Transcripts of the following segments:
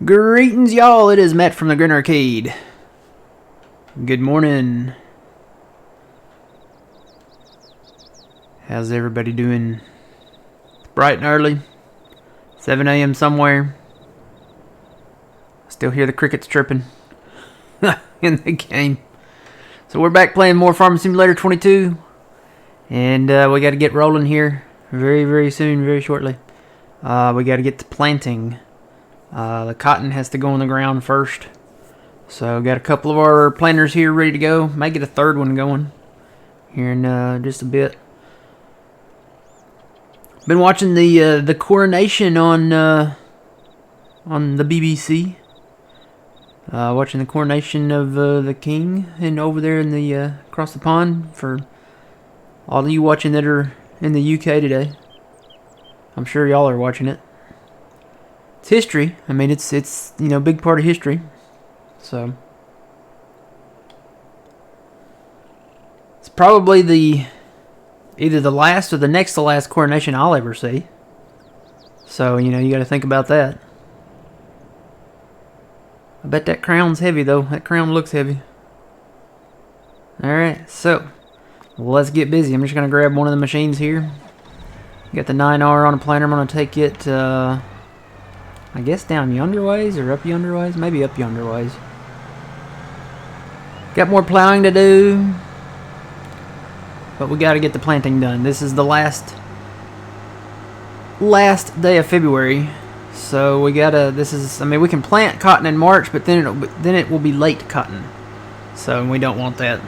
Greetings, y'all. It is Matt from the Grin Arcade. Good morning. How's everybody doing? Bright and early. 7 a.m. somewhere. Still hear the crickets chirping in the game. So we're back playing more Farming Simulator 22. And we got to get rolling here very, very soon, very shortly. We got to get to planting. The cotton has to go in the ground first. So got a couple of our planters here ready to go. Might get a third one going here in just a bit. Been watching the coronation on the BBC. Watching the coronation of the king and over there in the across the pond for all of you watching that are in the UK today. I'm sure y'all are watching it. It's history. I mean, it's a big part of history. So it's probably either the last or the next to last coronation I'll ever see. So, you got to think about that. I bet that crown's heavy, though. That crown looks heavy. Alright, so let's get busy. I'm just going to grab one of the machines here. Got the 9R on a planter. I'm going to take it, I guess down yonder ways or up yonder ways? Maybe up yonder ways. Got more plowing to do. But we got to get the planting done. This is the last day of February. So we got to, we can plant cotton in March, but then it will be late cotton. So we don't want that.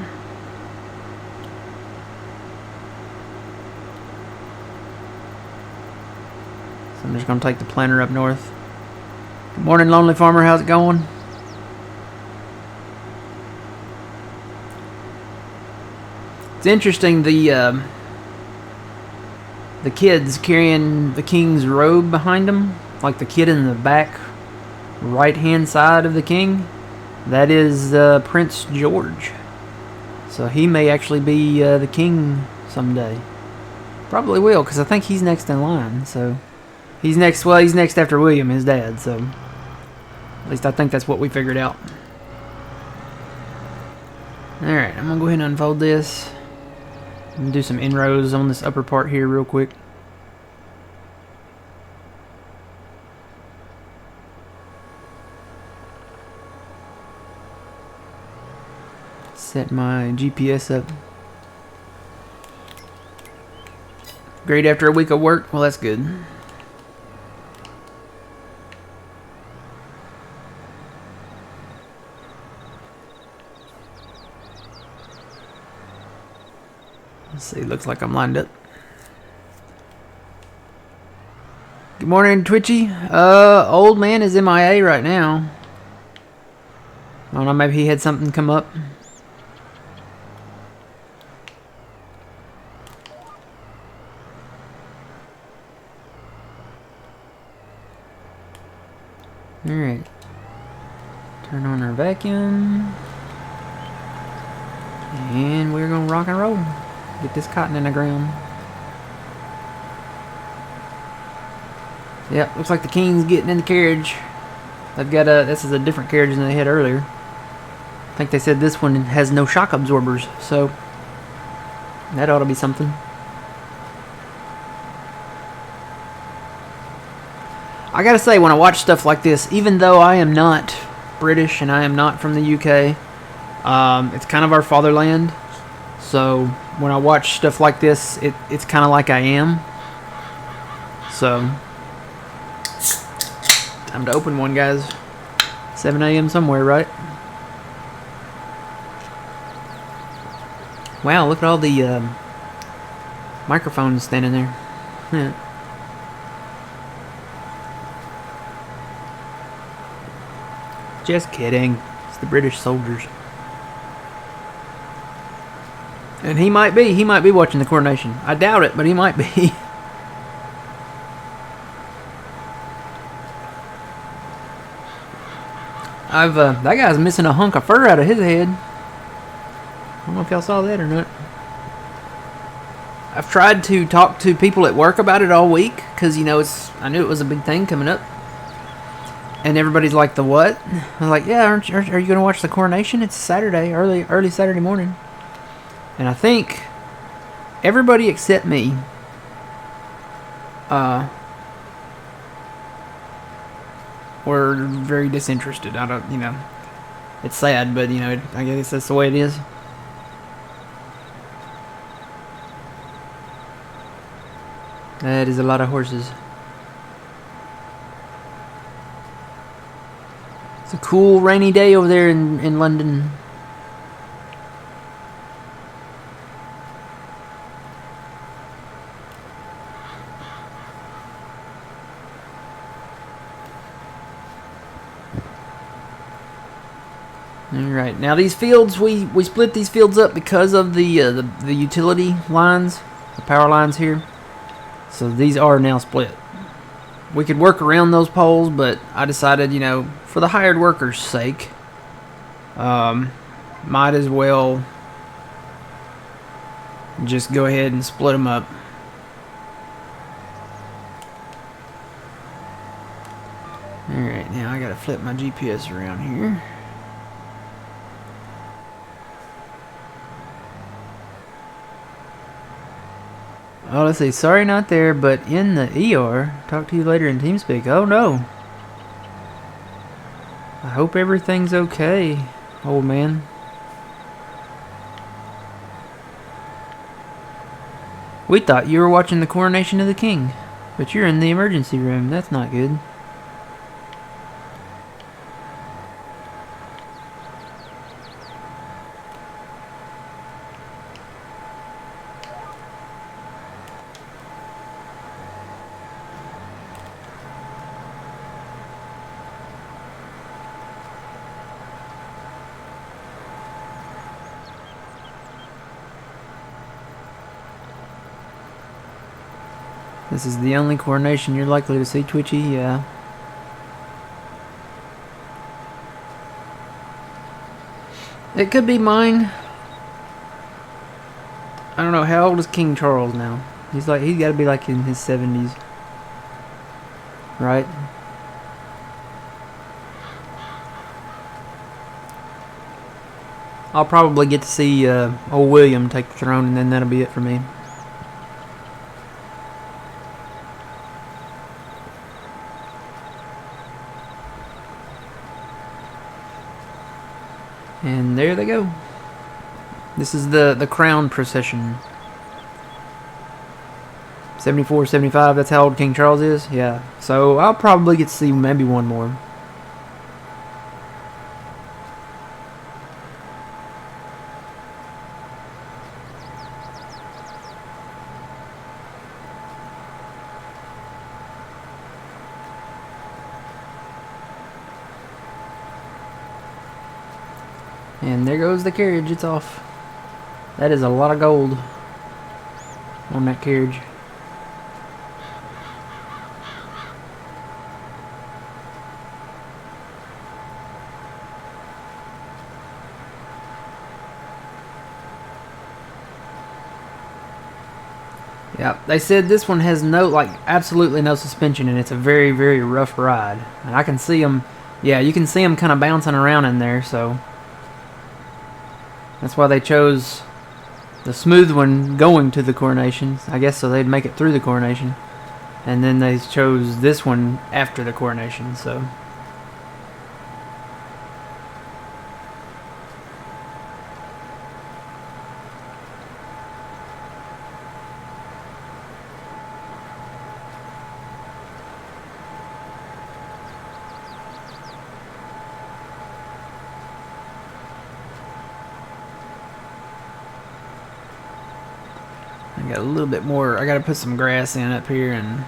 So I'm just going to take the planter up north. Good morning, Lonely Farmer. How's it going? It's interesting, the kids carrying the king's robe behind them, like the kid in the back right-hand side of the king. That is Prince George. So he may actually be the king someday. Probably will, because I think he's next in line. So he's next after William, his dad. So at least I think that's what we figured out. Alright, I'm going to go ahead and unfold this. I'm going to do some inrows on this upper part here real quick. Set my GPS up. Great after a week of work? Well, that's good. Let's see, looks like I'm lined up. Good morning, Twitchy. Old man is MIA right now. I don't know, maybe he had something come up. Alright. Turn on our vacuum. And we're gonna rock and roll. Get this cotton in the ground. Yep, looks like the king's getting in the carriage. They've got this is a different carriage than they had earlier. I think they said this one has no shock absorbers, so that ought to be something. I gotta say, when I watch stuff like this, even though I am not British and I am not from the UK, it's kind of our fatherland. So when I watch stuff like this, it's kind of like I am. So time to open one, guys. 7 a.m. somewhere, right? Wow, look at all the microphones standing there. Yeah. Just kidding. It's the British soldiers. And he might be watching the coronation. I doubt it, but he might be. That guy's missing a hunk of fur out of his head. I don't know if y'all saw that or not. I've tried to talk to people at work about it all week, because, I knew it was a big thing coming up. And everybody's like, the what? I'm like, yeah, are you going to watch the coronation? It's Saturday, early Saturday morning. And I think everybody except me were very disinterested. I don't, it's sad, but, I guess that's the way it is. That is a lot of horses. It's a cool rainy day over there in London. Alright, now these fields, we split these fields up because of the utility lines, the power lines here. So these are now split. We could work around those poles, but I decided, for the hired workers' sake, might as well just go ahead and split them up. Alright, now I gotta flip my GPS around here. Oh, let's see. Sorry, not there, but in the ER. Talk to you later in TeamSpeak. Oh, no. I hope everything's okay, old man. We thought you were watching the coronation of the king, but you're in the emergency room. That's not good. This is the only coronation you're likely to see, Twitchy, yeah. It could be mine. I don't know, how old is King Charles now? He's got to be like in his 70s. Right? I'll probably get to see old William take the throne, and then that'll be it for me. And there they go. This is the crown procession. 74, 75, that's how old King Charles is? Yeah. So I'll probably get to see maybe one more. And there goes the carriage, it's off. That is a lot of gold on that carriage. Yeah, they said this one has absolutely no suspension, and it's a very, very rough ride. And I can see them, yeah, you can see them kind of bouncing around in there, so that's why they chose the smooth one going to the coronation, I guess, so they'd make it through the coronation. And then they chose this one after the coronation, so. I got a little bit more, I gotta put some grass in up here and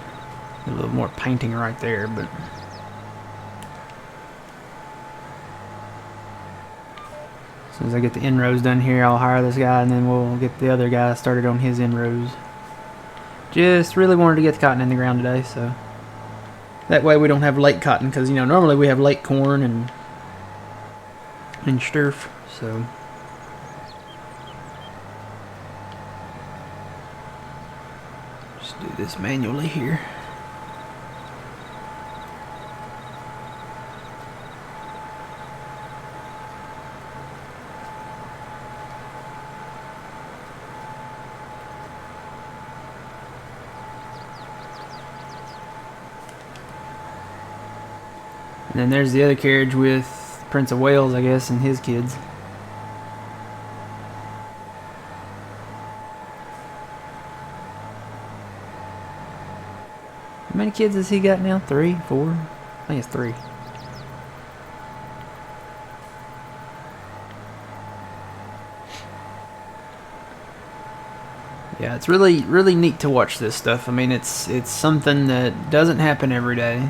a little more painting right there, but as soon as I get the inrows done here, I'll hire this guy and then we'll get the other guy started on his inrows. Just really wanted to get the cotton in the ground today, so that way we don't have late cotton, because normally we have late corn and sturf, so. Do this manually here. And then there's the other carriage with Prince of Wales, I guess, and his kids. How many kids has he got now? 3? 4? I think it's 3. Yeah, it's really, really neat to watch this stuff. I mean, it's something that doesn't happen every day.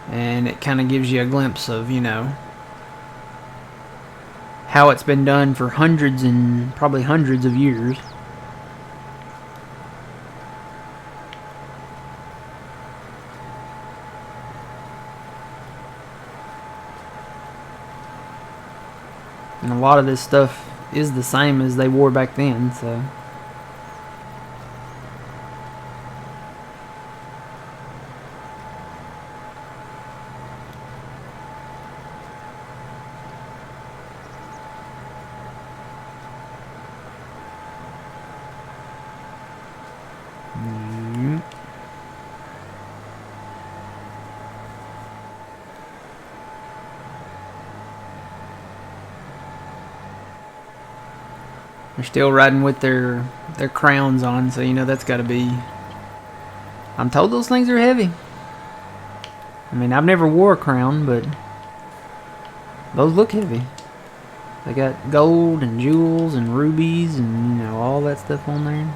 And it kind of gives you a glimpse of, you know, how it's been done for hundreds and probably hundreds of years. And a lot of this stuff is the same as they wore back then, so... They're still riding with their crowns on, so you know that's got to be... I'm told those things are heavy. I mean, I've never wore a crown, but those look heavy. They got gold and jewels and rubies and, you know, all that stuff on there.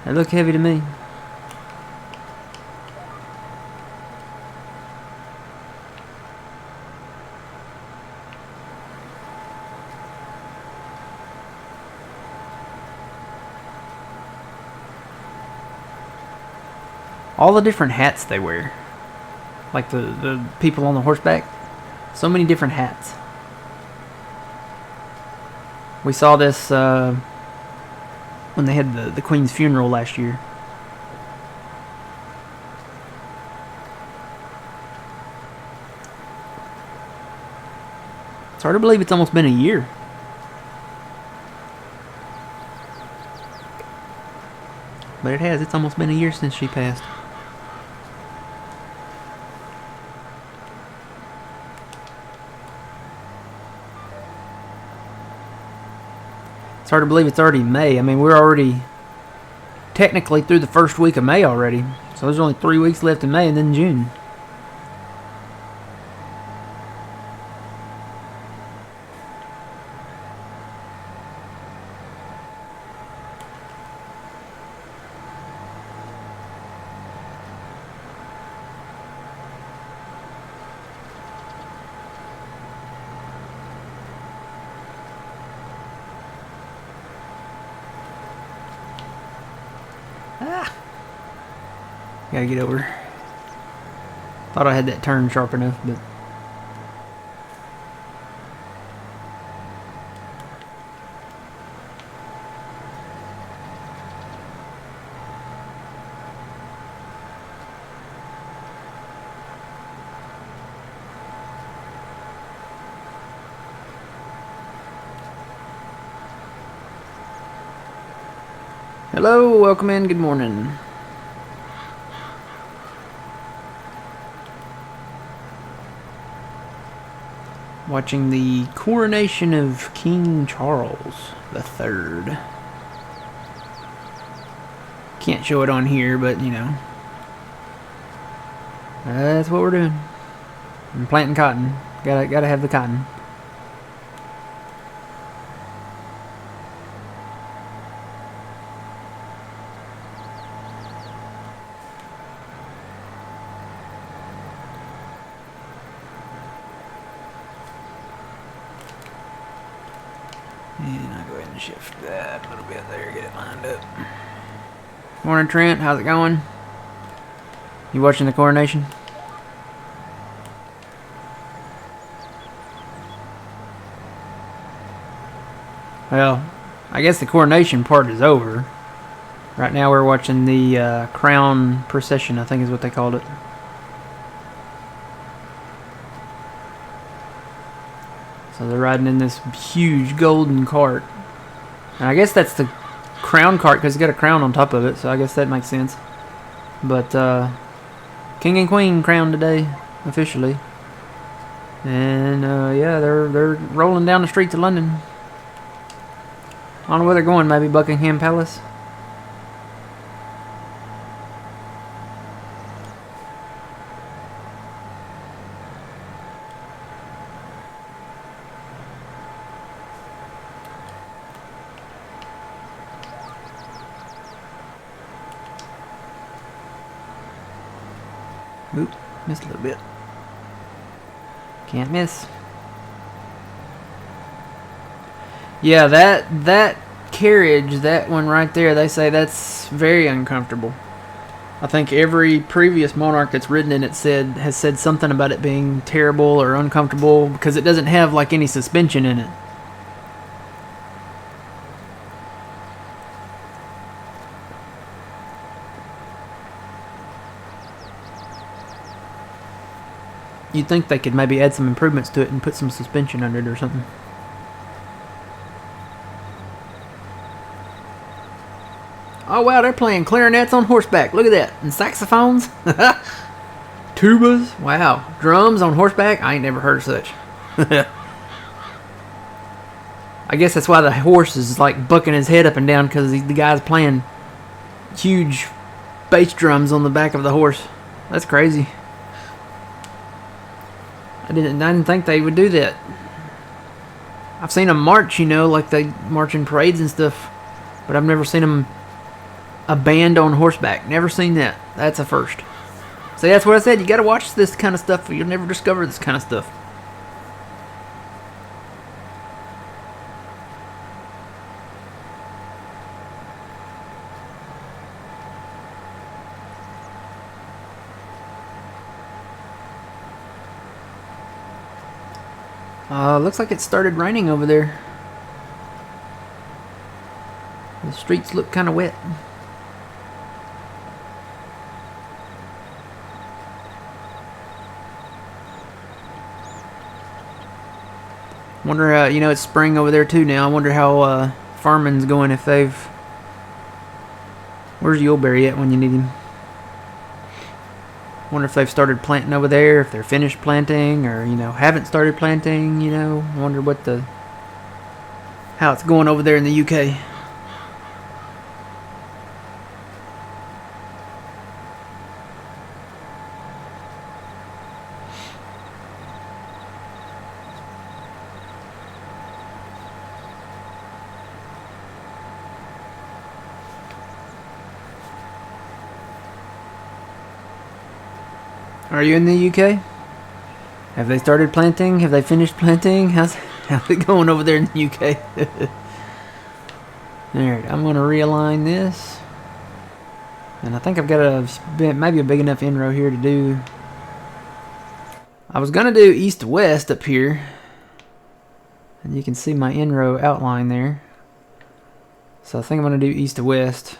They look heavy to me. All the different hats they wear. Like the people on the horseback. So many different hats. We saw this when they had the Queen's funeral last year. It's hard to believe it's almost been a year. But it has. It's almost been a year since she passed. It's hard to believe it's already May. I mean, we're already technically through the first week of May already. So there's only 3 weeks left in May and then June. Gotta get over. Thought I had that turn sharp enough, but... Hello, welcome in, good morning. Watching the coronation of King Charles III. Can't show it on here, but you know, that's what we're doing. I'm planting cotton. Gotta have the cotton. And I'll go ahead and shift that a little bit there, get it lined up. Morning, Trent. How's it going? You watching the coronation? Well, I guess the coronation part is over. Right now we're watching the crown procession, I think is what they called it. So they're riding in this huge golden cart. And I guess that's the crown cart because it's got a crown on top of it, so I guess that makes sense. But King and Queen crowned today. officially. And yeah, they're rolling down the streets of London. I don't know where they're going. Maybe Buckingham Palace. Oop, missed a little bit. Can't miss. Yeah, that carriage, that one right there, they say that's very uncomfortable. I think every previous monarch that's ridden in it has said something about it being terrible or uncomfortable because it doesn't have like any suspension in it. You'd think they could maybe add some improvements to it and put some suspension under it or something. Oh wow, they're playing clarinets on horseback. Look at that. And saxophones. Tubas. Wow. Drums on horseback. I ain't never heard of such. I guess that's why the horse is like bucking his head up and down, because the guy's playing huge bass drums on the back of the horse. That's crazy. I didn't think they would do that. I've seen them march, you know, like they march in parades and stuff, but I've never seen them a band on horseback. Never seen that. That's a first. See, that's what I said. You got to watch this kind of stuff, or you'll never discover this kind of stuff. Looks like it started raining over there. The streets look kind of wet. Wonder, you know, it's spring over there too now. I wonder how farming's going, if they've... Where's Yuleberry at when you need him? Wonder if they've started planting over there, if they're finished planting, or, you know, haven't started planting, you know. Wonder how it's going over there in the UK. Are you in the UK? Have they started planting? Have they finished planting? How's it going over there in the UK? Alright, I'm going to realign this. And I think I've got maybe a big enough in-row here to do... I was going to do east-west up here. And you can see my in-row outline there. So I think I'm going to do east-to-west.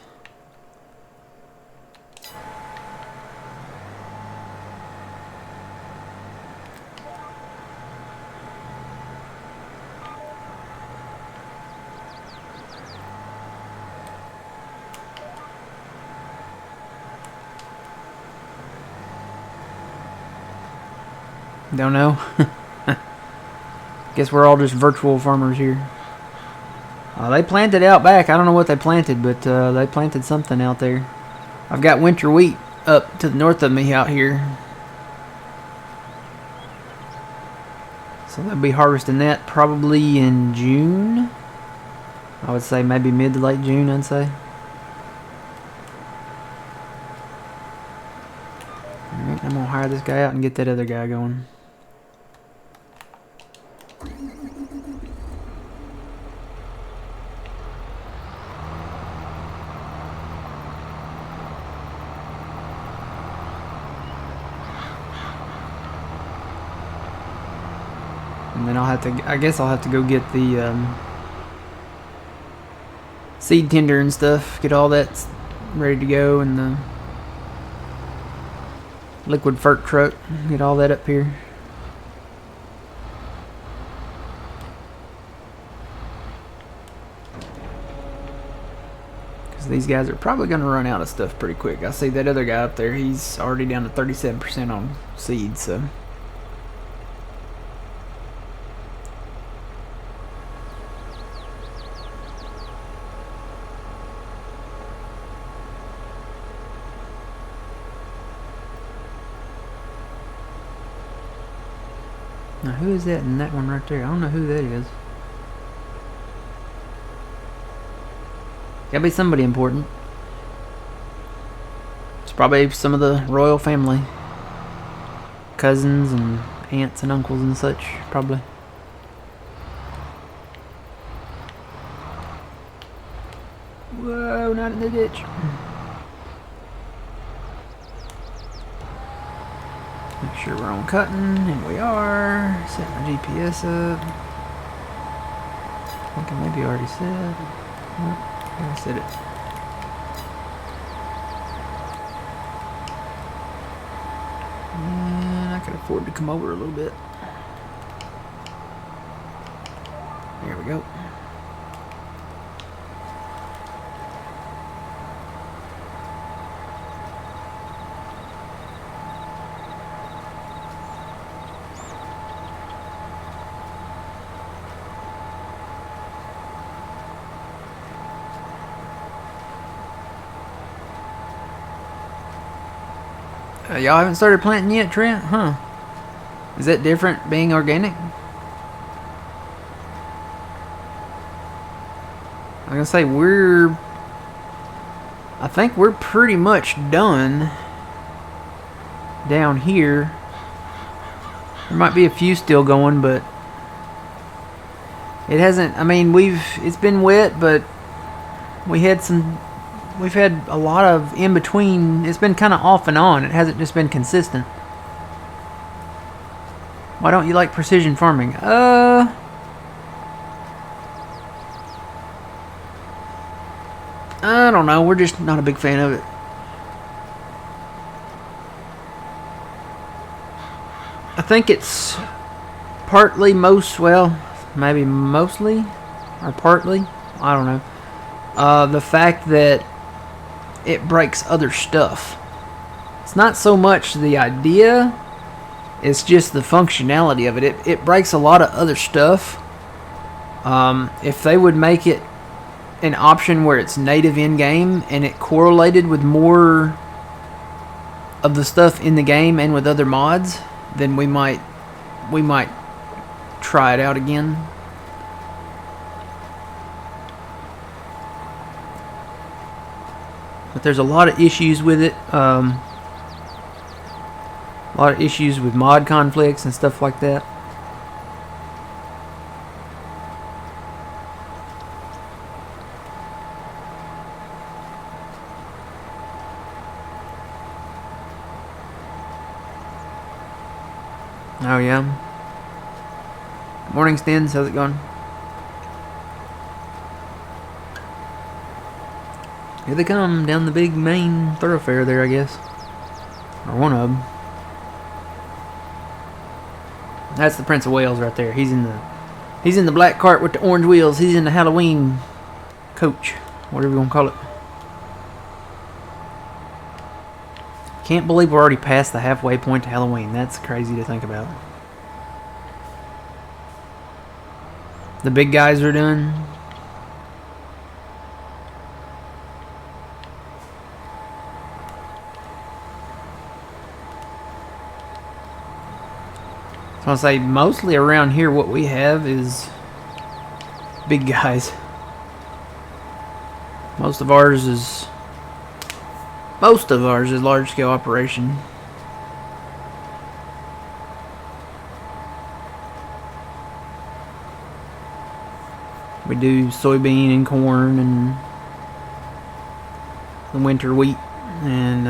Don't know. Guess we're all just virtual farmers here. They planted out back. I don't know what they planted, but they planted something out there. I've got winter wheat up to the north of me out here. So they'll be harvesting that probably in June. I would say maybe mid to late June, I'd say. Alright, I'm going to hire this guy out and get that other guy going. And then I guess I'll have to go get the seed tender and stuff, get all that ready to go, and the liquid fert truck, get all that up here. Because these guys are probably going to run out of stuff pretty quick. I see that other guy up there. He's already down to 37% on seeds, so... Now, who is that in that one right there? I don't know who that is. Gotta be somebody important. It's probably some of the royal family. Cousins and aunts and uncles and such, probably. Whoa, not in the ditch. Make sure we're on cutting, and we are. Set my GPS up. I think I maybe already said. Nope, I said it. And I can afford to come over a little bit. There we go. Y'all haven't started planting yet, Trent? Huh? Is that different being organic? I'm gonna say I think we're pretty much done down here. There might be a few still going, but it hasn't. I mean, it's been wet, but we've had a lot of in between. It's been kind of off and on. It hasn't just been consistent. Why don't you like precision farming? I don't know. We're just not a big fan of it. I think it's partly maybe mostly or partly. I don't know. The fact that it breaks other stuff. It's not so much the idea, it's just the functionality of it. It breaks a lot of other stuff. If they would make it an option where it's native in-game and it correlated with more of the stuff in the game and with other mods, then we might try it out again. But there's a lot of issues with it. A lot of issues with mod conflicts and stuff like that. Oh yeah. Morning, Stins. How's it going? Here they come down the big main thoroughfare there, I guess. Or one of them. That's the Prince of Wales right there. He's in the black cart with the orange wheels. He's in the Halloween coach, whatever you want to call it. Can't believe we're already past the halfway point to Halloween. That's crazy to think about. The big guys are done. So I'll say mostly around here what we have is big guys. Most of ours is large scale operation. We do soybean and corn and the winter wheat and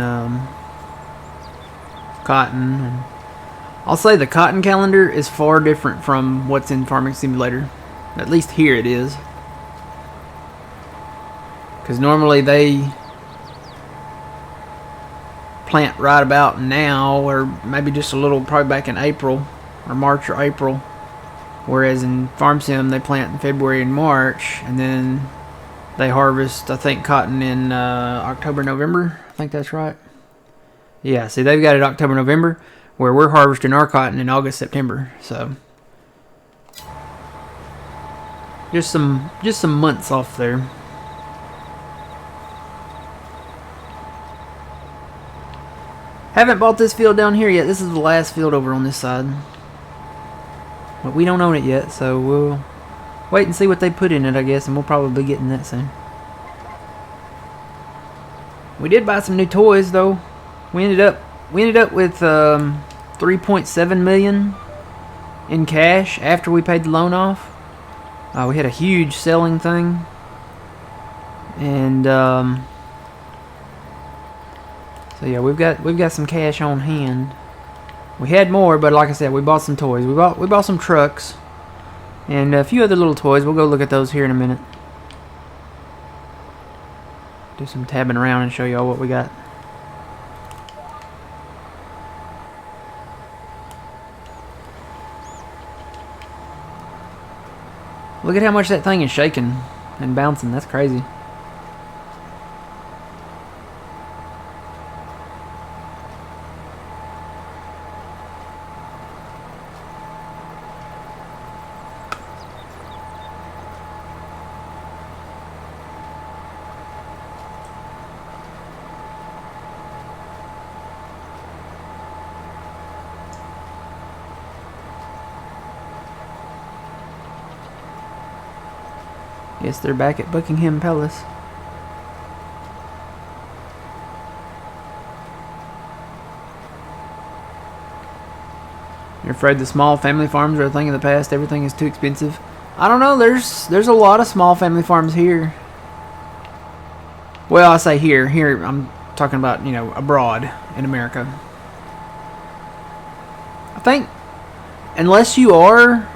cotton. And I'll say the cotton calendar is far different from what's in Farming Simulator. At least here it is. Because normally they plant right about now, or maybe just a little, probably back in April, or March or April. Whereas in Farm Sim they plant in February and March, and then They harvest, I think, cotton in October, November. I think that's right. Yeah, see, they've got it October, November, where we're harvesting our cotton in August, September. So just some months off there. Haven't bought this field down here yet. This is the last field over on this side. But we don't own it yet, so we'll wait and see what they put in it, I guess, and we'll probably be getting that soon. We did buy some new toys, though. We ended up with 3.7 million in cash after we paid the loan off. We had a huge selling thing, and so yeah, we've got some cash on hand. We had more, but like I said, we bought some toys. We bought some trucks and a few other little toys. We'll go look at those here in a minute. Do some tabbing around and show y'all what we got. Look at how much that thing is shaking and bouncing. That's crazy. Guess they're back at Buckingham Palace. You're afraid the small family farms are a thing of the past? Everything is too expensive? I don't know. There's a lot of small family farms here. Well, I say here. Here, I'm talking about, you know, abroad in America. I think, unless you are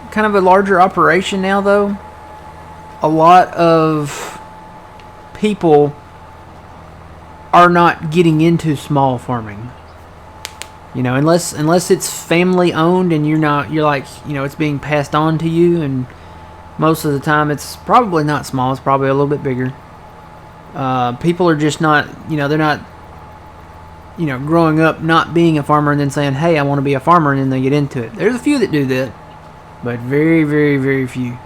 kind of a larger operation now, though, a lot of people are not getting into small farming. You know, unless it's family owned and you're like, you know, it's being passed on to you, and most of the time it's probably not small, it's probably a little bit bigger. People are just not, you know, they're not, you know, growing up not being a farmer and then saying, hey, I want to be a farmer, and then they get into it. There's a few that do that, but very, very, very few.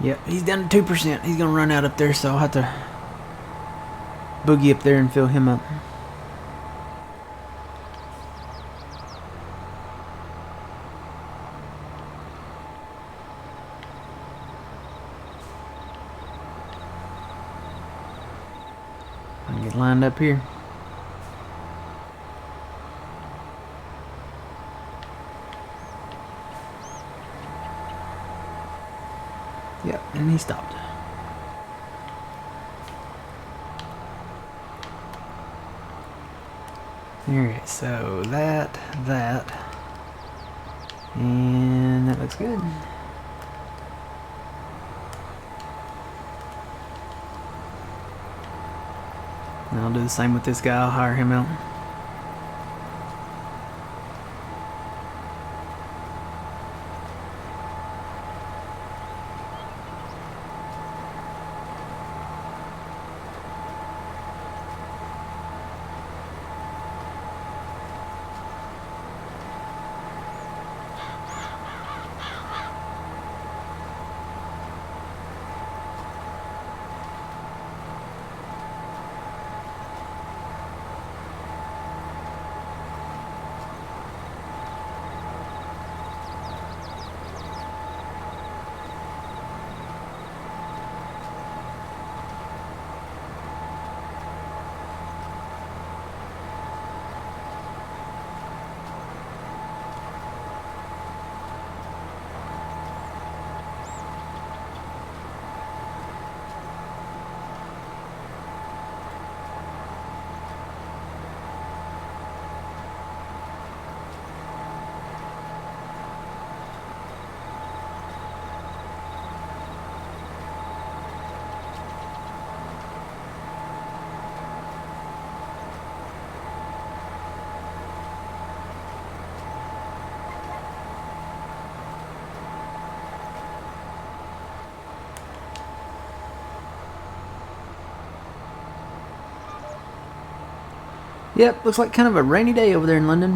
Yep, he's down to 2%. He's going to run out up there, so I'll have to boogie up there and fill him up. I can get lined up here. Yep, and he stopped. Alright, so that, and that looks good. And I'll do the same with this guy. I'll hire him out. Yep, looks like kind of a rainy day over there in London.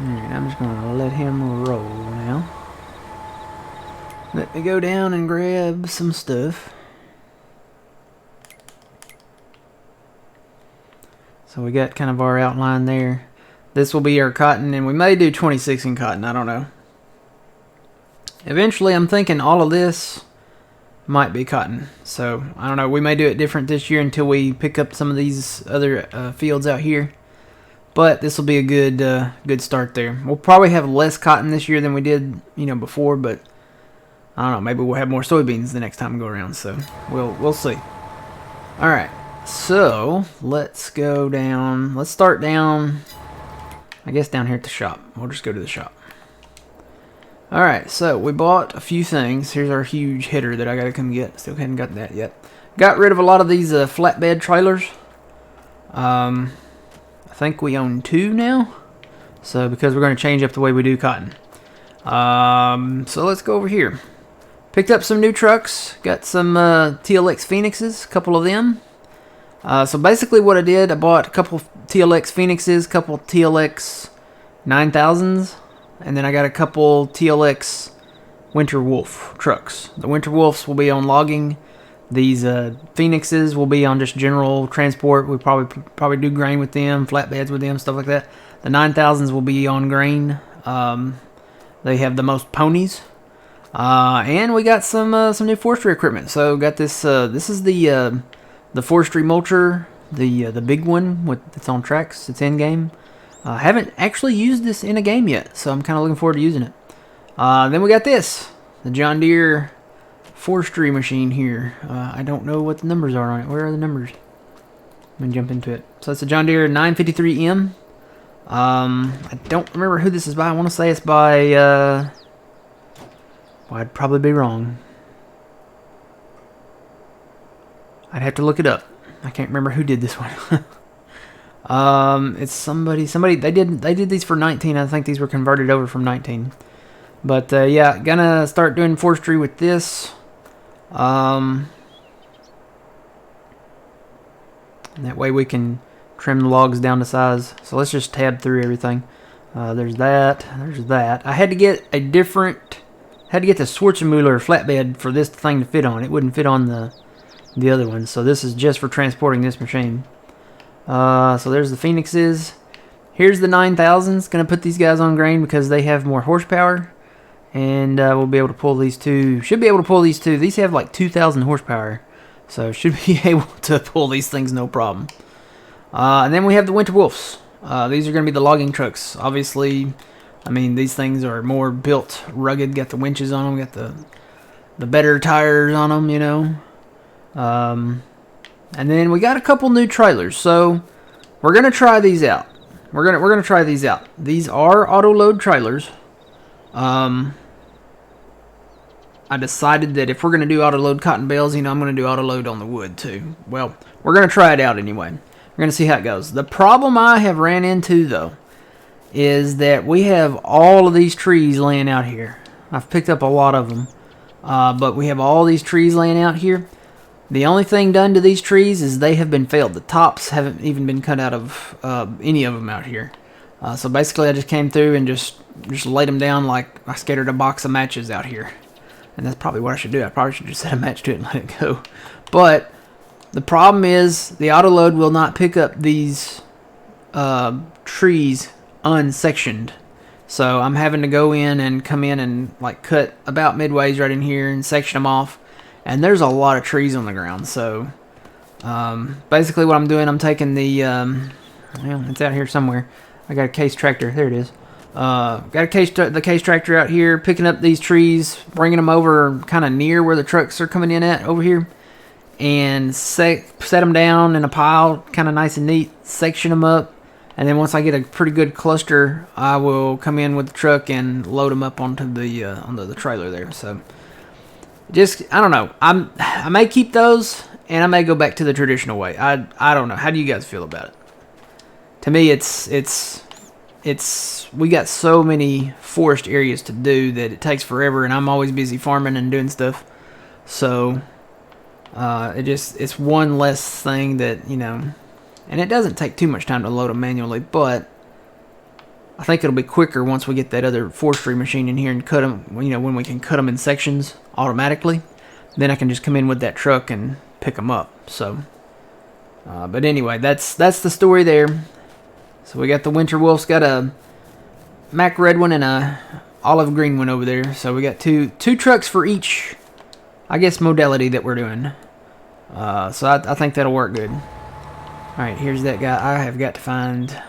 Alright, I'm just gonna let him roll now. Let me go down and grab some stuff. So we got kind of our outline there. This will be our cotton, and we may do 26 in cotton, I don't know. Eventually, I'm thinking all of this might be cotton. So, I don't know, we may do it different this year until we pick up some of these other fields out here. But this will be a good start there. We'll probably have less cotton this year than we did, before, but I don't know, maybe we'll have more soybeans the next time we go around, so we'll see. Alright. So, let's go down. Let's start down, I guess, down here at the shop. We'll just go to the shop. Alright, so we bought a few things. Here's our huge header that I gotta come get. Still haven't got that yet. Got rid of a lot of these flatbed trailers. I think we own 2 now. So, because we're going to change up the way we do cotton. So, let's go over here. Picked up some new trucks. Got some TLX Phoenixes, a couple of them. So basically what I did, I bought a couple TLX Phoenixes, a couple TLX 9000s, and then I got a couple TLX Winter Wolf trucks. The Winter Wolves will be on logging. These Phoenixes will be on just general transport. We probably do grain with them, flatbeds with them, stuff like that. The 9000s will be on grain. They have the most ponies. And we got some new forestry equipment. So got this. This is the forestry mulcher, the big one it's on tracks. It's in game. I haven't actually used this in a game yet, so I'm kind of looking forward to using it. Then we got this, the John Deere forestry machine here. I don't know what the numbers are on it. Where are the numbers? Let me jump into it. So it's a John Deere 953M. I don't remember who this is by. I want to say it's by. Well, I'd probably be wrong. I'd have to look it up. I can't remember who did this one. It's somebody. They did these for 19. I think these were converted over from 19. But yeah, gonna start doing forestry with this. That way we can trim the logs down to size. So let's just tab through everything. There's that. There's that. I had to get a different. Had to get the Schwarzmuller flatbed for this thing to fit on. It wouldn't fit on the other one. So this is just for transporting this machine. So there's the Phoenixes. Here's the 9000s. Gonna put these guys on grain because they have more horsepower. And we'll be able to pull these two. Should be able to pull these two. These have like 2,000 horsepower. So should be able to pull these things no problem. And then we have the Winter Wolves. These are going to be the logging trucks. Obviously, I mean, these things are more built rugged. Got the winches on them. Got the better tires on them, And then we got a couple new trailers. So we're going to try these out. We're gonna try these out. These are auto load trailers. I decided that if we're going to do auto-load cotton bales, I'm going to do auto-load on the wood too. Well, we're going to try it out anyway. We're going to see how it goes. The problem I have ran into, though, is that we have all of these trees laying out here. I've picked up a lot of them. But we have all these trees laying out here. The only thing done to these trees is they have been felled. The tops haven't even been cut out of any of them out here. So basically I just came through and just laid them down like I scattered a box of matches out here. And that's probably what I should do. I probably should just set a match to it and let it go. But the problem is the auto load will not pick up these trees unsectioned. So I'm having to go in and come in and like cut about midways right in here and section them off. And there's a lot of trees on the ground. So basically what I'm doing, I'm taking the, well, it's out here somewhere. I got a case tractor. There it is. Got the case tractor out here, picking up these trees, bringing them over kind of near where the trucks are coming in at over here, and set them down in a pile, kind of nice and neat, section them up, and then once I get a pretty good cluster, I will come in with the truck and load them up onto the trailer there. So just, I don't know, I may keep those, and I may go back to the traditional way. I don't know. How do you guys feel about it? To me, it's we got so many forest areas to do that it takes forever, and I'm always busy farming and doing stuff. So it's one less thing that, you know, and it doesn't take too much time to load them manually, but I think it'll be quicker once we get that other forestry machine in here and cut them, you know, when we can cut them in sections automatically. Then I can just come in with that truck and pick them up. So, but anyway, that's the story there. So we got the Winter Wolf's got a Mac red one and a olive green one over there. So we got two trucks for each, I guess, modality that we're doing. So I think that'll work good. Alright, here's that guy. I have got to find...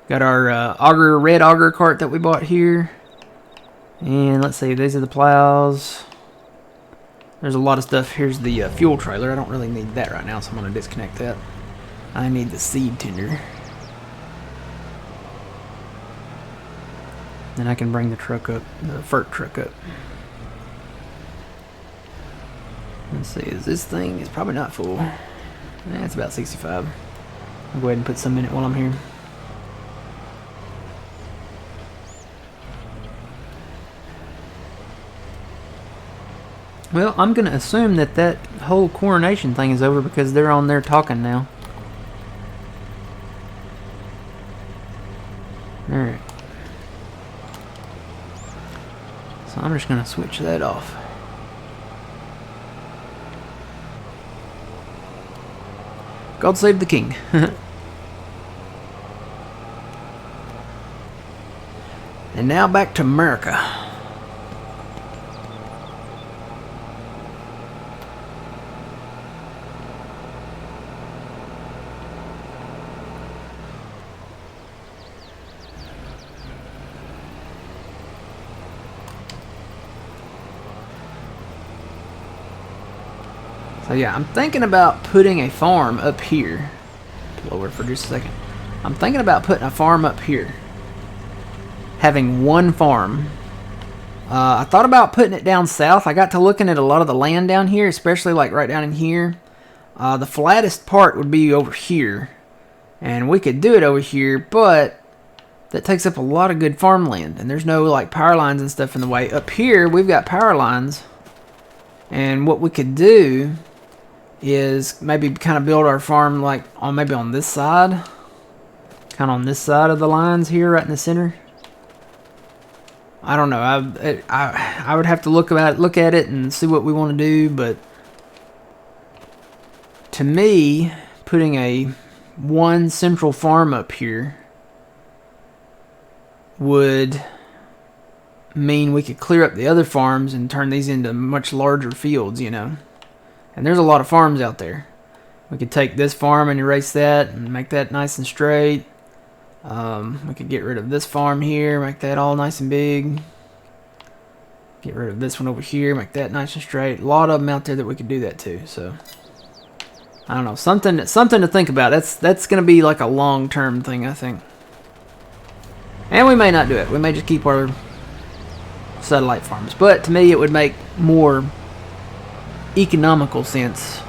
Got our red auger cart that we bought here. And let's see, these are the plows. There's a lot of stuff. Here's the fuel trailer. I don't really need that right now, so I'm going to disconnect that. I need the seed tender. Then I can bring the truck up, the FERT truck up. Let's see, is this thing? It's probably not full. It's about 65. I'll go ahead and put some in it while I'm here. Well, I'm going to assume that that whole coronation thing is over because they're on there talking now. Alright. So I'm just going to switch that off. God save the king. And now back to America. So yeah, I'm thinking about putting a farm up here. Pull over for just a second. I'm thinking about putting a farm up here. Having one farm. I thought about putting it down south. I got to looking at a lot of the land down here, especially like right down in here. The flattest part would be over here. And we could do it over here, but that takes up a lot of good farmland. And there's no like power lines and stuff in the way. Up here, we've got power lines. And what we could do is maybe kind of build our farm like on maybe on this side, kind of on this side of the lines here, right in the center. I don't know. I would have to look at it and see what we want to do, but to me, putting a one central farm up here would mean we could clear up the other farms and turn these into much larger fields, you know. And there's a lot of farms out there. We could take this farm and erase that and make that nice and straight. We could get rid of this farm here, make that all nice and big. Get rid of this one over here, make that nice and straight. A lot of them out there that we could do that to. So I don't know, something to think about. That's going to be like a long-term thing, I think. And we may not do it. We may just keep our satellite farms. But to me, it would make more economical sense,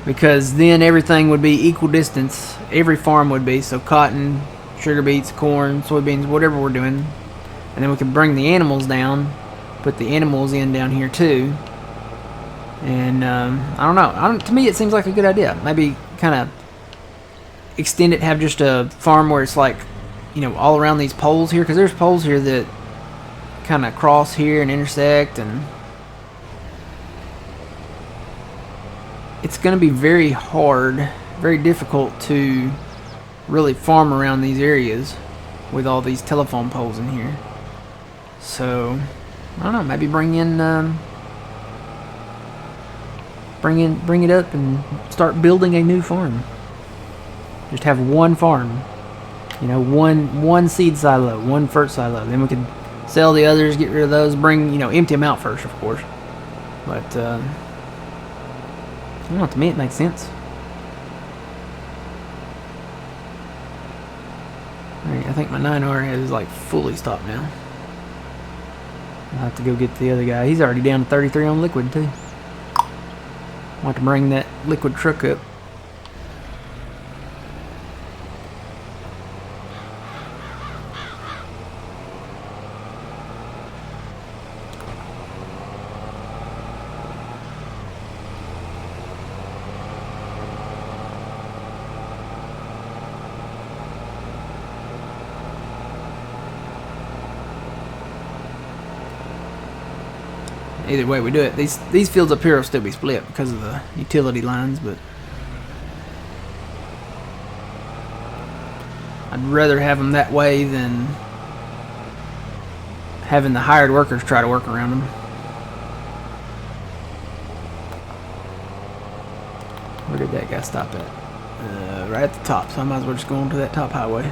because then everything would be equal distance. Every farm would be, so cotton, sugar beets, corn, soybeans, whatever we're doing, and then we could bring the animals down, put the animals in down here too. And I don't know, to me it seems like a good idea. Maybe kind of extend it, have just a farm where it's like, you know, all around these poles here, because there's poles here that kind of cross here and intersect, and it's going to be very hard, very difficult to really farm around these areas with all these telephone poles in here. So I don't know, maybe bring it up and start building a new farm. Just have one farm, you know, one seed silo, one FERT silo. Then we could sell the others, get rid of those, empty them out first, of course. But I don't know, to me it makes sense. Alright, I think my 9R is like fully stopped now. I'll have to go get the other guy. He's already down to 33 on liquid too. I'll have to bring that liquid truck up. Either way we do it, these fields up here will still be split because of the utility lines, but I'd rather have them that way than having the hired workers try to work around them. Where did that guy stop at? Right at the top, so I might as well just go onto that top highway.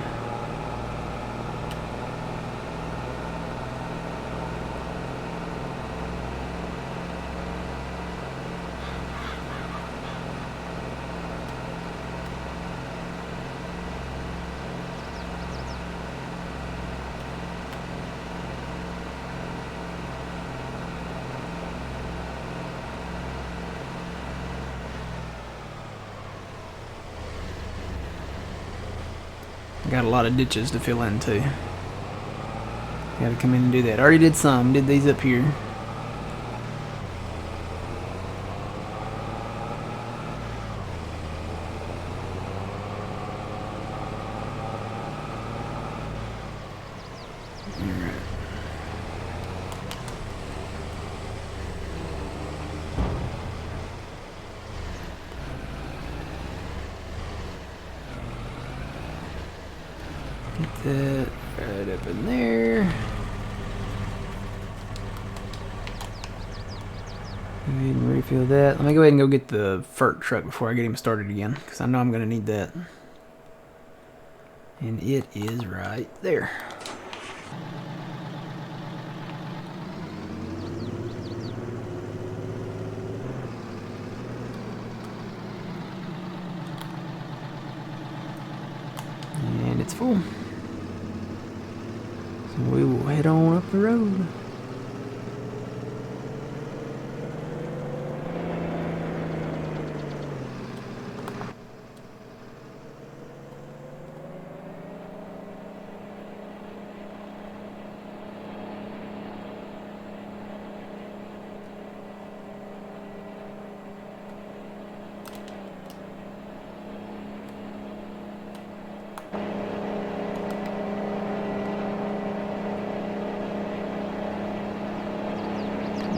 Got a lot of ditches to fill in too. Gotta come in and do that. Already did some. Did these up here. Alright. Get that right up in there. Go ahead and refill that. Let me go ahead and go get the FERT truck before I get him started again, because I know I'm going to need that. And it is right there. And it's full. So we will head on up the road.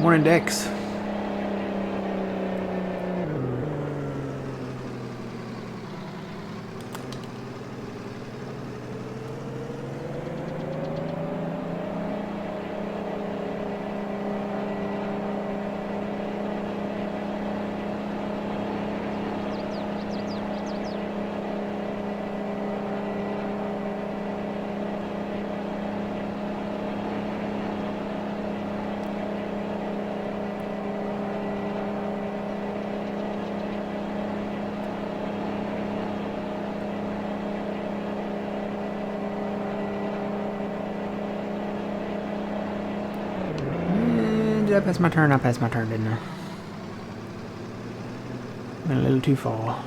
Morning, Dex. Did I pass my turn? I passed my turn, didn't I? Went a little too far.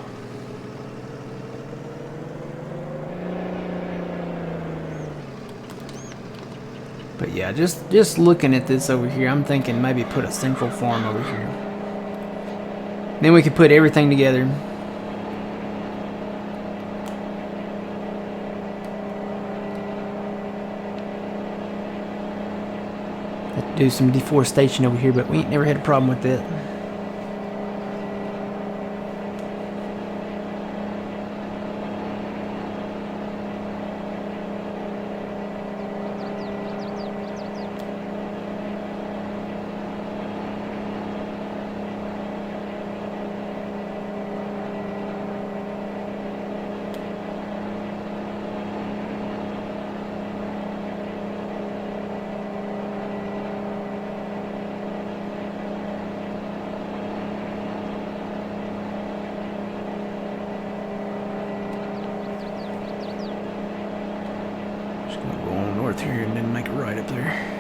But yeah, just looking at this over here, I'm thinking maybe put a central farm over here. Then we could put everything together. Do some deforestation over here, but we ain't never had a problem with that. North here and then make a right up there.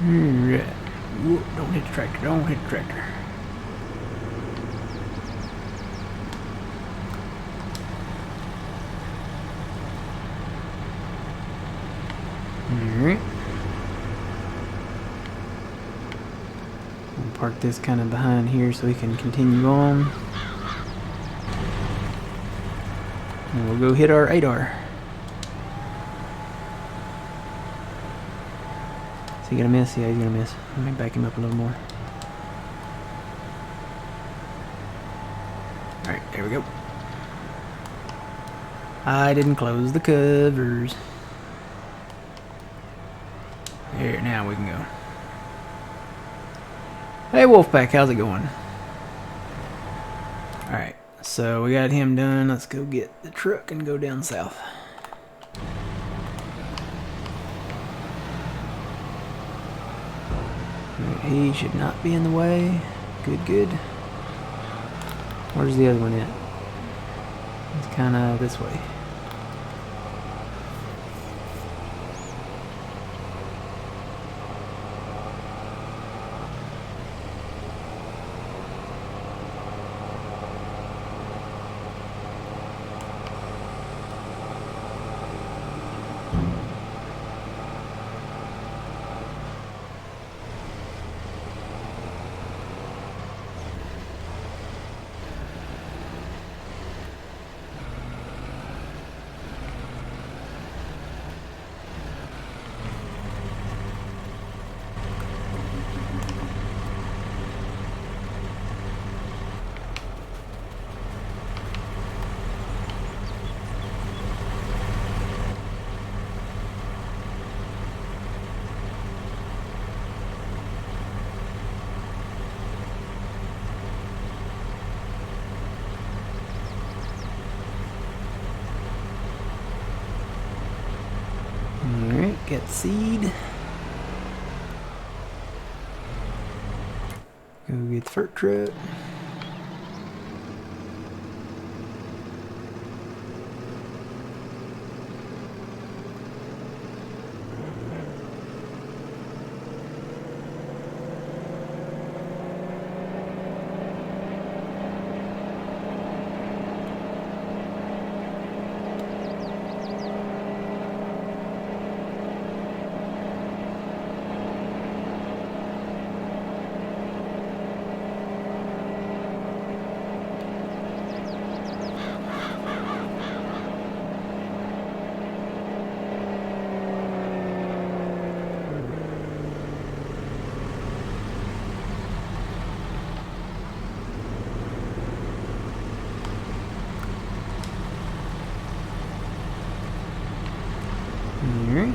Alright. Whoa, don't hit the tractor, don't hit the tractor. Alright. We'll park this kind of behind here so we can continue on. And we'll go hit our 8R. Is he gonna miss? Yeah, he's gonna miss. Let me back him up a little more. Alright, there we go. I didn't close the covers. Here, now we can go. Hey Wolfpack, how's it going? Alright, so we got him done. Let's go get the truck and go down south. He should not be in the way. Good, good. Where's the other one at? It's kind of this way. Alright, get seed. Go get the fert truck. Alright.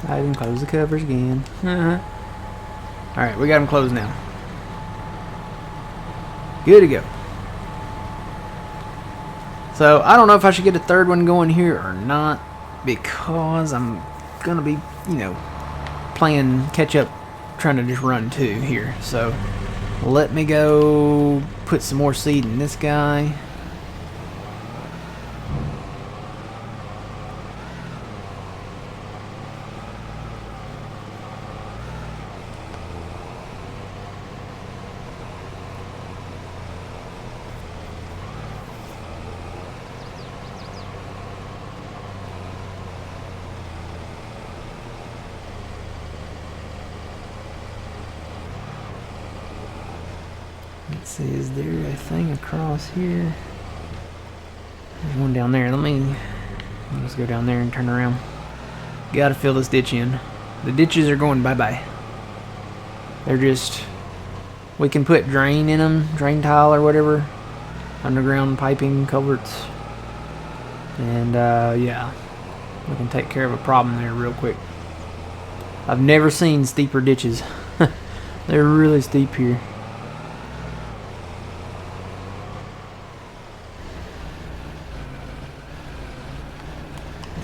I didn't close the covers again. Alright, we got them closed now. Good to go. So, I don't know if I should get a third one going here or not, because I'm gonna be, you know, playing catch up, trying to just run two here. So, let me go put some more seed in this guy. Let's see, is there a thing across here? There's one down there. Let's go down there and turn around. Gotta fill this ditch in. The ditches are going bye-bye. They're just... we can put drain in them, drain tile or whatever. Underground piping, culverts. And, yeah. We can take care of a problem there real quick. I've never seen steeper ditches. They're really steep here.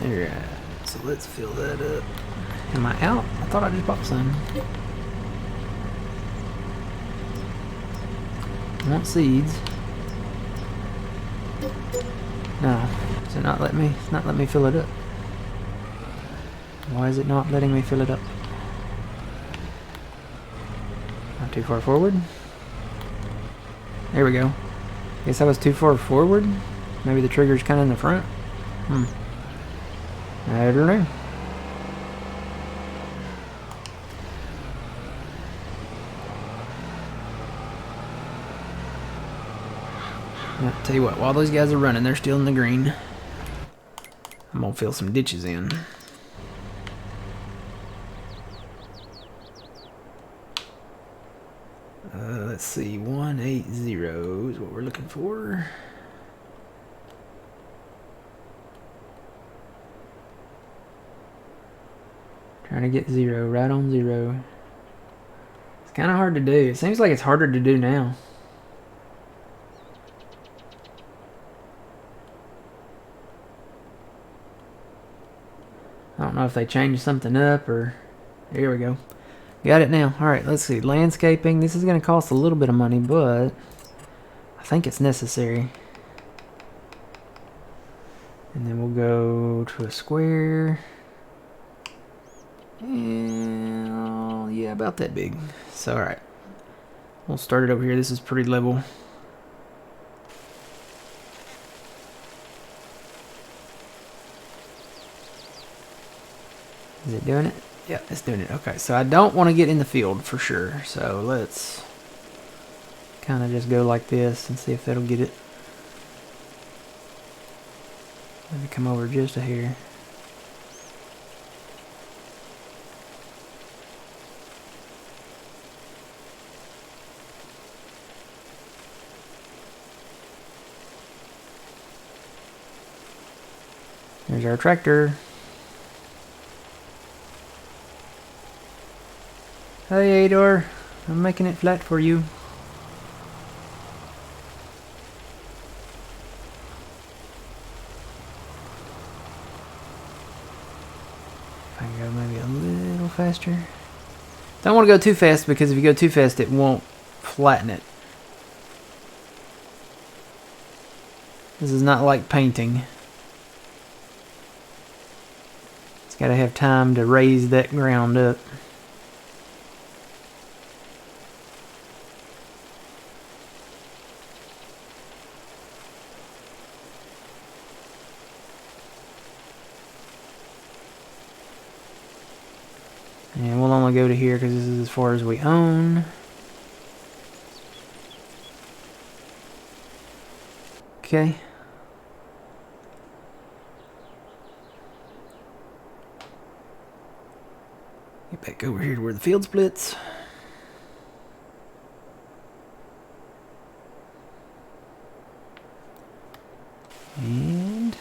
Alright, so let's fill that up. Am I out? I thought I just popped some. I want seeds. No. Is it not letting me? It's not letting me fill it up. Why is it not letting me fill it up? Not too far forward. There we go. Guess I was too far forward? Maybe the trigger's kind of in the front? I don't know. I'll tell you what, while those guys are running, they're still in the green. I'm gonna fill some ditches in. Let's see, 180 is what we're looking for. Trying to get 0, right on 0. It's kind of hard to do. It seems like it's harder to do now. I don't know if they changed something up or... Here we go. Got it now. Alright, let's see. Landscaping. This is going to cost a little bit of money, but I think it's necessary. And then we'll go to a square. And, yeah, about that big. So, alright. We'll start it over here. This is pretty level. Is it doing it? Yeah, it's doing it. Okay, so I don't want to get in the field for sure. So let's kind of just go like this and see if that'll get it. Let me come over just a hair. There's our tractor. Hey Ador, I'm making it flat for you. If I can go maybe a little faster. Don't want to go too fast because if you go too fast it won't flatten it. This is not like painting. It's got to have time to raise that ground up. And we'll only go to here because this is as far as we own. Okay. Get back over here to where the field splits. And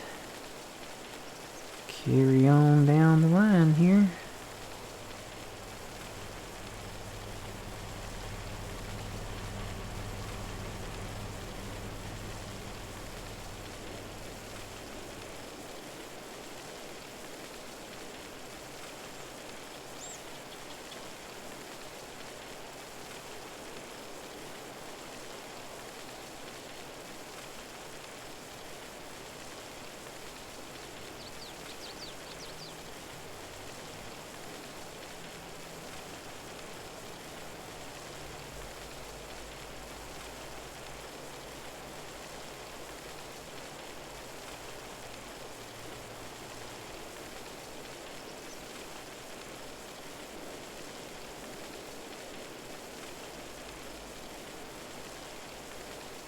carry on down the line here.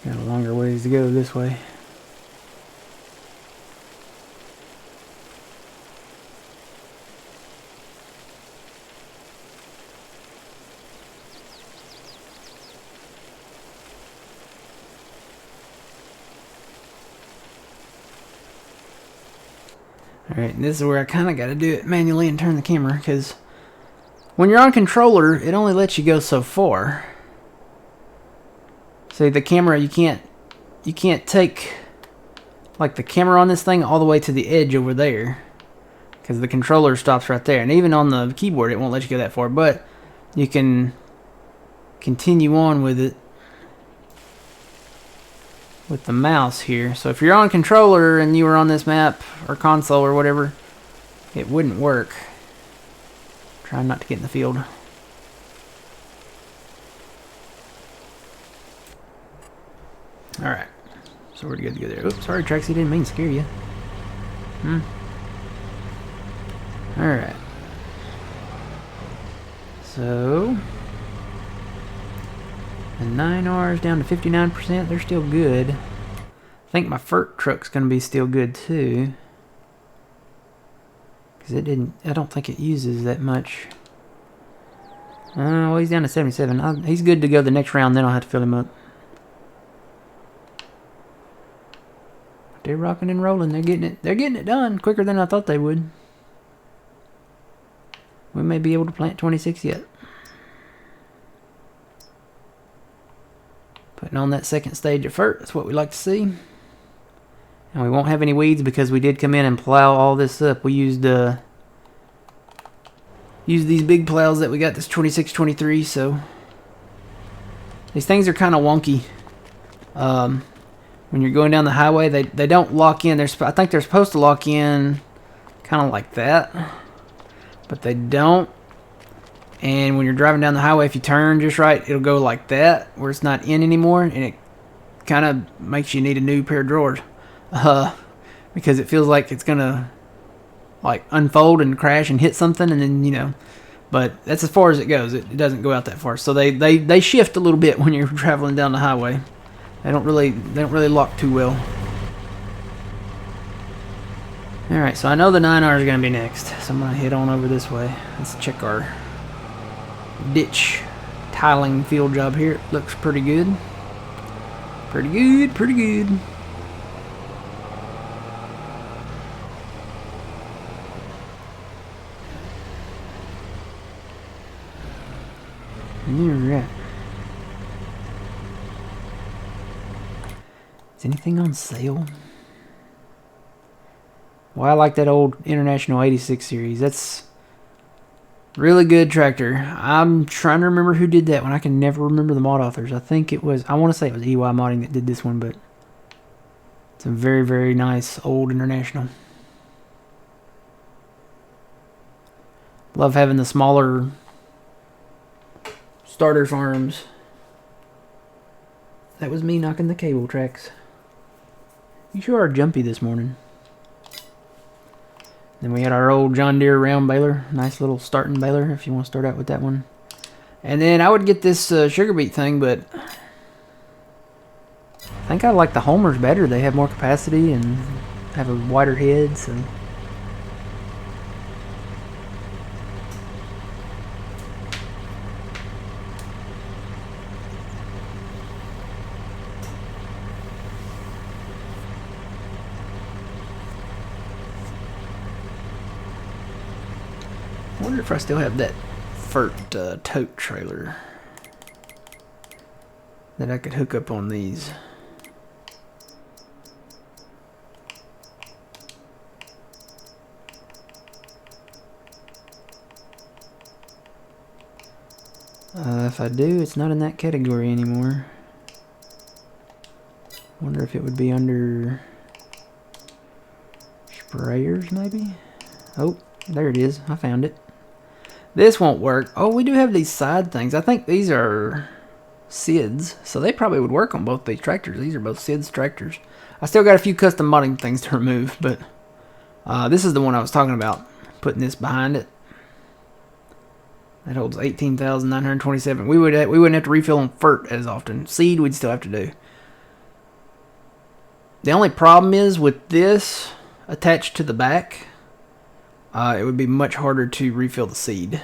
Got a longer ways to go this way. Alright, this is where I kind of got to do it manually and turn the camera, because when you're on controller, it only lets you go so far. See, the camera, you can't take like the camera on this thing all the way to the edge over there, because the controller stops right there. And even on the keyboard, it won't let you go that far, but you can continue on with it. with the mouse here. So if you're on controller and you were on this map or console or whatever, it wouldn't work. Trying not to get in the field. Alright. So we're good to go there. Oops, sorry Traxie, didn't mean to scare you. Alright. So the 9Rs down to 59%, they're still good. I think my FERT truck's gonna be still good too. Cause I don't think it uses that much. Well, he's down to 77. He's good to go the next round, then I'll have to fill him up. They're rocking and rolling. They're getting it done quicker than I thought they would. We may be able to plant 26 yet. Putting on that second stage of FERT. That's what we like to see. And we won't have any weeds because we did come in and plow all this up. We used these big plows that we got, this 2623, so these things are kind of wonky. When you're going down the highway, they don't lock in. I think they're supposed to lock in kind of like that, but they don't. And when you're driving down the highway, if you turn just right, it'll go like that, where it's not in anymore, and it kind of makes you need a new pair of drawers. Because it feels like it's gonna like unfold and crash and hit something, and then, you know, but that's as far as it goes. It doesn't go out that far. So they shift a little bit when you're traveling down the highway. They don't really lock too well. All right, so I know the 9R is gonna be next, so I'm gonna head on over this way. Let's check our ditch tiling field job here. It looks pretty good. Pretty good, pretty good. Alright. Is anything on sale? Well, I like that old International 86 series. That's really good tractor. I'm trying to remember who did that one. I can never remember the mod authors. I think it was, I want to say it was EY Modding that did this one, but it's a very, very nice old International. Love having the smaller starter farms. That was me knocking the cable tracks. You sure are jumpy this morning. Then we had our old John Deere round baler. Nice little starting baler if you want to start out with that one. And then I would get this sugar beet thing, but I think I like the Homers better. They have more capacity and have a wider head, so. I wonder if I still have that FERT tote trailer that I could hook up on these. If I do, it's not in that category anymore. Wonder if it would be under sprayers, maybe? Oh, there it is. I found it. This won't work. Oh, we do have these side things. I think these are SIDS, so they probably would work on both these tractors. These are both SIDS tractors. I still got a few custom modding things to remove, but this is the one I was talking about. Putting this behind it. That holds 18,927. We wouldn't have to refill on FERT as often. Seed we'd still have to do. The only problem is with this attached to the back, it would be much harder to refill the seed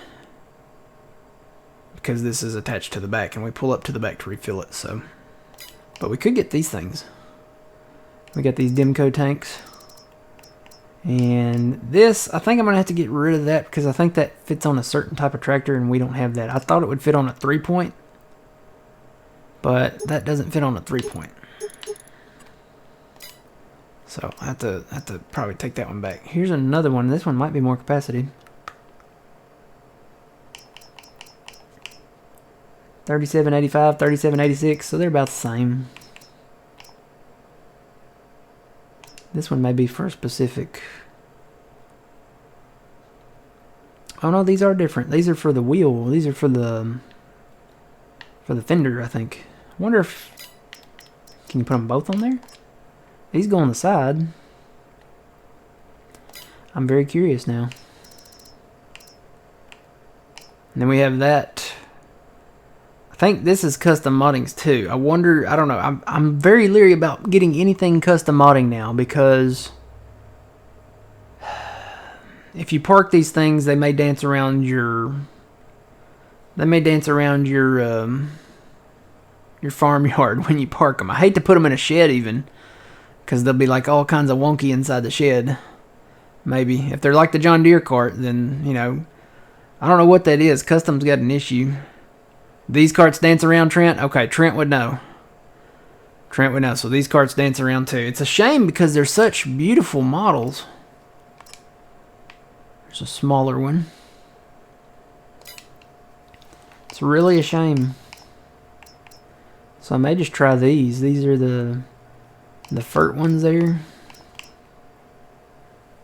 because this is attached to the back, and we pull up to the back to refill it. So, but we could get these things. We got these Demco tanks. And this, I think I'm going to have to get rid of that because I think that fits on a certain type of tractor and we don't have that. I thought it would fit on a 3-point, but that doesn't fit on a 3-point. So I have to probably take that one back. Here's another one. This one might be more capacity. 3785, 3786, so they're about the same. This one may be for a specific... Oh no, these are different. These are for the wheel. These are for the fender, I think. I wonder if... Can you put them both on there? These go on the side. I'm very curious now. And then we have that. I think this is custom moddings too. I wonder, I don't know. I'm very leery about getting anything custom modding now because if you park these things, they may dance around your farmyard when you park them. I hate to put them in a shed even because they'll be like all kinds of wonky inside the shed. Maybe if they're like the John Deere cart, then you know, I don't know what that is. Custom's got an issue. These carts dance around, Trent? Okay, Trent would know. Trent would know. So these carts dance around too. It's a shame because they're such beautiful models. There's a smaller one. It's really a shame. So I may just try these. These are the FERT ones there.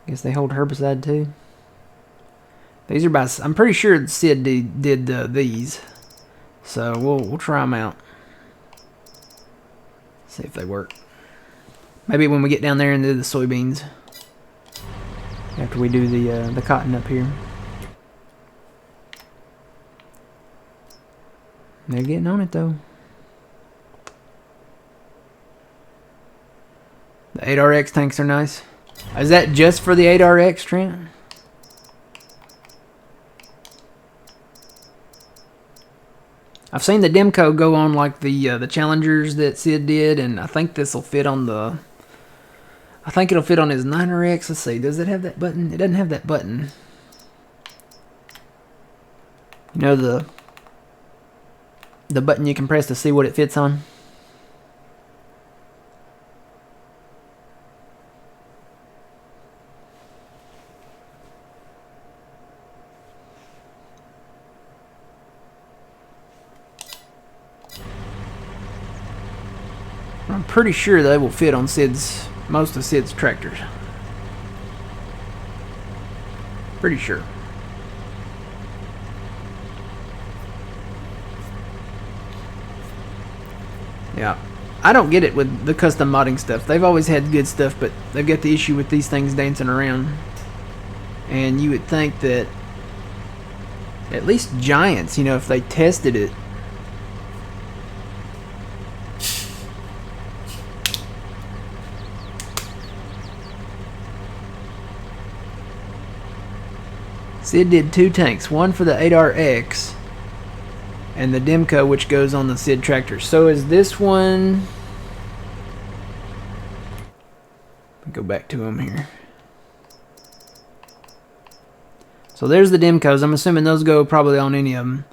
I guess they hold herbicide too. These are by... I'm pretty sure Sid did these. So we'll try them out. See if they work. Maybe when we get down there and do the soybeans. After we do the cotton up here. They're getting on it though. The 8RX tanks are nice. Is that just for the 8RX, Trent? I've seen the Demco go on like the Challengers that Sid did, and I think this will fit on the... I think it'll fit on his 9RX. Let's see, does it have that button? It doesn't have that button. You know the button you can press to see what it fits on? I'm pretty sure they will fit on most of Sid's tractors. Pretty sure. Yeah. I don't get it with the custom modding stuff. They've always had good stuff, but they've got the issue with these things dancing around. And you would think that at least Giants, you know, if they tested it, Sid did 2 tanks, one for the 8RX and the Demco, which goes on the Sid tractor. So is this one... Go back to them here. So there's the Demcos. I'm assuming those go probably on any of them.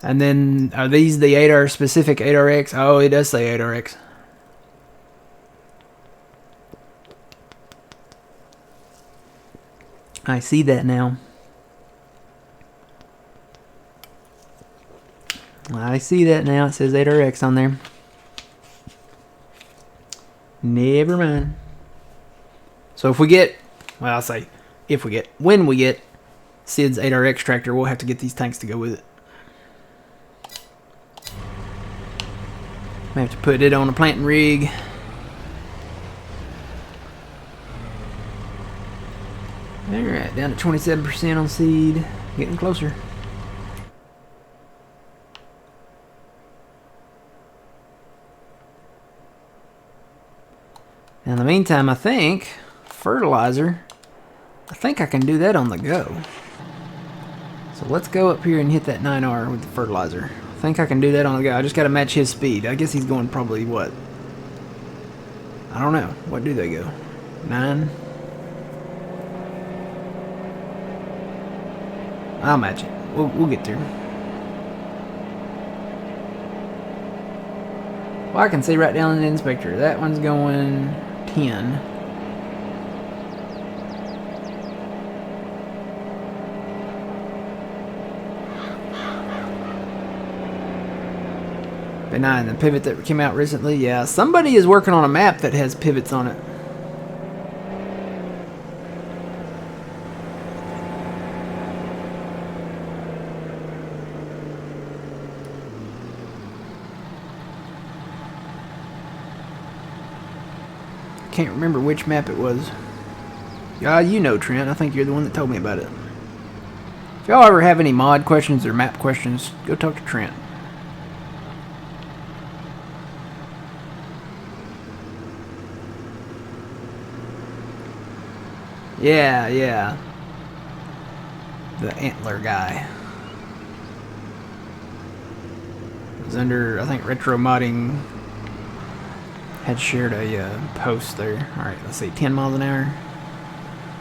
And then are these the 8R specific 8RX? Oh, it does say 8RX. I see that now. I see that now. It says 8RX on there. Never mind. So if we get, well, I'll say if we get, when we get Sid's 8RX tractor, we'll have to get these tanks to go with it. May have to put it on a planting rig. Alright, down to 27% on seed. Getting closer. In the meantime, I think fertilizer, I think I can do that on the go. So let's go up here and hit that 9R with the fertilizer. I think I can do that on the go. I just got to match his speed. I guess he's going probably what? I don't know. What do they go? 9? I'll match it. We'll get there. Well, I can see right down in the inspector. That one's going 10. Benign, the pivot that came out recently. Yeah, somebody is working on a map that has pivots on it. can't remember which map it was. You know, Trent. I think you're the one that told me about it. If y'all ever have any mod questions or map questions, go talk to Trent. Yeah. The antler guy. It was under, I think, Retro Modding had shared a post there. Alright, let's see, 10 miles an hour.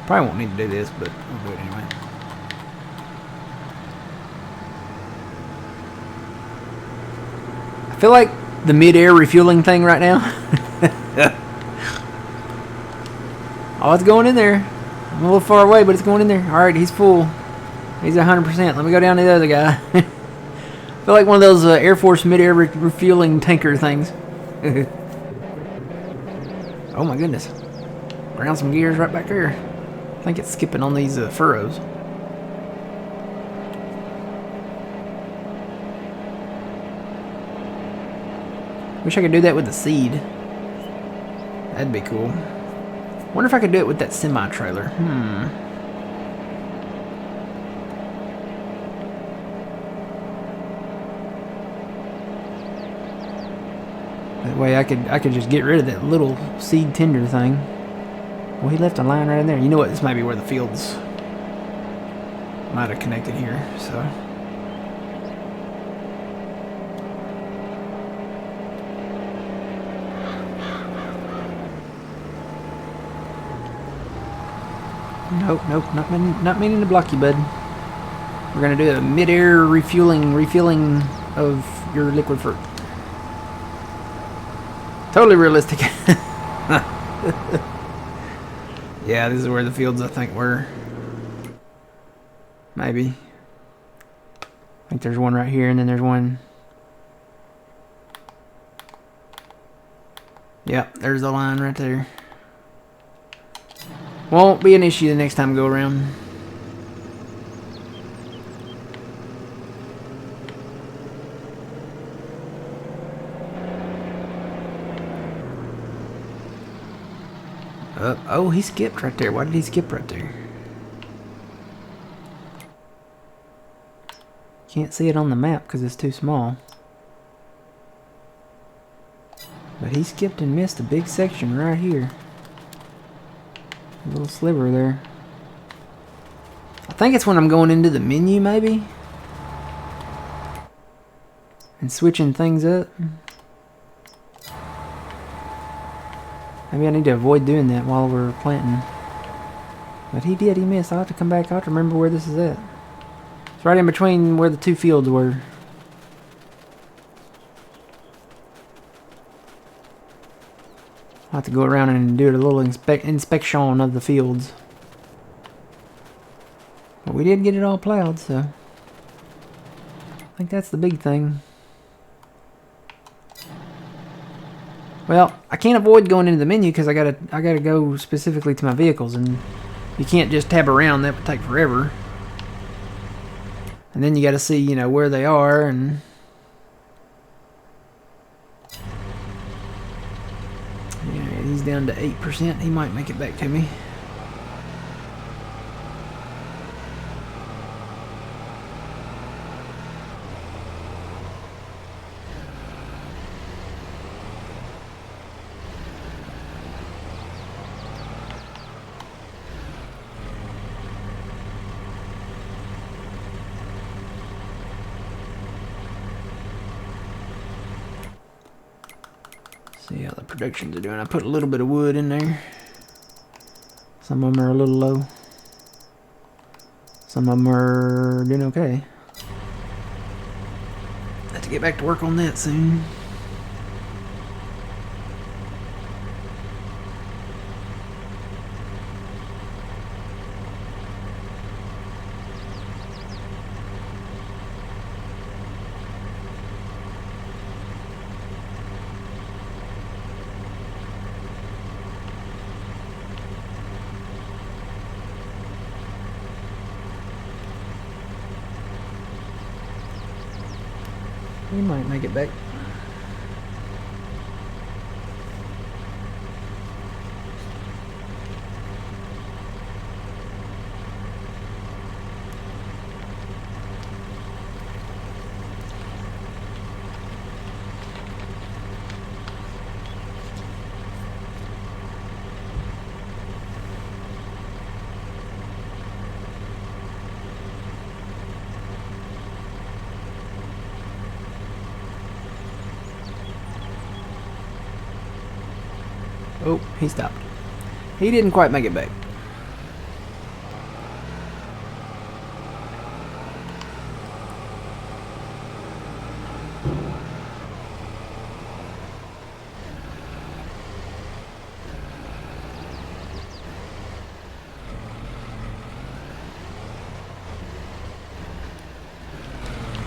Probably won't need to do this, but we'll do it anyway. I feel like the mid-air refueling thing right now. Oh, it's going in there. I'm a little far away, but it's going in there. Alright, he's full. He's 100%. Let me go down to the other guy. I feel like one of those Air Force mid-air refueling tanker things. Oh my goodness. Ground some gears right back there. I think it's skipping on these furrows. Wish I could do that with the seed. That'd be cool. Wonder if I could do it with that semi-trailer. That way I could just get rid of that little seed tender thing. Well, he left a line right in there. You know what? This might be where the fields might have connected here. So. Nope, not meaning to block you, bud. We're gonna do a mid-air refilling of your liquid fruit. Totally realistic. Yeah, this is where the fields I think were. Maybe. I think there's one right here, and then there's one. Yep, there's the line right there. Won't be an issue the next time I go around. Oh, he skipped right there. Why did he skip right there? Can't see it on the map because it's too small. But he skipped and missed a big section right here. A little sliver there. I think it's when I'm going into the menu, maybe? And switching things up. Maybe I need to avoid doing that while we're planting. But he did, he missed. I'll have to come back. I'll have to remember where this is at. It's right in between where the two fields were. I'll have to go around and do a little inspection of the fields. But we did get it all plowed, so I think that's the big thing. Well, I can't avoid going into the menu because I gotta go specifically to my vehicles, and you can't just tab around. That would take forever. And then you gotta see, you know, where they are, and yeah, he's down to 8%. He might make it back to me. See how the productions are doing. I put a little bit of wood in there. Some of them are a little low. Some of them are doing okay. Have to get back to work on that soon. We might make it back. Oh, he stopped. He didn't quite make it back.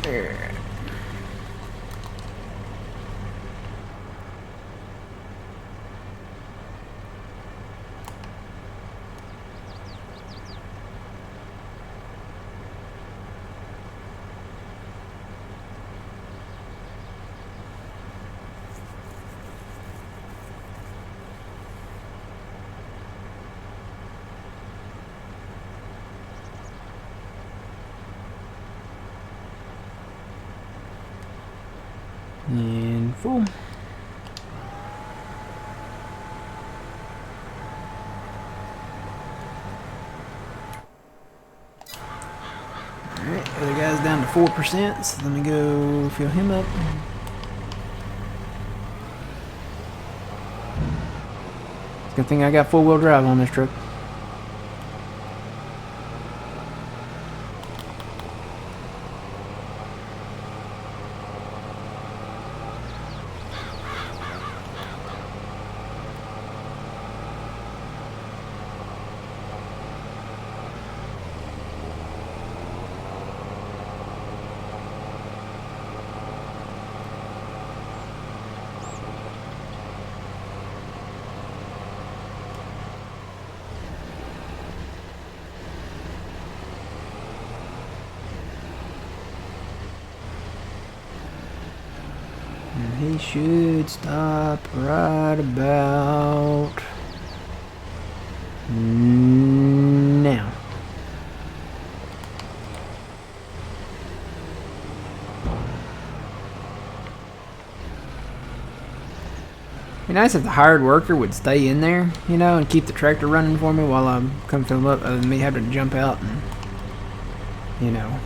There. And full. Alright, other guy's down to 4%, so let me go fill him up. It's a good thing I got four-wheel drive on this truck. And he should stop right about now. It'd be nice if the hired worker would stay in there, you know, and keep the tractor running for me while I'm come fill him up, other than me having to jump out and, you know.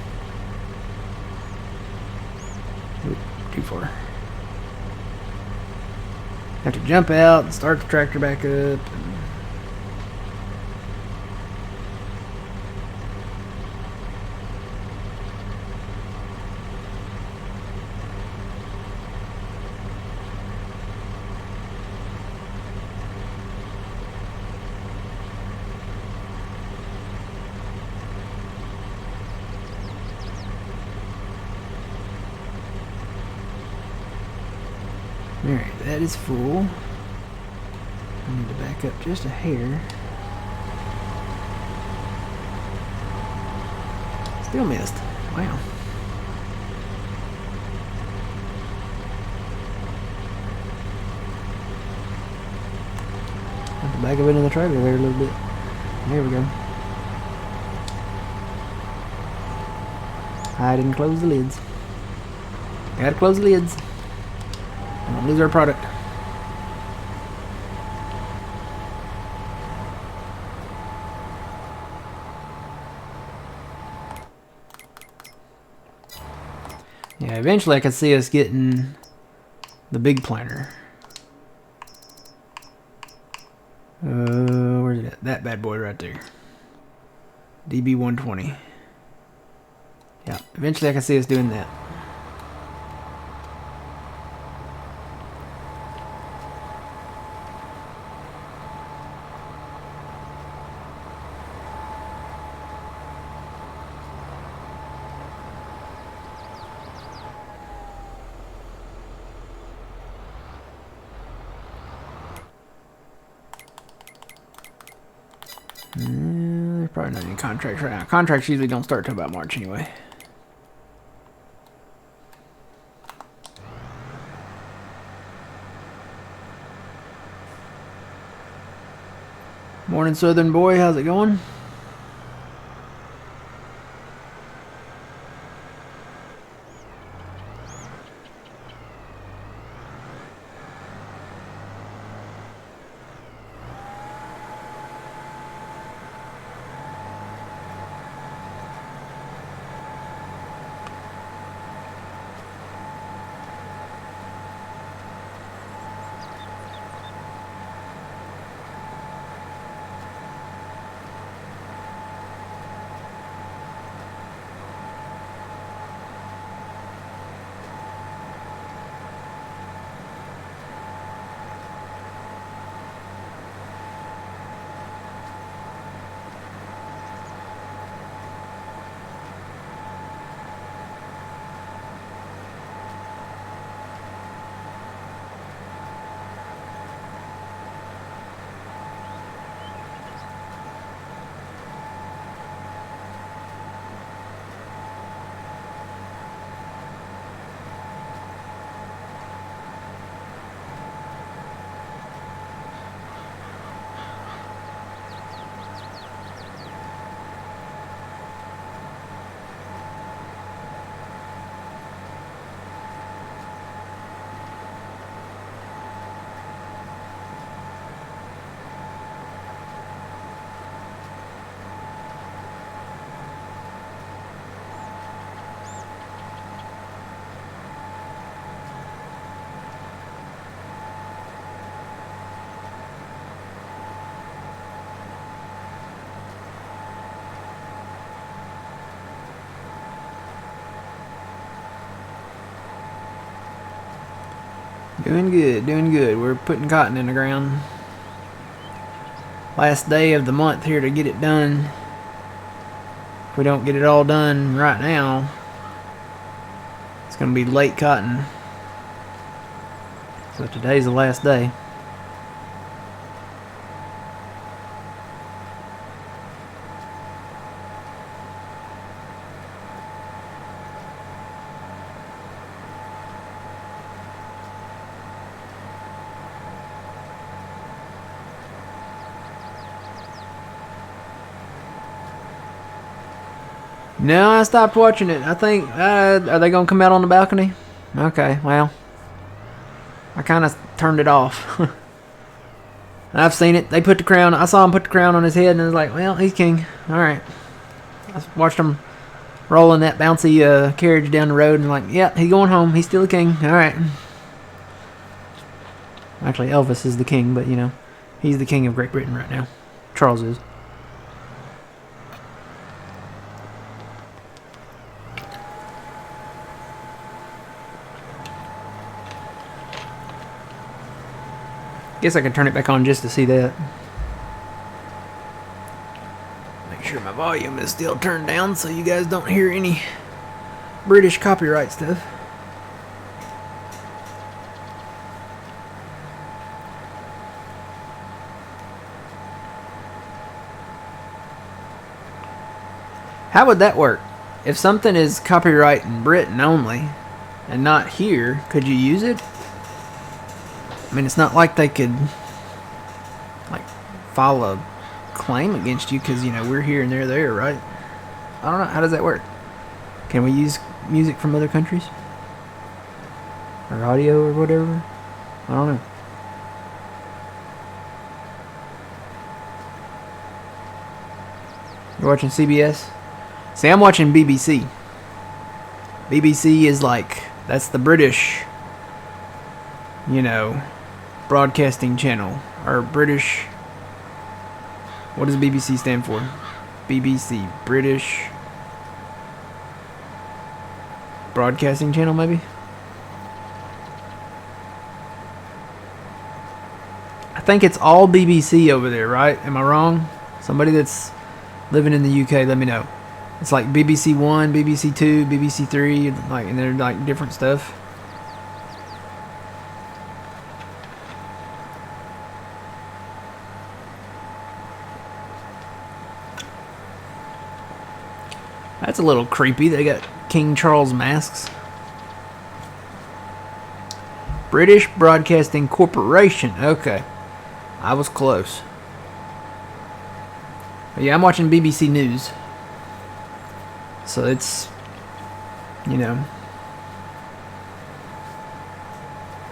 Oop, too far. Have to jump out and start the tractor back up. Alright, that is full. I need to back up just a hair. Still missed. Wow. Have to back up into the trailer there a little bit. There we go. I didn't close the lids. Gotta close the lids. Don't lose our product. Yeah, eventually I could see us getting the big planter. Where's it at? That bad boy right there. DB120. Yeah, eventually I can see us doing that. There's probably not any contracts right now. Contracts usually don't start till about March anyway. Morning, Southern boy. How's it going? Doing good, doing good. We're putting cotton in the ground. Last day of the month here to get it done. If we don't get it all done right now, it's going to be late cotton. So today's the last day. No, I stopped watching it. I think, are they going to come out on the balcony? Okay, well, I kind of turned it off. I've seen it. They put the crown, I saw him put the crown on his head, and I was like, well, he's king. Alright. I watched him rolling that bouncy carriage down the road, and like, yeah, he's going home. He's still a king. Alright. Actually, Elvis is the king, but, you know, he's the king of Great Britain right now. Charles is. Guess I can turn it back on just to see that. Make sure my volume is still turned down so you guys don't hear any British copyright stuff. How would that work? If something is copyright in Britain only and not here, could you use it? I mean, it's not like they could, like, file a claim against you because, you know, we're here and they're there, right? I don't know. How does that work? Can we use music from other countries? Or audio or whatever? I don't know. You're watching CBS? See, I'm watching BBC. BBC is like, that's the British, you know, broadcasting channel, or British, what does BBC stand for? BBC, British Broadcasting Channel, maybe? I think it's all BBC over there, right? Am I wrong? Somebody that's living in the UK, let me know. It's like BBC 1, BBC 2, BBC 3, like, and they're like different stuff. That's a little creepy. They got King Charles masks. British Broadcasting Corporation. Okay. I was close. But yeah, I'm watching BBC News. So it's, you know,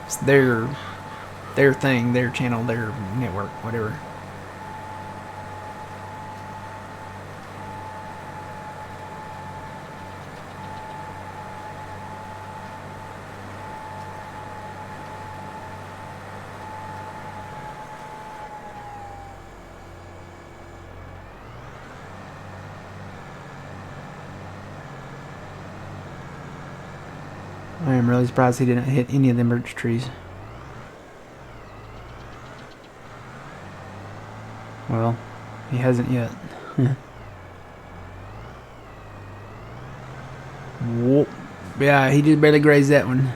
it's their thing, their channel, their network, whatever. I am really surprised he didn't hit any of them birch trees. Well, he hasn't yet. Whoop. Yeah, he did barely graze that one.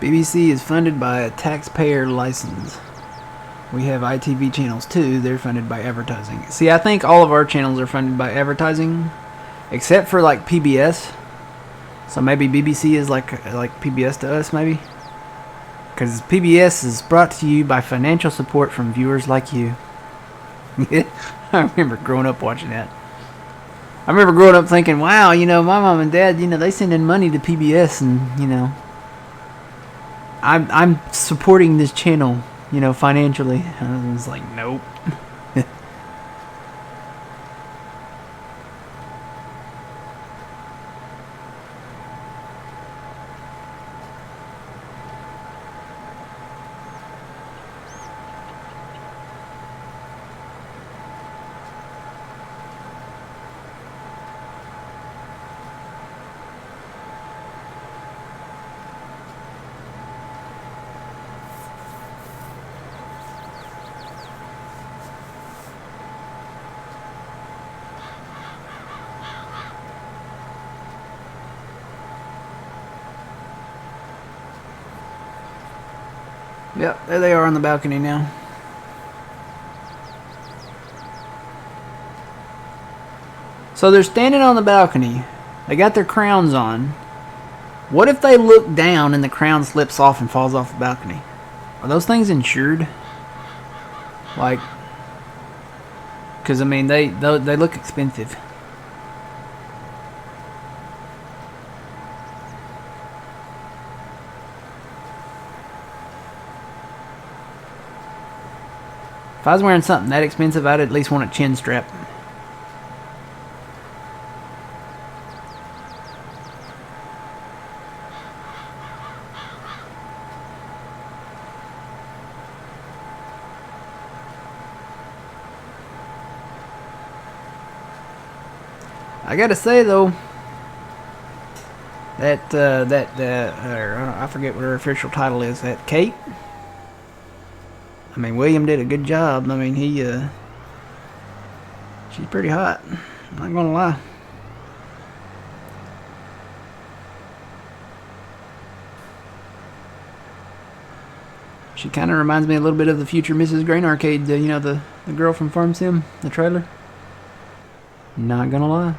BBC is funded by a taxpayer license. We have ITV channels too. They're funded by advertising. See, I think all of our channels are funded by advertising, except for like PBS. So maybe BBC is like PBS to us, maybe. Because PBS is brought to you by financial support from viewers like you. I remember growing up watching that. I remember growing up thinking, wow, you know, my mom and dad, you know, they send in money to PBS, and you know, I'm supporting this channel, you know, financially. I was like, nope. Yep, there they are on the balcony now. So they're standing on the balcony. They got their crowns on. What if they look down and the crown slips off and falls off the balcony? Are those things insured? Like, because I mean, they look expensive. If I was wearing something that expensive, I'd at least want a chin strap. I gotta say though, that I forget what her official title is. That Kate. I mean, William did a good job. I mean, she's pretty hot. I'm not gonna lie. She kind of reminds me a little bit of the future Mrs. Grain Arcade. You know, the girl from Farm Sim, the trailer. Not gonna lie.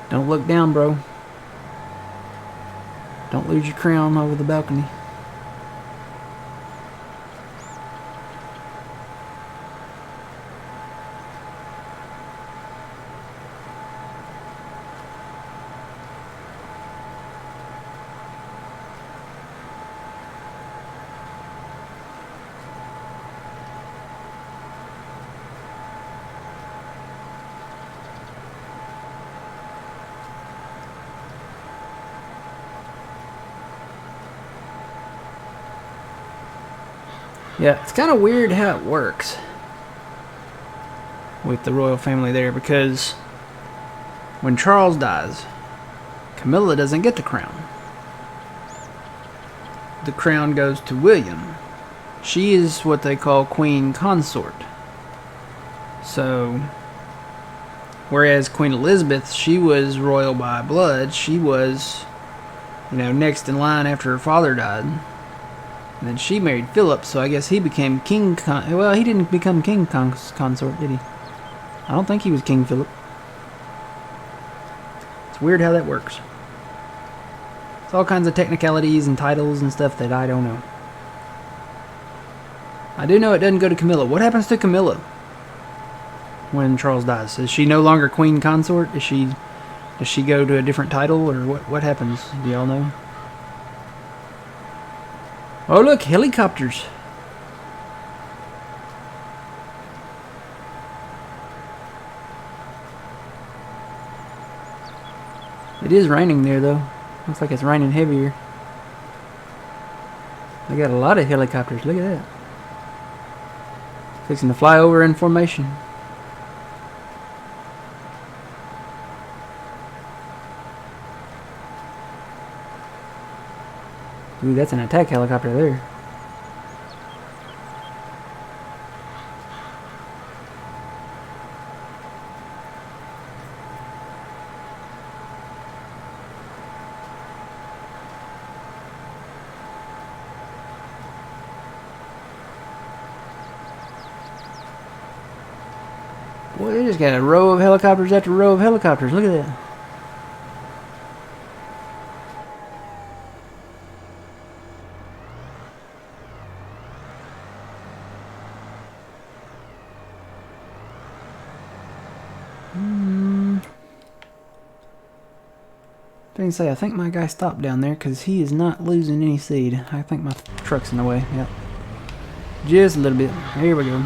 Don't look down, bro. Don't lose your crown over the balcony. Yeah, it's kind of weird how it works with the royal family there, because when Charles dies, Camilla doesn't get the crown. The crown goes to William. She is what they call Queen Consort. So, whereas Queen Elizabeth, she was royal by blood. She was, you know, next in line after her father died. And then she married Philip, so I guess he became King well, he didn't become King Consort, did he? I don't think he was King Philip. It's weird how that works. It's all kinds of technicalities and titles and stuff that I don't know. I do know it doesn't go to Camilla. What happens to Camilla when Charles dies? Is she no longer Queen Consort? Does she go to a different title, or what happens? Do y'all know? Oh look, helicopters. It is raining there though. Looks like it's raining heavier. They got a lot of helicopters. Look at that. Fixing to fly over in formation. Ooh, that's an attack helicopter there. Boy, they just got a row of helicopters after row of helicopters. Look at that. didn't say, I think my guy stopped down there because he is not losing any seed. I think my truck's in the way. Yep. Just a little bit. Here we go.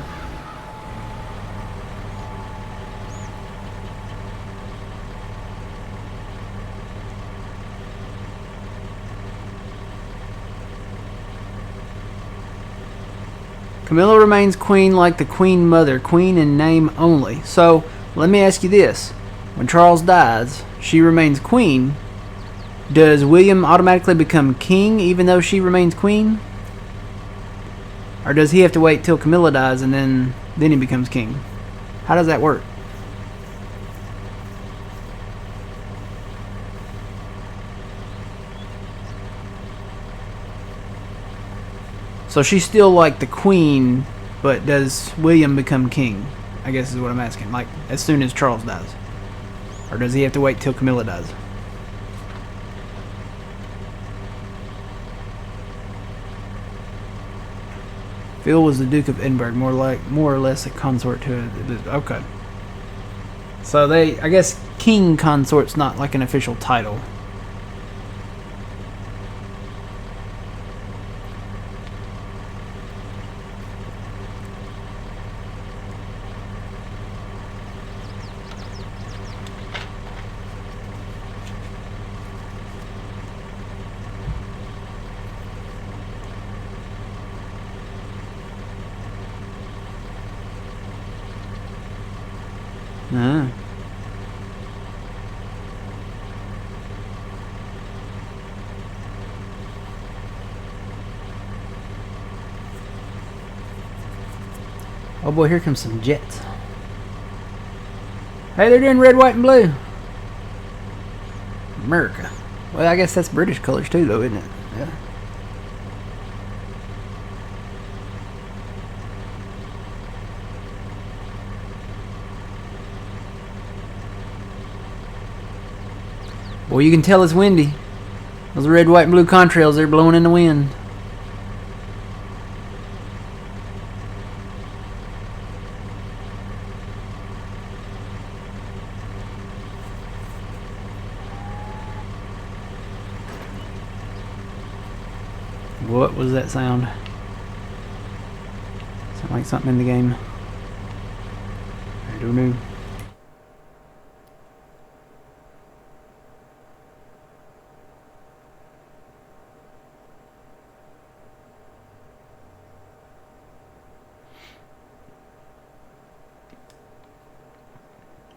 Camilla remains queen like the queen mother, queen in name only. So, let me ask you this. When Charles dies, she remains queen. Does William automatically become king even though she remains queen? Or does he have to wait till Camilla dies and then he becomes king? How does that work? So she's still like the queen, but does William become king? I guess is what I'm asking. Like, as soon as Charles dies? Or does he have to wait till Camilla dies? Phil was the Duke of Edinburgh, more or less a consort to it. Okay. So I guess king consort's not like an official title. Ah. Oh boy, here comes some jets. Hey, they're doing red, white, and blue. America. Well, I guess that's British colors too, though, isn't it? Yeah. Well, you can tell it's windy. Those red, white, and blue contrails, they're blowing in the wind. What was that sound? Sound like something in the game. I don't know.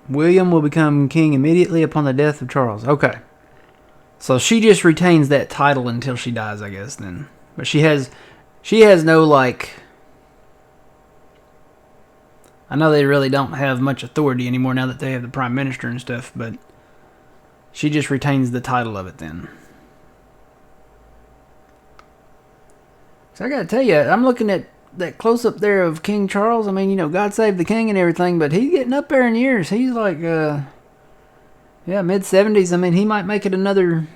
William will become king immediately upon the death of Charles. Okay. So she just retains that title until she dies, I guess, then. But she has no, like... I know they really don't have much authority anymore now that they have the prime minister and stuff, but she just retains the title of it then. So I gotta tell you, I'm looking at that close-up there of King Charles. I mean, you know, God save the king and everything, but he's getting up there in years. He's like, yeah, mid-70s. I mean, he might make it another...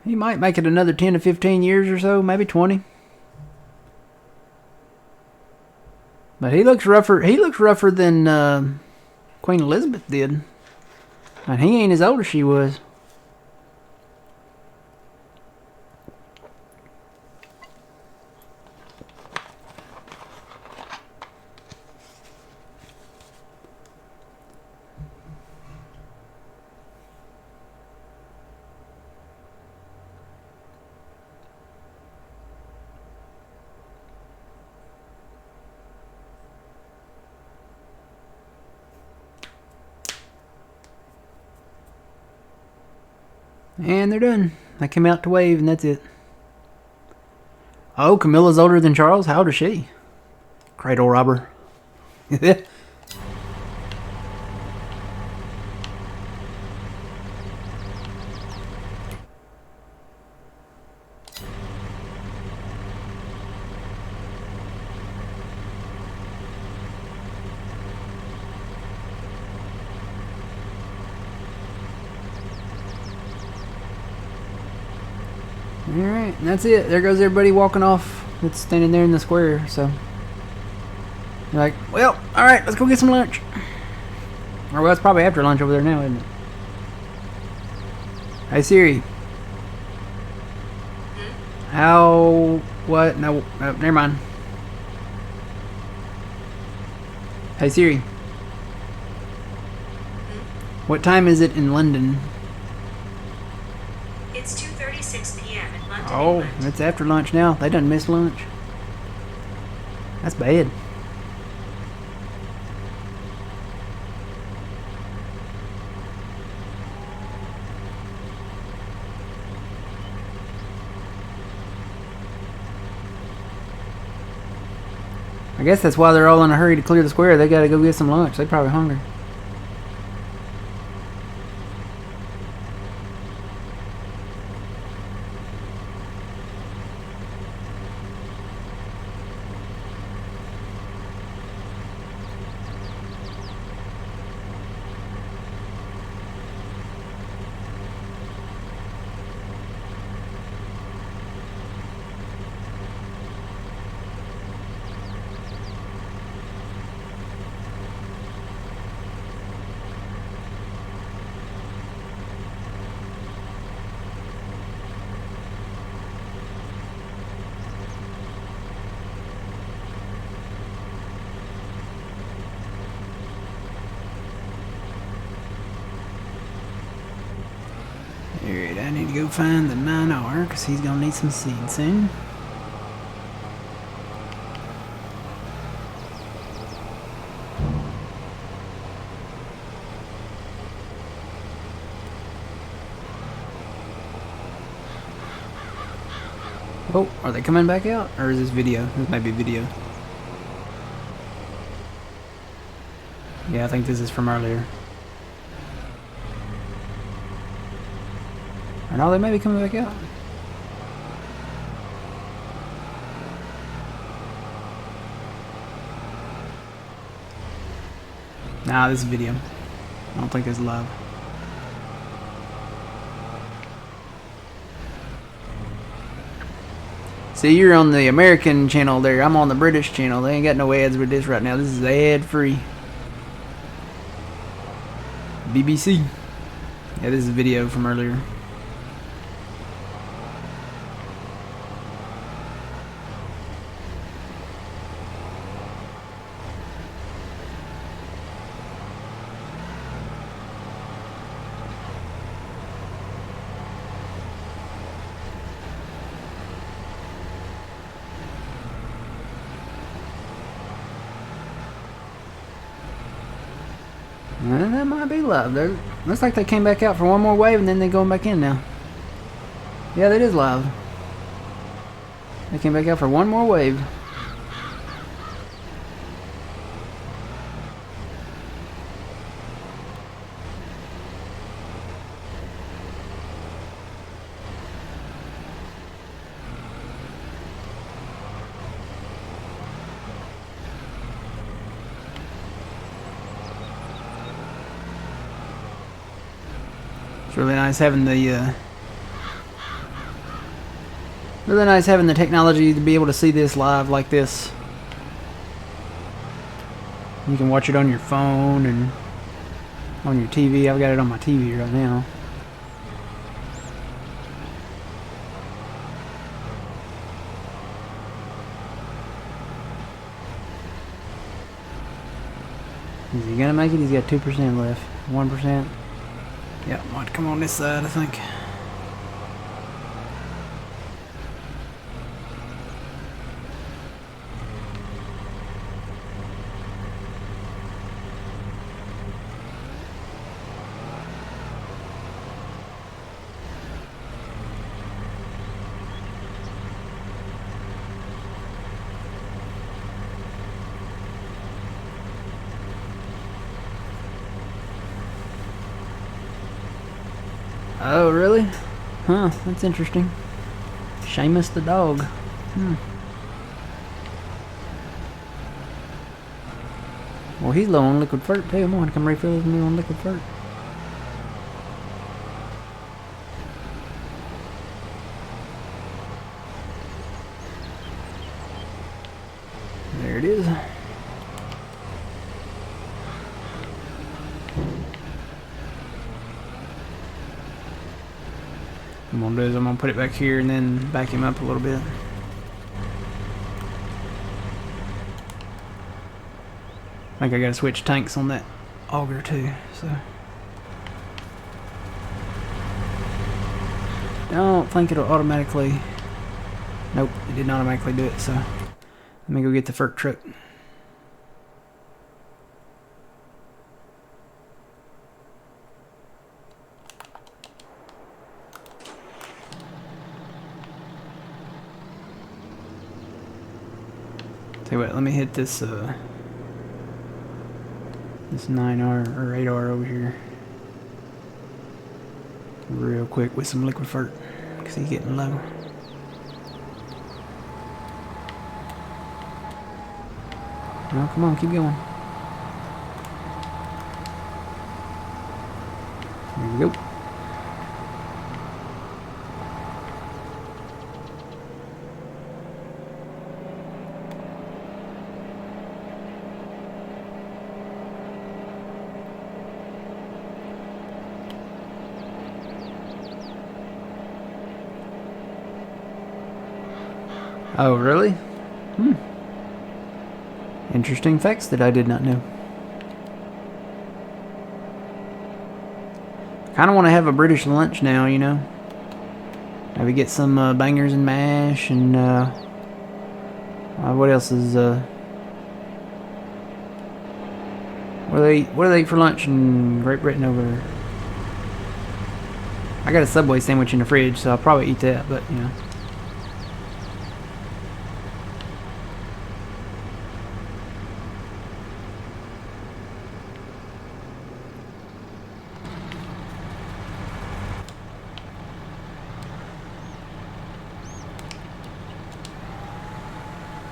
He might make it another 10 to 15 years or so, maybe 20. But he looks rougher. He looks rougher than Queen Elizabeth did. And he ain't as old as she was. And they're done. They came out to wave, and that's it. Oh, Camilla's older than Charles? How old is she? Cradle robber. Alright, and that's it. There goes everybody walking off that's standing there in the square, so. You're like, well, alright, let's go get some lunch. Or well, it's probably after lunch over there now, isn't it? Hey Siri. How... What? No, never mind. Hey Siri. What time is it in London? It's 2:36 p.m. in London, Oh, England. it's after lunch now. They done missed lunch. That's bad. I guess that's why they're all in a hurry to clear the square. They gotta go get some lunch. They're probably hungry. Alright, I need to go find the 9R because he's gonna need some seed soon. Oh, are they coming back out? Or is this video? This might be video. Yeah, I think this is from earlier. Or no, they may be coming back out. Nah, this is video. I don't think it's live. See, you're on the American channel there. I'm on the British channel. They ain't got no ads with this right now. This is ad-free. BBC. Yeah, this is a video from earlier. Well, that might be live. Looks like they came back out for one more wave and then they're going back in now. Yeah, that is live. They came back out for one more wave. It's really nice having the technology to be able to see this live like this. You can watch it on your phone and on your TV. I've got it on my TV right now. Is he gonna make it? He's got 2% left. 1%. Yeah, might come on this side, I think. Oh, really? Huh, that's interesting. Seamus the dog. Well, he's low on liquid furt, too. I'm going to come refill his new on liquid furt. There it is. I'm gonna do is I'm gonna put it back here and then back him up a little bit. I think I gotta switch tanks on that auger too, so. I don't think it'll automatically. Nope, it didn't automatically do it, so let me go get the Ferk truck. Tell you what, let me hit this this 9R or 8R over here real quick with some liquid Ferk because he's getting low. No, come on, keep going. There we go. Oh, really? Interesting facts that I did not know. Kind of want to have a British lunch now, you know. Maybe get some bangers and mash and what else is what do they eat for lunch in Great Britain over there? I got a Subway sandwich in the fridge, so I'll probably eat that, but you know.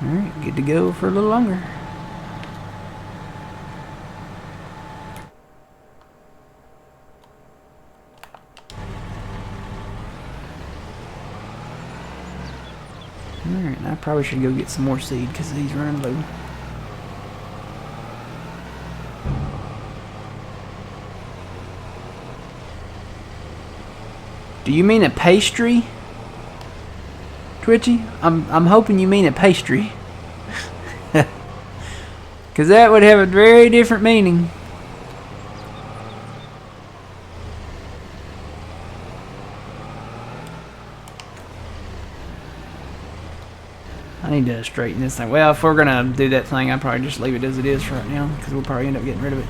Alright, good to go for a little longer. Alright, I probably should go get some more seed because he's running low. Do you mean a pastry? Twitchy? I'm hoping you mean a pastry. Because that would have a very different meaning. I need to straighten this thing. Well, if we're going to do that thing, I'd probably just leave it as it is for right now. Because we'll probably end up getting rid of it.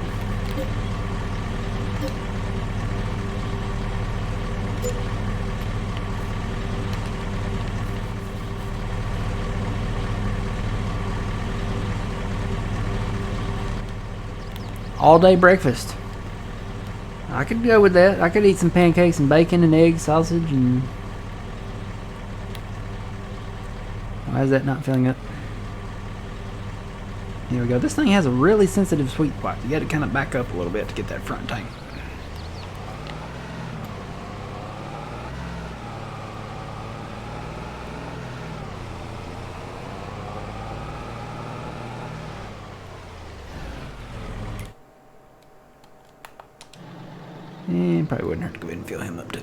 All day breakfast. I could go with that. I could eat some pancakes and bacon and eggs, sausage, and... Why is that not filling up? Here we go. This thing has a really sensitive sweet spot. You got to kind of back up a little bit to get that front tank. And probably wouldn't hurt to go ahead and fill him up too.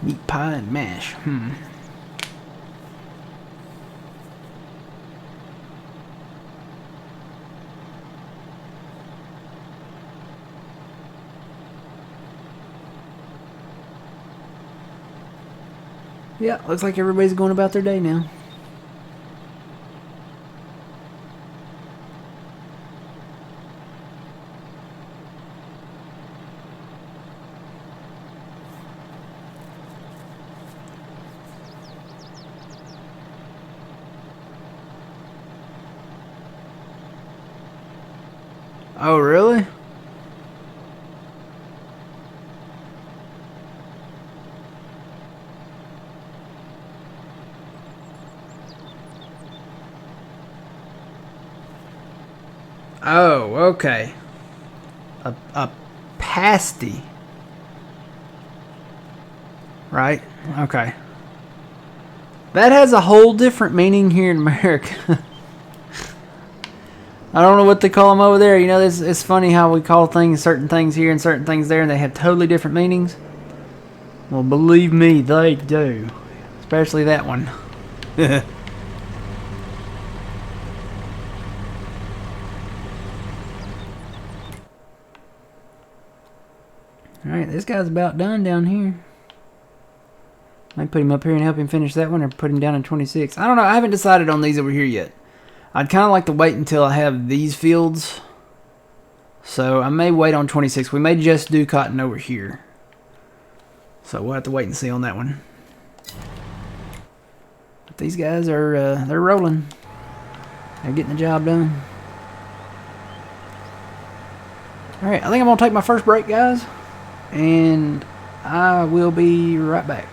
Meat pie and mash. Yeah, looks like everybody's going about their day now. Oh, really? Oh, okay. A pasty. Right? Okay. That has a whole different meaning here in America. I don't know what they call them over there. You know, it's funny how we call things certain things here and certain things there, and they have totally different meanings. Well, believe me, they do. Especially that one. Alright, this guy's about done down here. Might put him up here and help him finish that one, or put him down in 26. I don't know. I haven't decided on these over here yet. I'd kind of like to wait until I have these fields. So I may wait on 26. We may just do cotton over here. So we'll have to wait and see on that one. But these guys are they're rolling. They're getting the job done. Alright, I think I'm going to take my first break, guys. And I will be right back.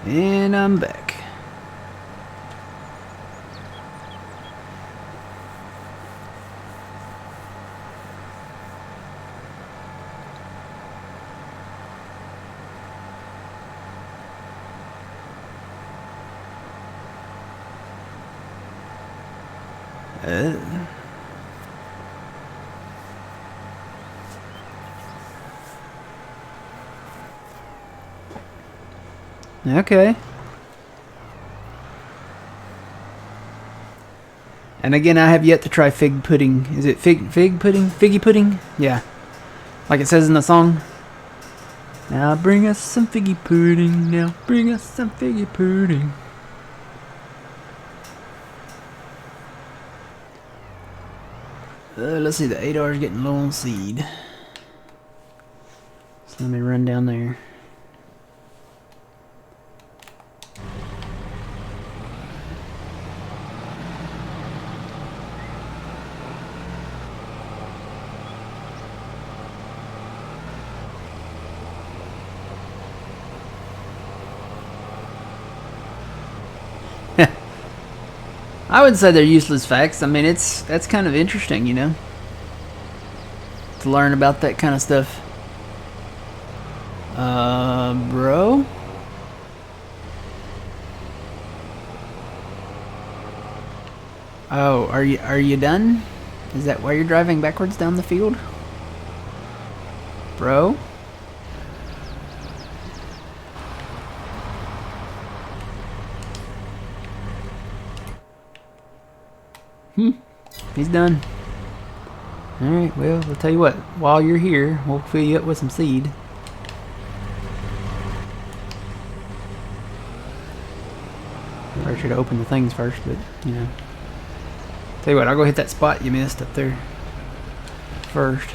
And I'm back. Okay. And again, I have yet to try fig pudding. Is it fig pudding? Figgy pudding? Yeah. Like it says in the song. Now bring us some figgy pudding. Now bring us some figgy pudding. Let's see, the 8R is getting low on seed. So let me run down there. I would say they're useless facts. I mean, that's kind of interesting, you know, to learn about that kind of stuff. Bro? Oh, are you done? Is that why you're driving backwards down the field? Bro? He's done. Alright, well, I'll tell you what. While you're here, we'll fill you up with some seed. Probably should have opened the things first, but, you know. Tell you what, I'll go hit that spot you missed up there first.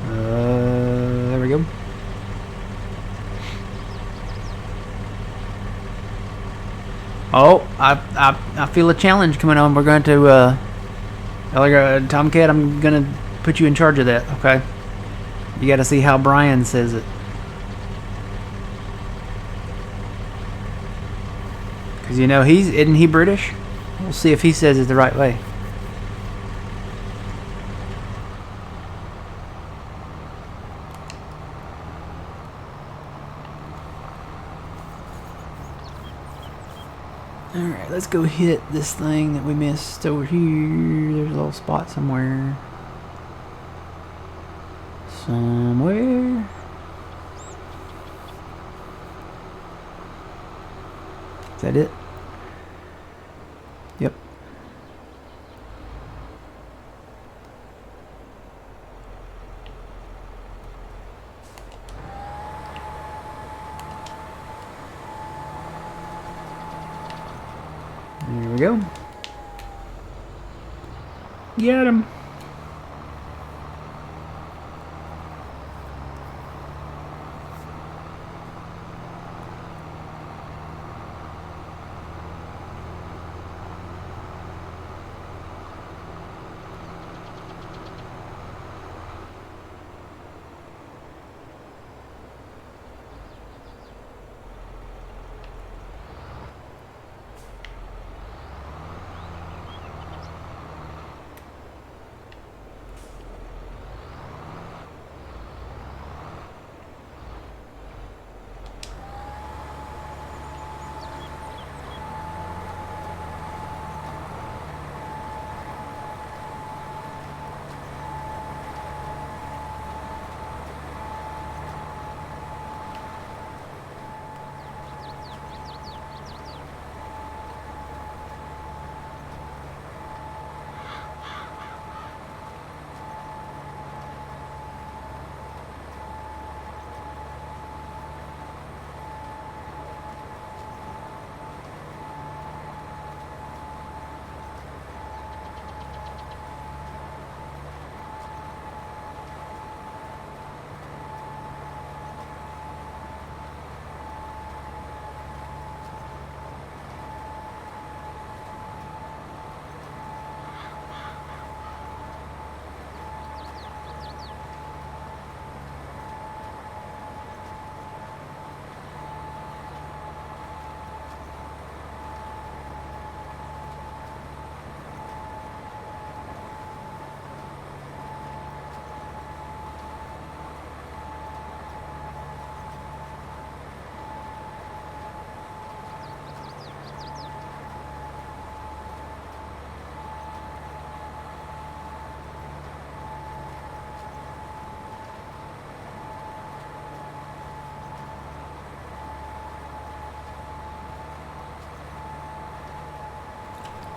There we go. Oh, I feel a challenge coming on. We're going to, Tomcat, I'm going to put you in charge of that, okay? You got to see how Brian says it. Because, you know, isn't he British? We'll see if he says it the right way. Alright, let's go hit this thing that we missed over here. There's a little spot somewhere. Somewhere. Is that it? Yep. There we go. Get him.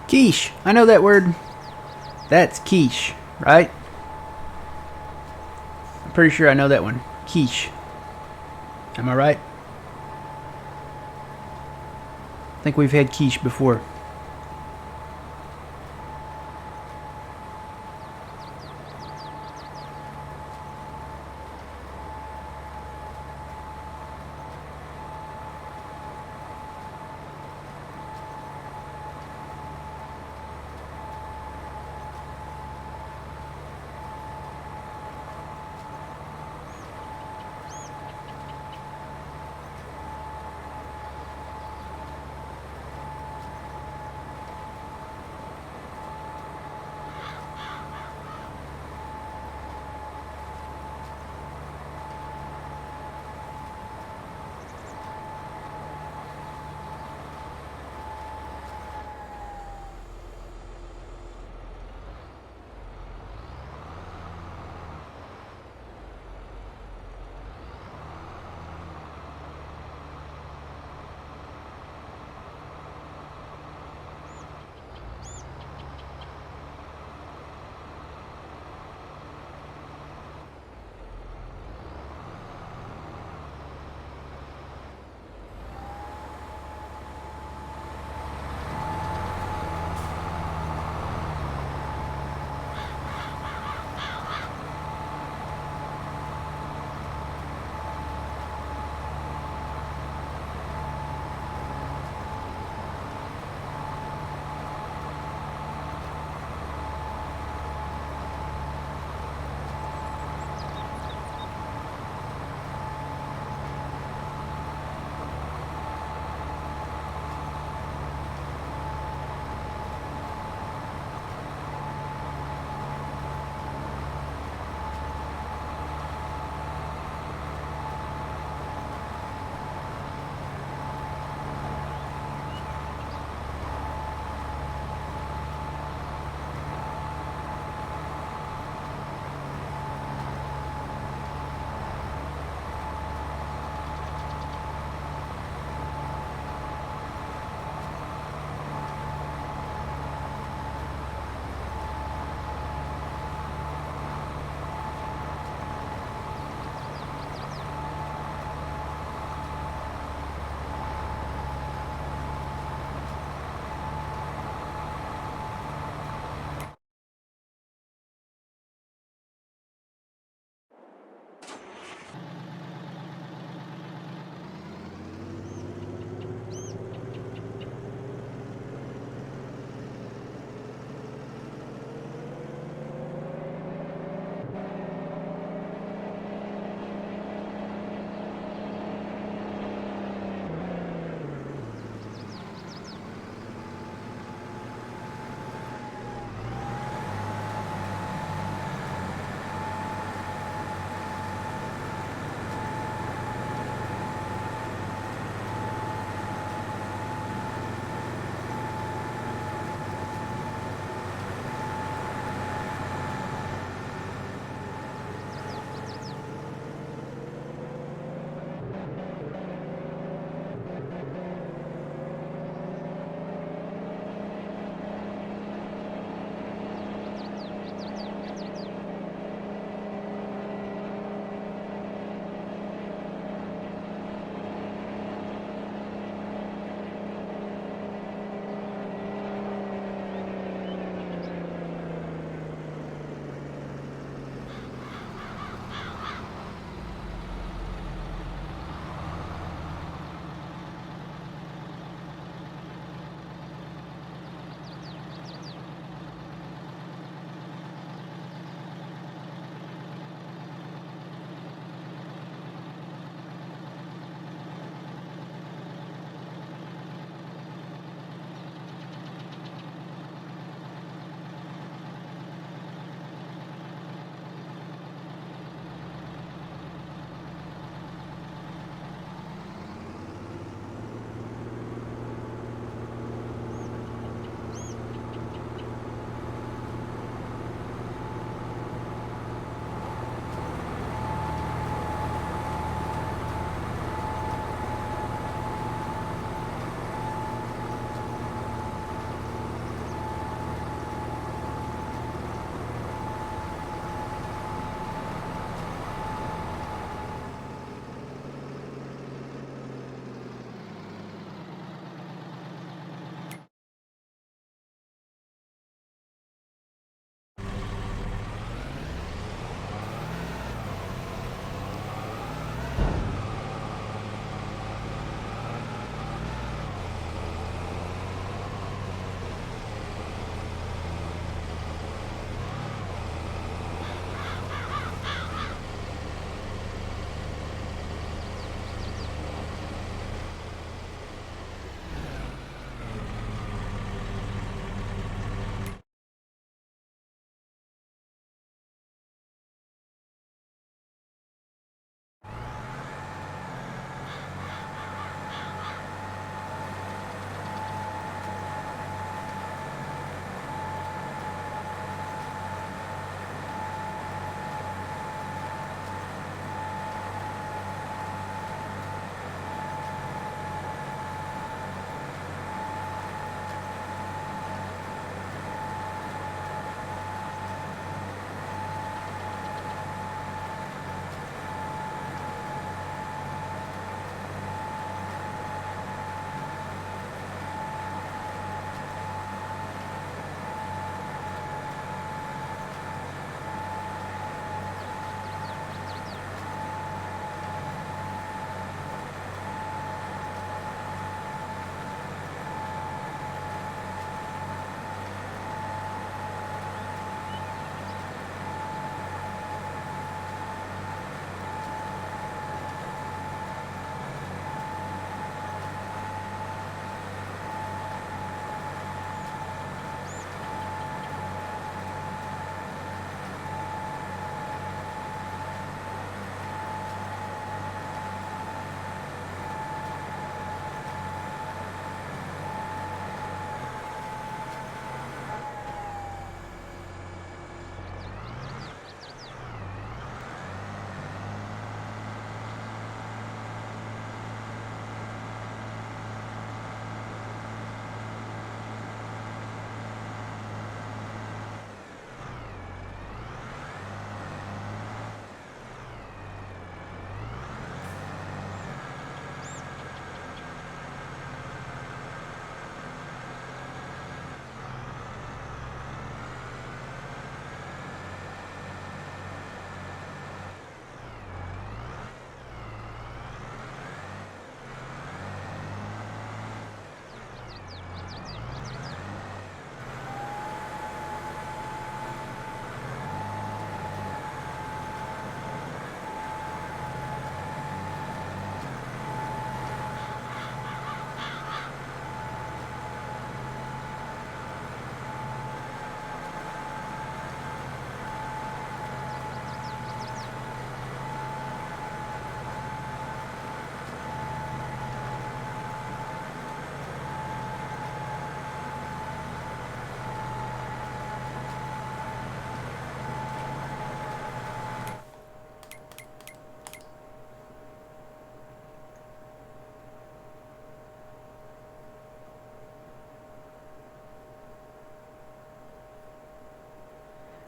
Quiche. I know that word. That's quiche, right? I'm pretty sure I know that one. Quiche. Am I right? I think we've had quiche before.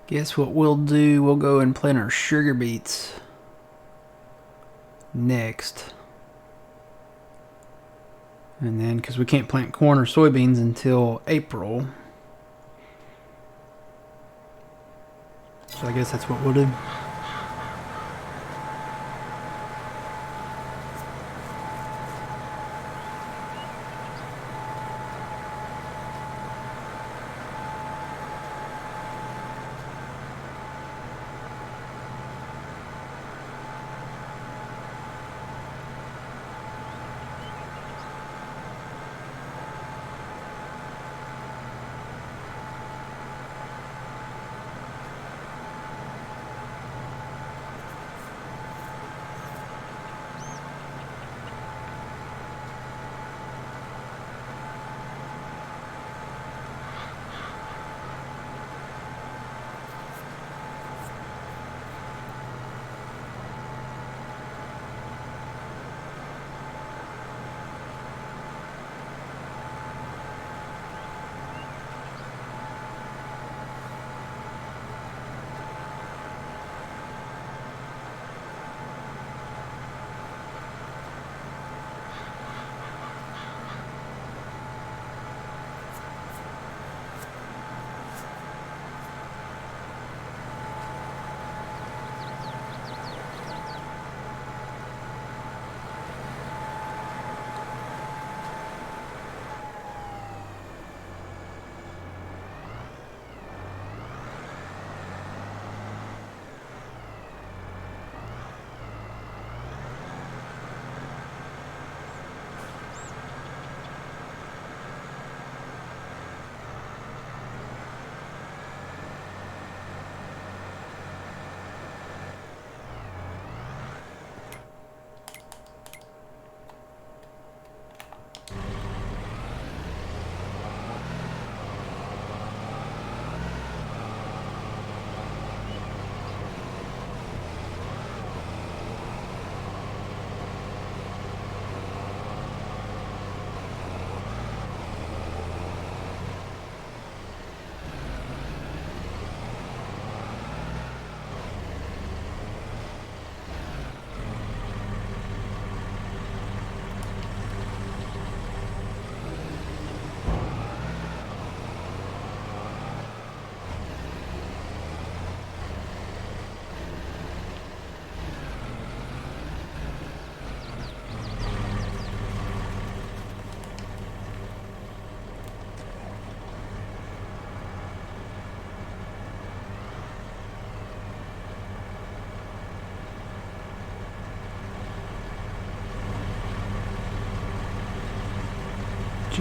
Guess what we'll do, we'll go and plant our sugar beets next. And then, because we can't plant corn or soybeans until April. So I guess that's what we'll do.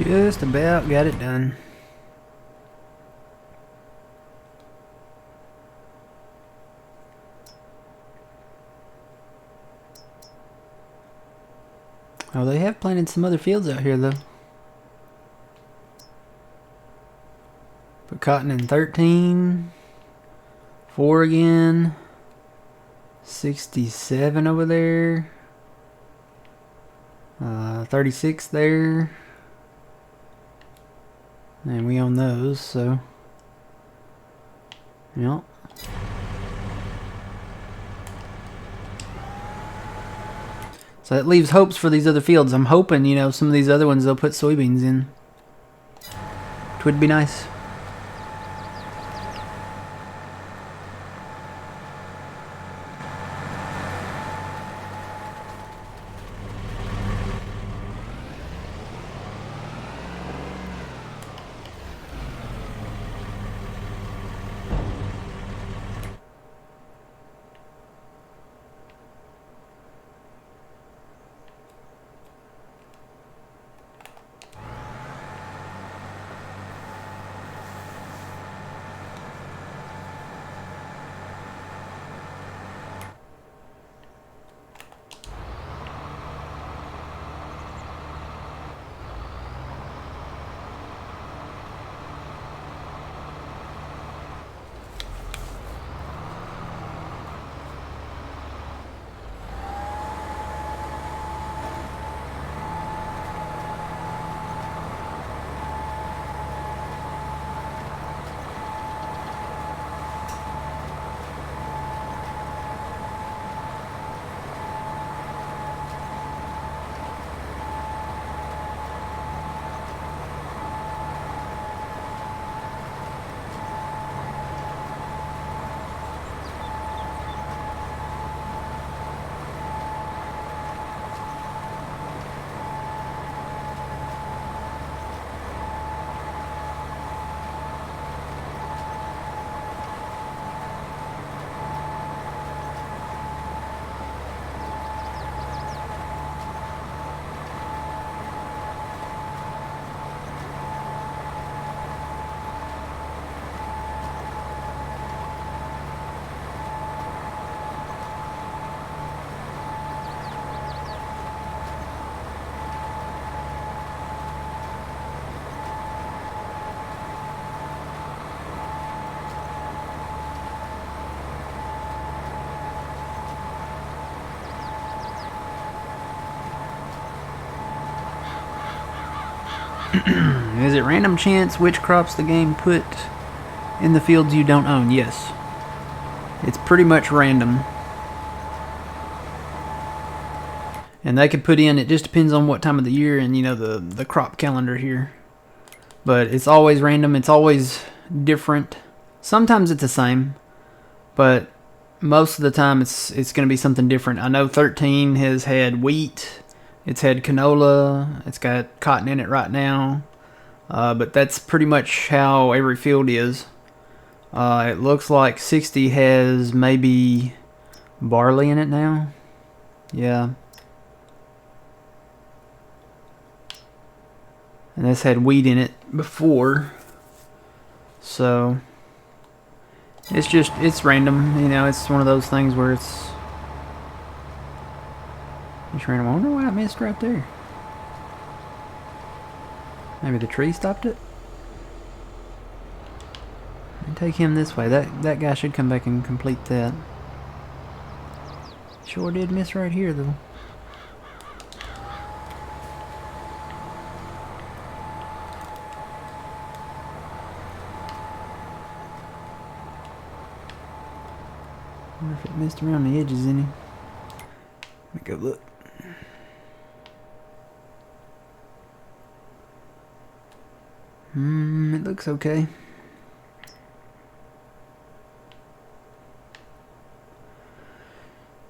Just about got it done. Oh, they have planted some other fields out here though. Put cotton in 13. 4 again. 67 over there. 36 there. And we own those, so. Yep. So that leaves hopes for these other fields. I'm hoping, you know, some of these other ones they'll put soybeans in. It would be nice. Is it random chance which crops the game put in the fields you don't own? Yes. It's pretty much random. And they could put in, it just depends on what time of the year and, you know, the crop calendar here. But it's always random. It's always different. Sometimes it's the same. But most of the time it's going to be something different. I know 13 has had wheat. It's had canola. It's got cotton in it right now. But that's pretty much how every field is. It looks like 60 has maybe barley in it now. Yeah. And this had wheat in it before. So it's random, you know, it's one of those things where it's random. I wonder why I missed right there. Maybe the tree stopped it? Take him this way. That guy should come back and complete that. Sure did miss right here though. I wonder if it missed around the edges any. Let me go look. It looks okay.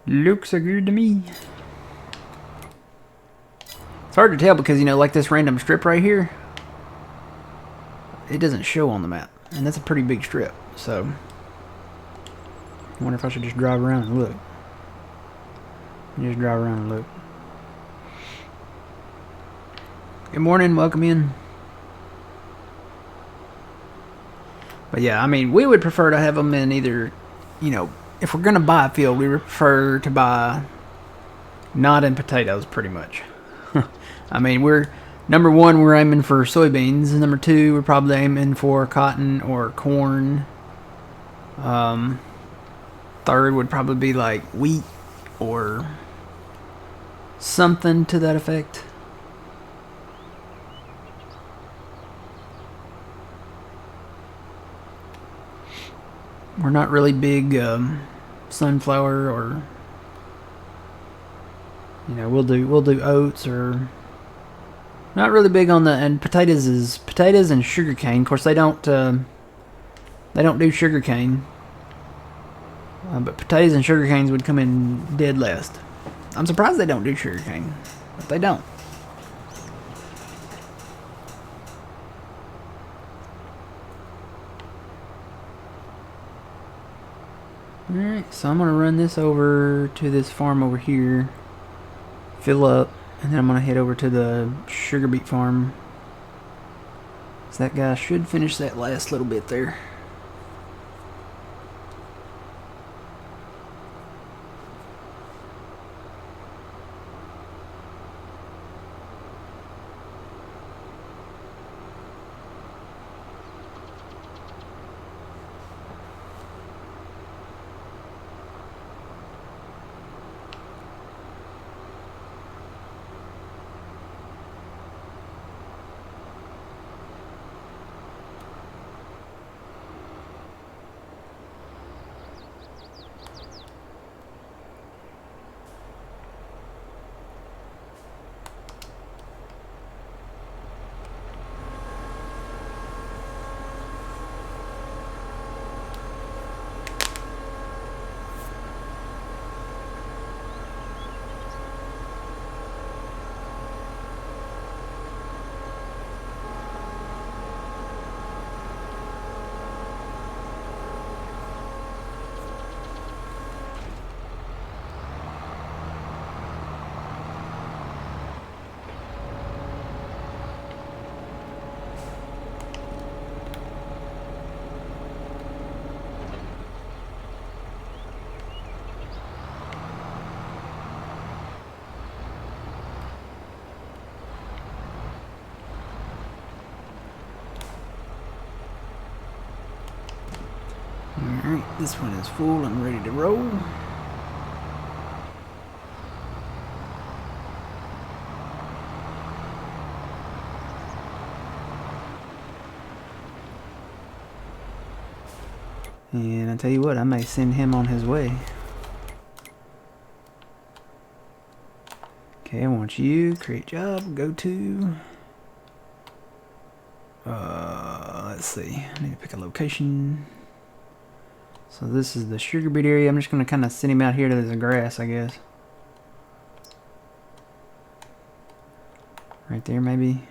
Looks so good to me. It's hard to tell because, you know, like this random strip right here, it doesn't show on the map. And that's a pretty big strip, so I wonder if I should just drive around and look. Just drive around and look. Good morning, welcome in. But yeah, I mean, we would prefer to have them in either, you know, if we're going to buy a field, we would prefer to buy not in potatoes, pretty much. I mean, number one, we're aiming for soybeans. Number two, we're probably aiming for cotton or corn. Third would probably be like wheat or something to that effect. We're not really big sunflower, or, you know, we'll do oats, or not really big on and potatoes and sugarcane. Of course, they don't do sugarcane, but potatoes and sugarcanes would come in dead last. I'm surprised they don't do sugarcane, but they don't. Alright, so I'm going to run this over to this farm over here, fill up, and then I'm going to head over to the sugar beet farm. So that guy should finish that last little bit there. Alright, this one is full. I'm ready to roll. And I tell you what, I may send him on his way. Okay, I want you. Create job. Go to. Let's see. I need to pick a location. So this is the sugar beet area. I'm just going to kind of send him out here to the grass, I guess. Right there, maybe.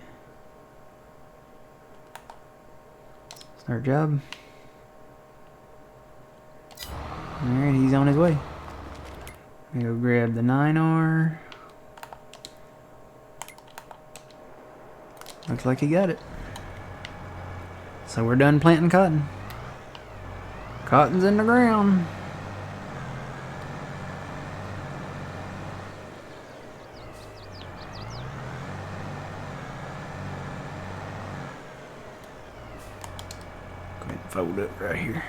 Start job. Alright, he's on his way. I'm gonna go grab the 9R. Looks like he got it. So we're done planting cotton. Cotton's in the ground. Go ahead and fold up right here.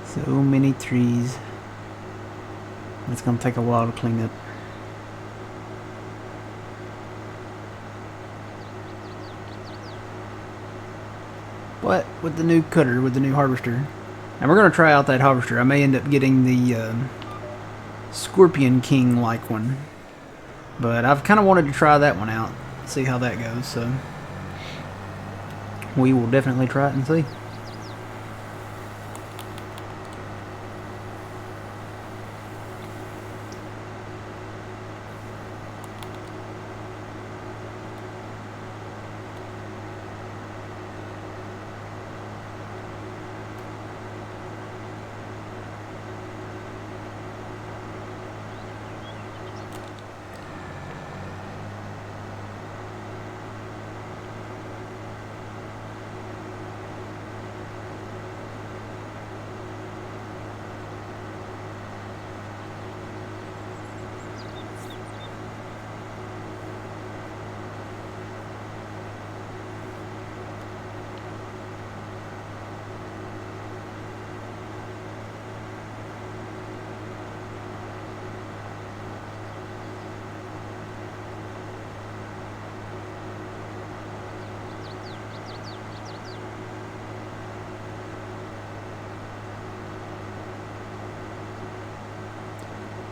So many trees. It's gonna take a while to clean up. But with the new cutter, with the new harvester, and we're gonna try out that harvester. I may end up getting the Scorpion King like one, but I've kind of wanted to try that one out, see how that goes. So we will definitely try it and see.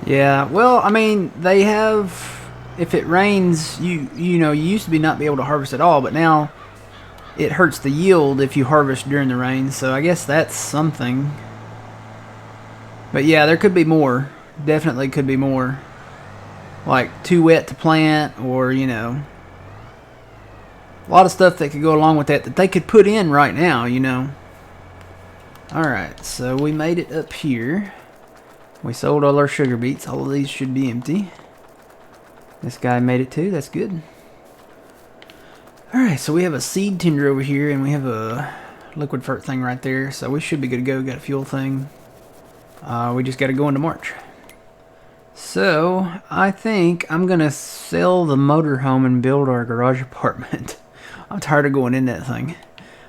Yeah, well, I mean, they have, if it rains, you know, you used to be not be able to harvest at all, but now it hurts the yield if you harvest during the rain, so I guess that's something. But yeah, there could be more. Definitely could be more. Like too wet to plant, or, you know, a lot of stuff that could go along with that that they could put in right now, you know. Alright, so we made it up here. We sold all our sugar beets. All of these should be empty. This guy made it too. That's good. Alright, so we have a seed tender over here, and we have a liquid fert thing right there. So we should be good to go. Got a fuel thing. We just got to go into March. So I think I'm going to sell the motorhome and build our garage apartment. I'm tired of going in that thing.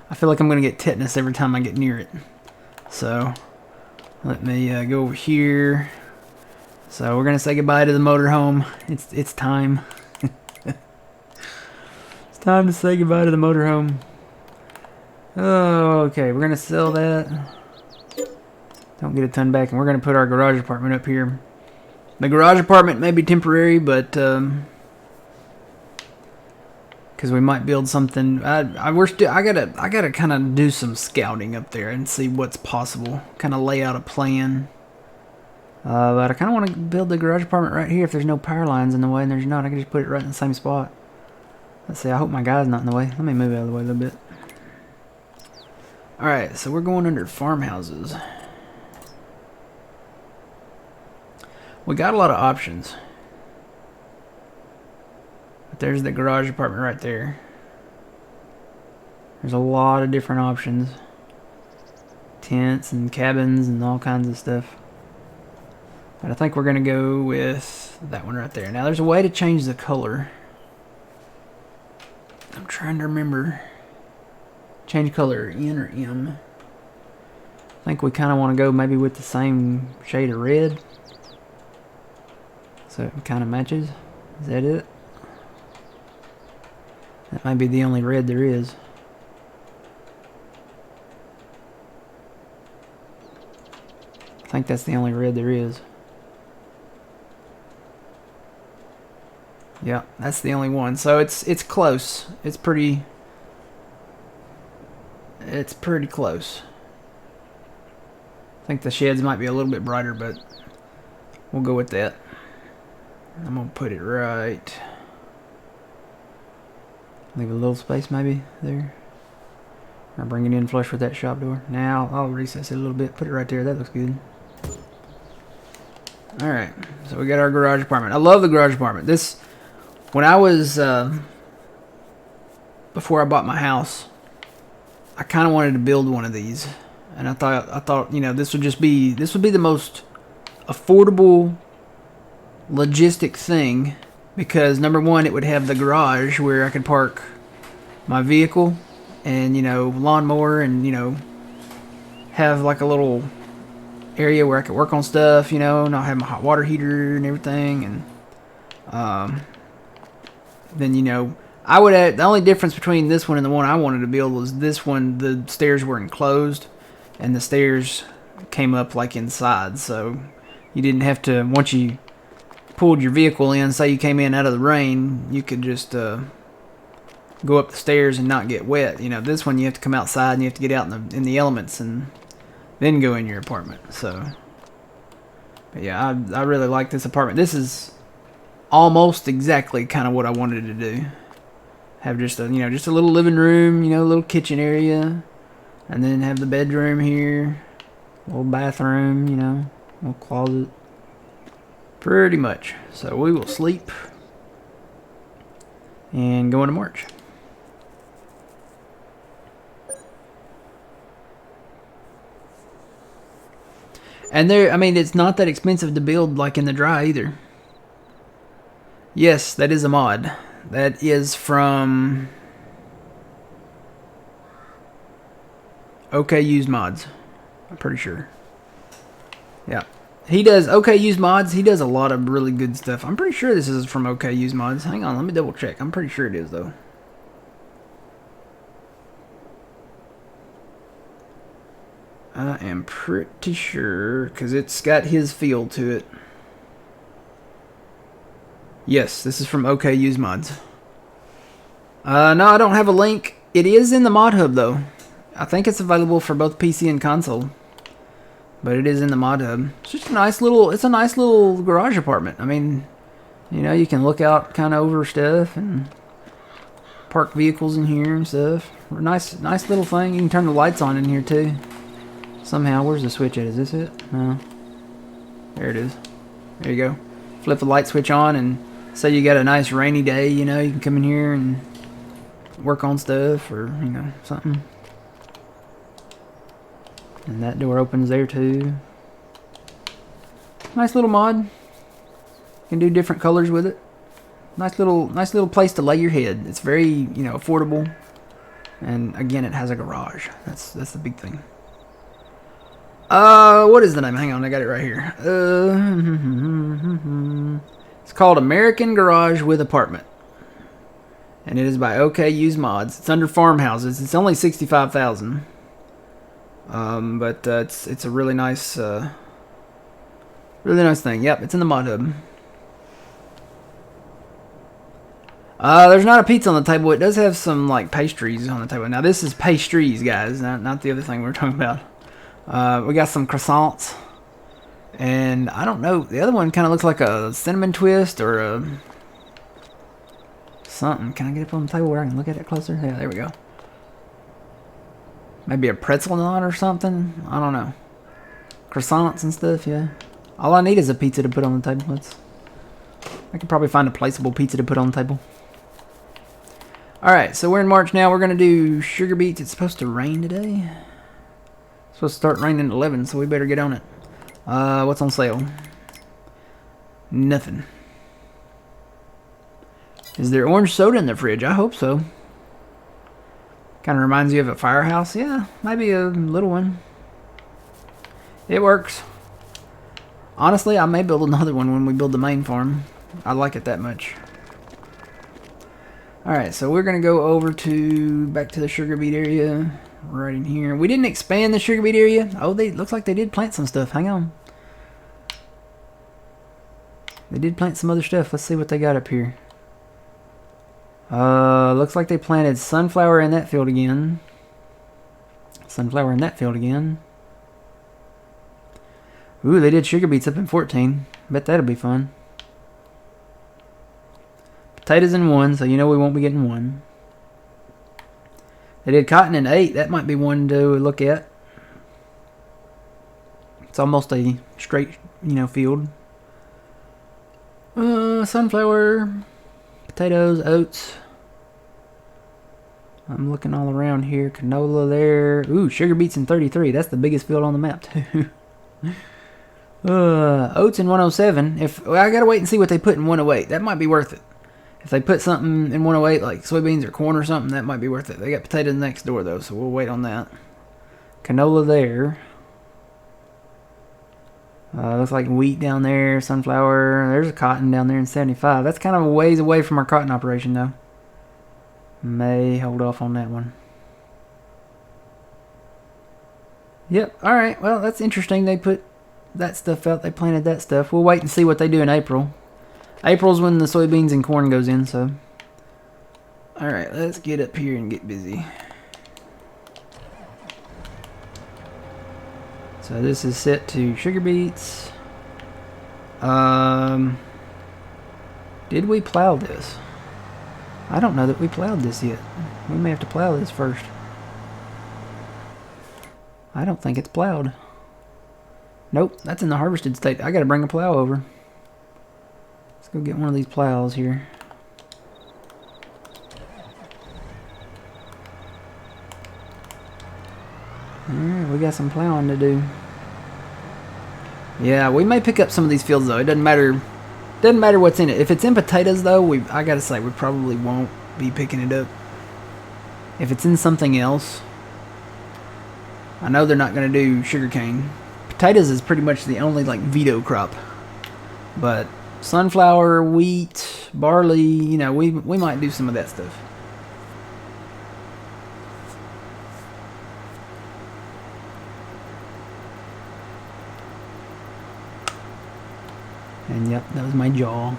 I feel like I'm going to get tetanus every time I get near it. So let me go over here. So we're gonna say goodbye to the motorhome. It's time. It's time to say goodbye to the motorhome. Oh, okay. We're gonna sell that. Don't get a ton back, and we're gonna put our garage apartment up here. The garage apartment may be temporary, but because we might build something. I gotta kind of do some scouting up there and see what's possible. Kind of lay out a plan. But I kind of want to build the garage apartment right here if there's no power lines in the way, and there's not. I can just put it right in the same spot. Let's see. I hope my guy's not in the way. Let me move out of the way a little bit. All right, so we're going under farmhouses. We got a lot of options. There's the garage apartment right there. There's a lot of different options. Tents and cabins and all kinds of stuff. But I think we're going to go with that one right there. Now there's a way to change the color. I'm trying to remember. Change color, N or M. I think we kind of want to go maybe with the same shade of red. So it kind of matches. Is that it? That might be the only red there is. I think that's the only red there is. Yeah, that's the only one. So it's close. It's pretty close. I think the sheds might be a little bit brighter, but we'll go with that. I'm gonna put it right. Leave a little space maybe there. Or bring it in flush with that shop door. Now I'll recess it a little bit. Put it right there. That looks good. Alright, so we got our garage apartment. I love the garage apartment. This, when I was, before I bought my house, I kind of wanted to build one of these. And I thought, you know, this would be the most affordable logistic thing. Because number one, it would have the garage where I could park my vehicle and, you know, lawnmower, and, you know, have like a little area where I could work on stuff, you know, not have my hot water heater and everything. And then, you know, I would add, the only difference between this one and the one I wanted to build was this one, the stairs were enclosed and the stairs came up like inside. So you didn't have to, once you pulled your vehicle in, say you came in out of the rain, you could just go up the stairs and not get wet. You know, this one you have to come outside and you have to get out in the elements and then go in your apartment. So, but yeah, I really like this apartment. This is almost exactly kind of what I wanted to do. Have just a, you know, just a little living room, you know, a little kitchen area, and then have the bedroom here, a little bathroom, you know, a little closet. Pretty much. So we will sleep and go into March. And there, I mean, it's not that expensive to build like in the dry either. Yes, that is a mod. That is from OK Use Mods. I'm pretty sure. Yeah. He does OK Use Mods. He does a lot of really good stuff. I'm pretty sure this is from OK Use Mods. Hang on, let me double check. I'm pretty sure it is though. I am pretty sure because it's got his feel to it. Yes, this is from OK Use Mods. No, I don't have a link. It is in the mod hub though. I think it's available for both PC and console. But it is in the mod hub. It's just a nice little garage apartment. I mean, you know, you can look out kind of over stuff and park vehicles in here and stuff. Nice little thing. You can turn the lights on in here too. Somehow, where's the switch at? Is this it? No. There it is. There you go. Flip the light switch on and say you got a nice rainy day, you know, you can come in here and work on stuff or, you know, something. And that door opens there too. Nice little mod. You can do different colors with it. Nice little place to lay your head. It's very, you know, affordable. And again, it has a garage. That's the big thing. What is the name? Hang on, I got it right here. It's called American Garage with Apartment. And it is by OK Use Mods. It's under farmhouses. It's only $65,000. But it's a really nice thing. Yep, it's in the mod hub. There's not a pizza on the table. It does have some like pastries on the table. Now this is pastries, guys, not the other thing we're talking about. We got some croissants, and I don't know. The other one kind of looks like a cinnamon twist or a something. Can I get up on the table where I can look at it closer? Yeah, there we go. Maybe a pretzel nut or something. I don't know. Croissants and stuff, yeah. All I need is a pizza to put on the table. I could probably find a placeable pizza to put on the table. Alright, so we're in March now. We're going to do sugar beets. It's supposed to rain today. It's supposed to start raining at 11, so we better get on it. What's on sale? Nothing. Is there orange soda in the fridge? I hope so. Kind of reminds you of a firehouse. Yeah, maybe a little one. It works. Honestly, I may build another one when we build the main farm. I like it that much. Alright, so we're going to go over back to the sugar beet area. Right in here. We didn't expand the sugar beet area. Oh, looks like they did plant some stuff. Hang on. They did plant some other stuff. Let's see what they got up here. Looks like they planted sunflower in that field again. Sunflower in that field again. Ooh, they did sugar beets up in 14. Bet that'll be fun. Potatoes in 1, so you know we won't be getting 1. They did cotton in 8. That might be one to look at. It's almost a straight, you know, field. Sunflower, potatoes, oats. I'm looking all around here. Canola there. Ooh, sugar beets in 33. That's the biggest field on the map too. Oats in 107. I gotta wait and see what they put in 108. That might be worth it. If they put something in 108 like soybeans or corn or something, that might be worth it. They got potatoes next door though, so we'll wait on that. Canola there. Looks like wheat down there, sunflower. There's a cotton down there in 75. That's kind of a ways away from our cotton operation, though. May hold off on that one. Yep, alright. Well, that's interesting. They put that stuff out. They planted that stuff. We'll wait and see what they do in April. April's when the soybeans and corn goes in, so. Alright, let's get up here and get busy. So this is set to sugar beets. Did we plow this? I don't know that we plowed this yet. We may have to plow this first. I don't think it's plowed. Nope, that's in the harvested state. I gotta bring a plow over. Let's go get one of these plows here. Alright, we got some plowing to do. Yeah, we may pick up some of these fields though. It doesn't matter. Doesn't matter what's in it. If it's in potatoes though, I gotta say we probably won't be picking it up. If it's in something else, I know they're not gonna do sugarcane. Potatoes is pretty much the only like veto crop. But sunflower, wheat, barley, you know, we might do some of that stuff. And yep, that was my jaw.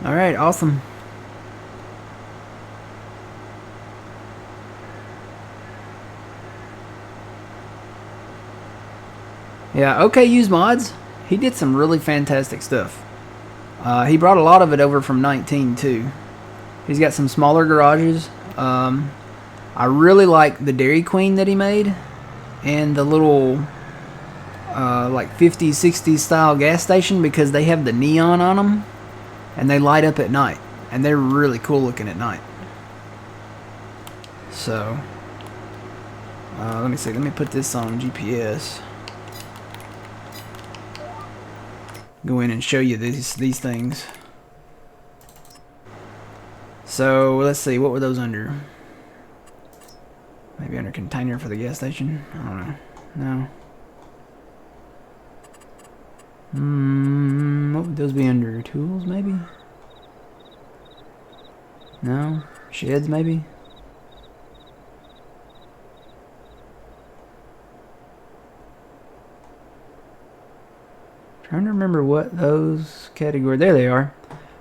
Alright, awesome. Yeah, okay, use mods. He did some really fantastic stuff. He brought a lot of it over from 19 too. He's got some smaller garages. I really like the Dairy Queen that he made. And the little like 50s, 60s style gas station because they have the neon on them. And they light up at night. And they're really cool looking at night. So, let me see. Let me put this on GPS. Go in and show you these things. So, let's see. What were those under? Maybe under container for the gas station? I don't know. No. What would those be under? Tools, maybe? No? Sheds, maybe? Trying to remember what those categories... There they are.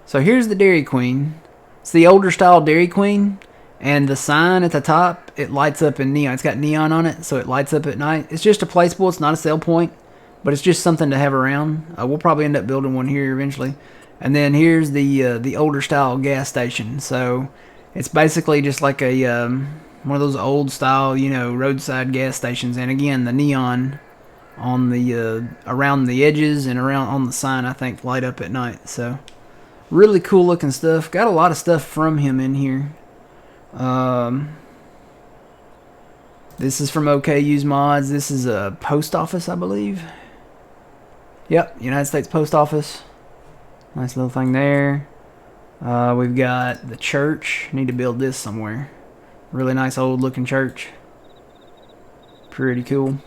So here's the Dairy Queen. It's the older style Dairy Queen. And the sign at the top, it lights up in neon. It's got neon on it, so it lights up at night. It's just a placeable. It's not a sell point. But it's just something to have around. We'll probably end up building one here eventually. And then here's the older style gas station. So it's basically just like a one of those old style, you know, roadside gas stations. And again, the neon on the around the edges and around on the sign, I think, light up at night. So really cool looking stuff. Got a lot of stuff from him in here. This is from OK Use Mods. This is a post office, I believe. Yep, United States Post Office. Nice little thing there. We've got the church. Need to build this somewhere. Really nice old looking church. Pretty cool.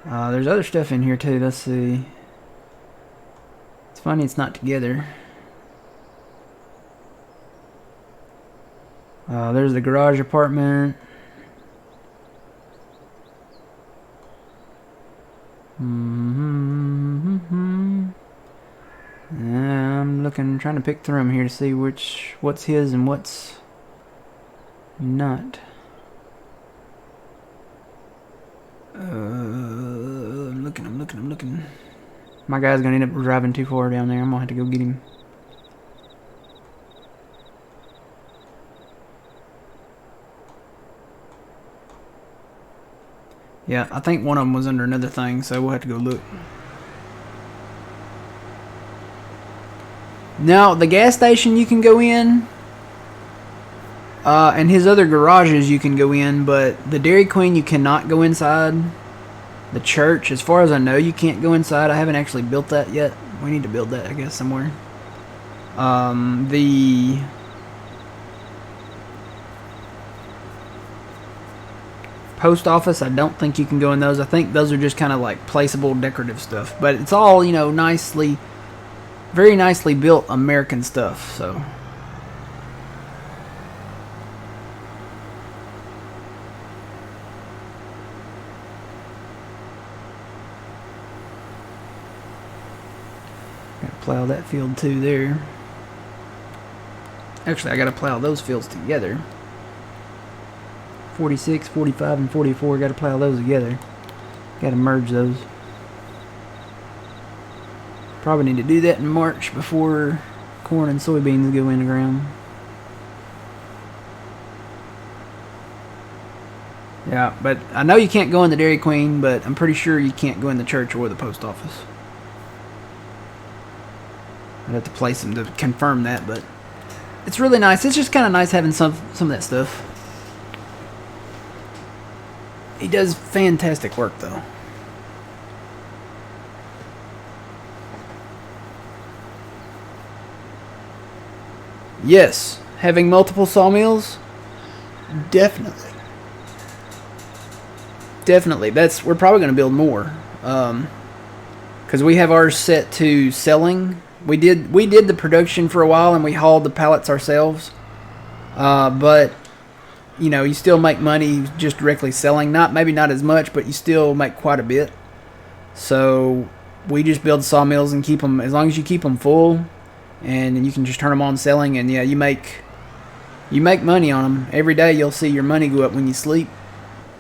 There's other stuff in here too. Let's see. It's funny it's not together. There's the garage apartment. I'm looking, trying to pick through them here to see what's his and what's not. I'm looking. My guy's gonna end up driving too far down there. I'm gonna have to go get him. Yeah, I think one of them was under another thing, so we'll have to go look. Now, the gas station you can go in, and his other garages you can go in, but the Dairy Queen you cannot go inside. The church, as far as I know, you can't go inside. I haven't actually built that yet. We need to build that, I guess, somewhere. post office, I don't think you can go in those. I think those are just kind of like placeable decorative stuff. But it's all, nicely, very nicely built American stuff. So. Gotta plow that field too there. Actually, I gotta plow those fields together. 46, 45, and 44, gotta plow those together. Gotta merge those. Probably need to do that in March before corn and soybeans go in the ground. Yeah, but I know you can't go in the Dairy Queen, but I'm pretty sure you can't go in the church or the post office. I'd have to place them to confirm that, but it's really nice. It's just kind of nice having some of that stuff. He does fantastic work, though. Yes, having multiple sawmills, definitely. Definitely. We're probably going to build more, because we have ours set to selling. We did the production for a while, and we hauled the pallets ourselves. But you still make money just directly selling. Maybe not as much, but you still make quite a bit. So we just build sawmills and keep them, as long as you keep them full, and you can just turn them on selling, and yeah, you make money on them every day. You'll see your money go up when you sleep.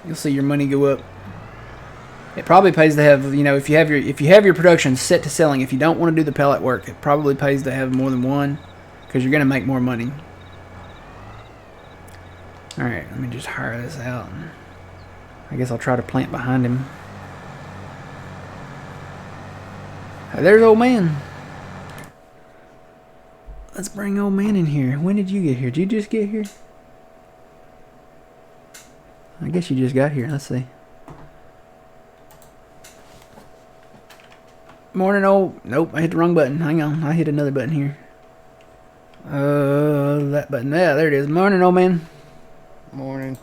You'll see your money go up. It probably pays to have, if you have your production set to selling. If you don't want to do the pellet work, it probably pays to have more than one, because you're going to make more money. Alright, let me just hire this out. I guess I'll try to plant behind him. Hey, there's old man. Let's bring old man in here. When did you get here? Did you just get here? I guess you just got here. Let's see. Morning, old. Nope, I hit the wrong button. Hang on, I hit another button here. That button. Yeah, there it is. Morning, old man. Morning.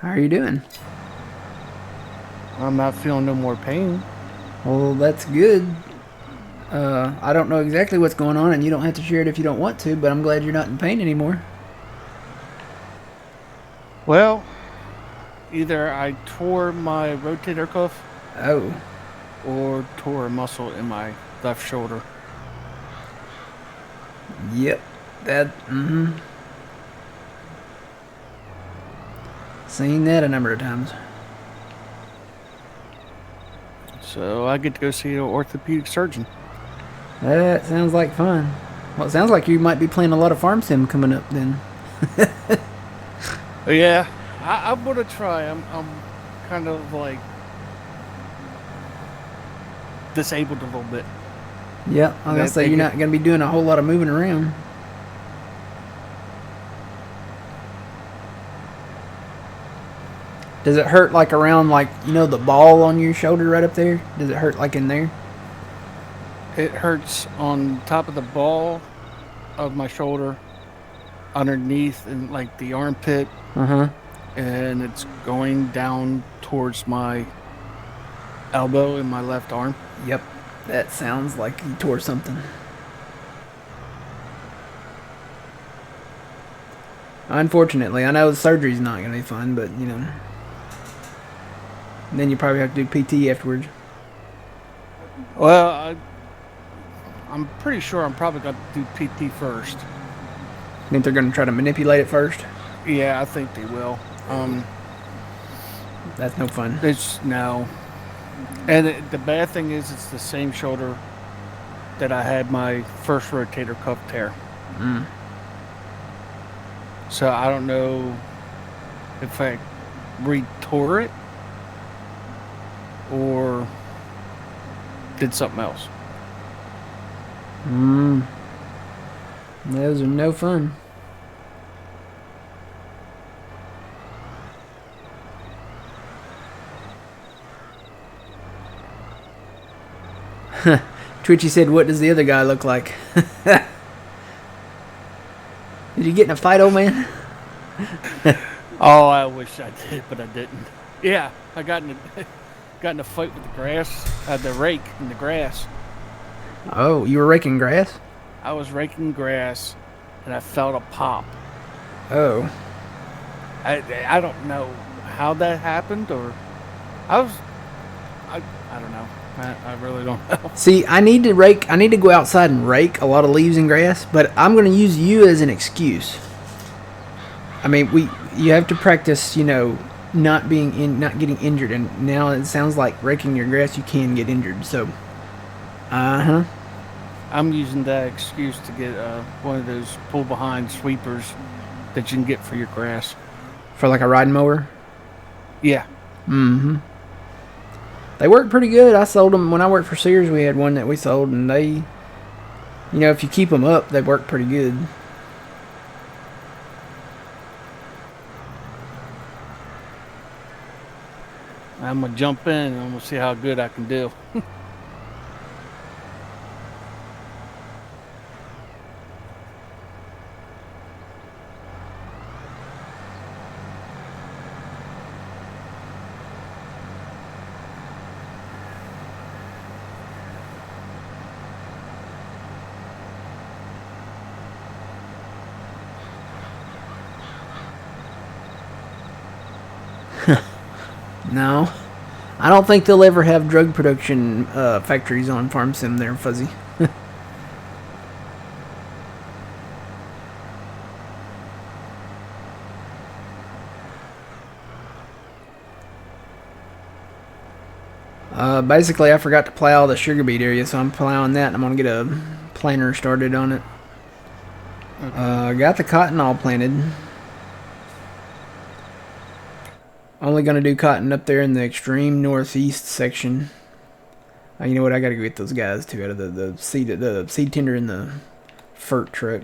How are you doing? I'm not feeling no more pain. Well, that's good. I don't know exactly what's going on, and you don't have to share it if you don't want to, but I'm glad you're not in pain anymore. Well, either I tore my rotator cuff Oh. or tore a muscle in my left shoulder. Yep. Seen that a number of times. So I get to go see an orthopedic surgeon. That sounds like fun. Well, it sounds like you might be playing a lot of farm sim coming up then. Yeah, I'm gonna try. I'm kind of like disabled a little bit. Yeah, I was gonna say you're not gonna be doing a whole lot of moving around. Does it hurt like around the ball on your shoulder right up there? Does it hurt like in there? It hurts on top of the ball of my shoulder, underneath and like the armpit. And it's going down towards my elbow in my left arm. Yep, that sounds like you tore something. Unfortunately, I know the surgery's not going to be fun, but then you probably have to do PT afterwards. Well, I'm pretty sure I'm probably going to do PT first. Think they're going to try to manipulate it first? Yeah, I think they will. That's no fun. No. And the bad thing is it's the same shoulder that I had my first rotator cuff tear. So I don't know if I re-tore it or did something else. Those are no fun. Twitchy said, "What does the other guy look like?" Did you get in a fight, old man? Oh, I wish I did, but I didn't. Yeah, I got in got in a fight with the grass. I had the rake in the grass. Oh, you were raking grass? I was raking grass, and I felt a pop. Oh. I don't know how that happened, or I was I don't know. I really don't know. See, I need to rake. I need to go outside and rake a lot of leaves and grass, but I'm going to use you as an excuse. I mean, you have to practice, not not getting injured, and now it sounds like raking your grass you can get injured. So, uh-huh. I'm using that excuse to get one of those pull behind sweepers that you can get for your grass. For like a riding mower. Yeah. Mm-hmm. They work pretty good. I sold them when I worked for Sears. We had one that we sold, and they, if you keep them up, they work pretty good. I'm gonna jump in and I'm gonna see how good I can do. No, I don't think they'll ever have drug production factories on Farm Sim there, Fuzzy. Basically, I forgot to plow the sugar beet area, so I'm plowing that, and I'm going to get a planter started on it. Okay. Got the cotton all planted. Only going to do cotton up there in the extreme northeast section. You know what? I got to go get those guys, too, out of the seed tender in the FERT truck.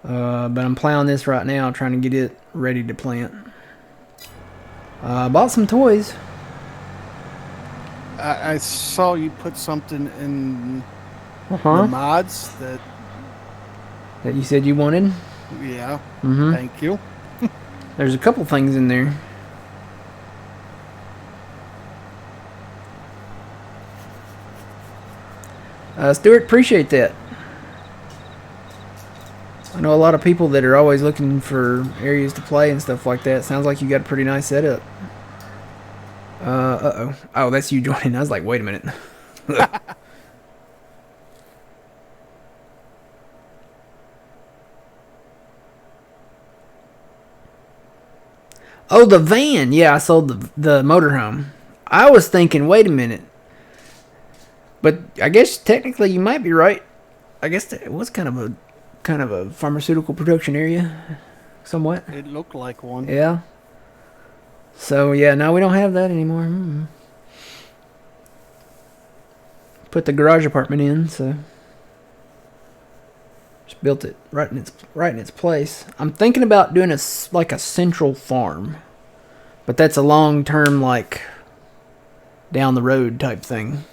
But I'm plowing this right now, trying to get it ready to plant. Bought some toys. I saw you put something in the mods that you said you wanted. Yeah. Mm-hmm. Thank you. There's a couple things in there. Stuart, appreciate that. I know a lot of people that are always looking for areas to play and stuff like that. Sounds like you got a pretty nice setup. Uh-oh. Oh, that's you joining. I was like, wait a minute. Oh, the van. Yeah, I sold the motorhome. I was thinking, wait a minute. But I guess technically you might be right. I guess it was kind of a pharmaceutical production area, somewhat. It looked like one. Yeah. So yeah, no, we don't have that anymore. Mm-hmm. Put the garage apartment in, so just built it right in its place. I'm thinking about doing a central farm, but that's a long term, like down the road type thing.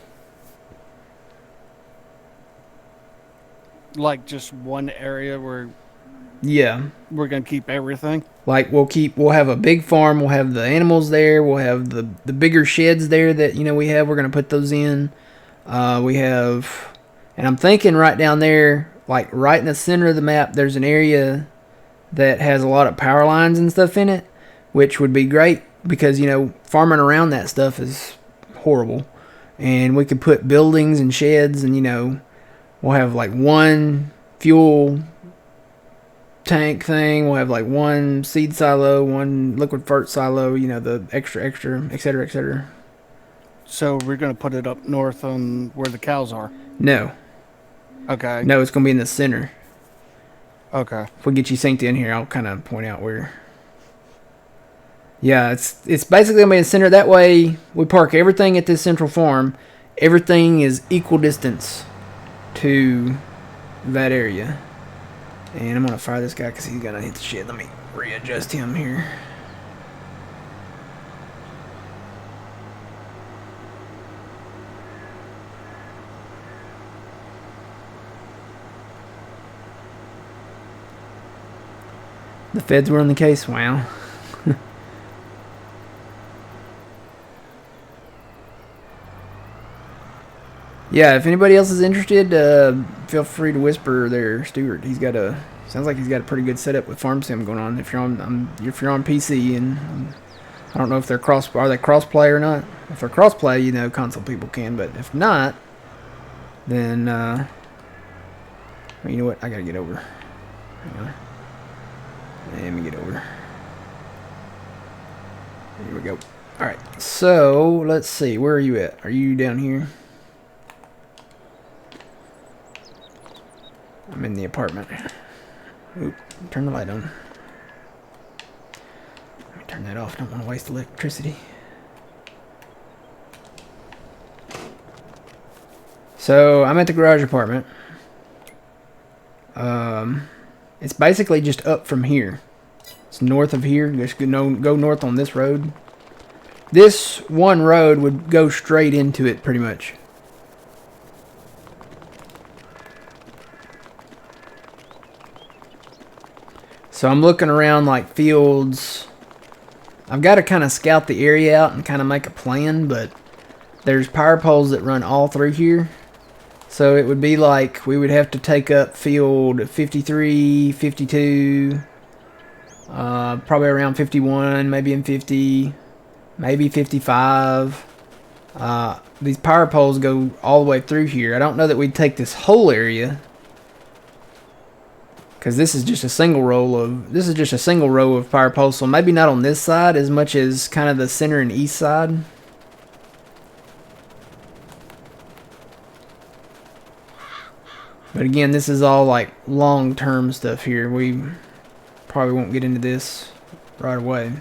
Like just one area where we're gonna keep everything. Like we'll have a big farm, we'll have the animals there, we'll have the bigger sheds there that we're gonna put those in. And I'm thinking right down there, like right in the center of the map, there's an area that has a lot of power lines and stuff in it, which would be great because farming around that stuff is horrible, and we could put buildings and sheds, and we'll have like one fuel tank thing. We'll have like one seed silo, one liquid fert silo, the extra, et cetera, et cetera. So we're going to put it up north on where the cows are? No. Okay. No, it's going to be in the center. Okay. If we get you synced in here, I'll kind of point out where. Yeah, it's basically going to be in the center. That way, we park everything at this central farm. Everything is equal distance to that area. And I'm going to fire this guy because he's going to hit the shit. Let me readjust him here. The feds were on the case. Wow. Yeah, if anybody else is interested, feel free to whisper there, Stuart. Sounds like he's got a pretty good setup with Farm Sim going on. If you're on PC, and I don't know if are they crossplay or not. If they're crossplay, console people can, but if not, then you know what? I gotta get over. Hang on. Let me get over. Here we go. All right. So let's see. Where are you at? Are you down here? I'm in the apartment. Oop, turn the light on. Let me turn that off. Don't want to waste electricity. So I'm at the garage apartment. It's basically just up from here. It's north of here. Just go north on this road. This one road would go straight into it pretty much. So I'm looking around like fields. I've got to kind of scout the area out and kind of make a plan, but there's power poles that run all through here. So it would be like we would have to take up field 53, 52, probably around 51, maybe in 50, maybe 55. These power poles go all the way through here. I don't know that we'd take this whole area, because this is just a single row of power poles. So maybe not on this side as much as kind of the center and east side. But again, this is all like long-term stuff here. We probably won't get into this right away.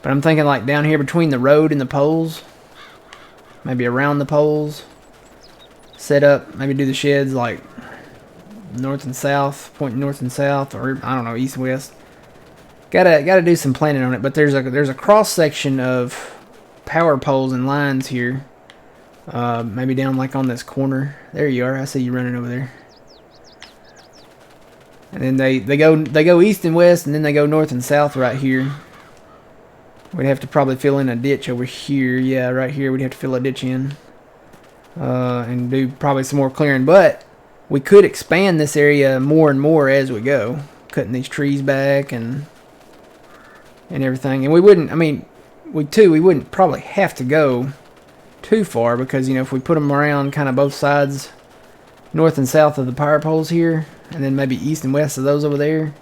But I'm thinking like down here between the road and the poles, maybe around the poles, set up, maybe do the sheds like north and south, pointing north and south, or I don't know, east and west. Gotta do some planning on it. But there's a cross section of power poles and lines here. Maybe down like on this corner. There you are. I see you running over there. And then they go east and west, and then they go north and south right here. We'd have to probably fill in a ditch over here. Yeah, right here we'd have to fill a ditch in. And do probably some more clearing. But we could expand this area more and more as we go. Cutting these trees back and everything. And we wouldn't, we wouldn't probably have to go too far, because if we put them around kind of both sides, north and south of the power poles here, and then maybe east and west of those over there,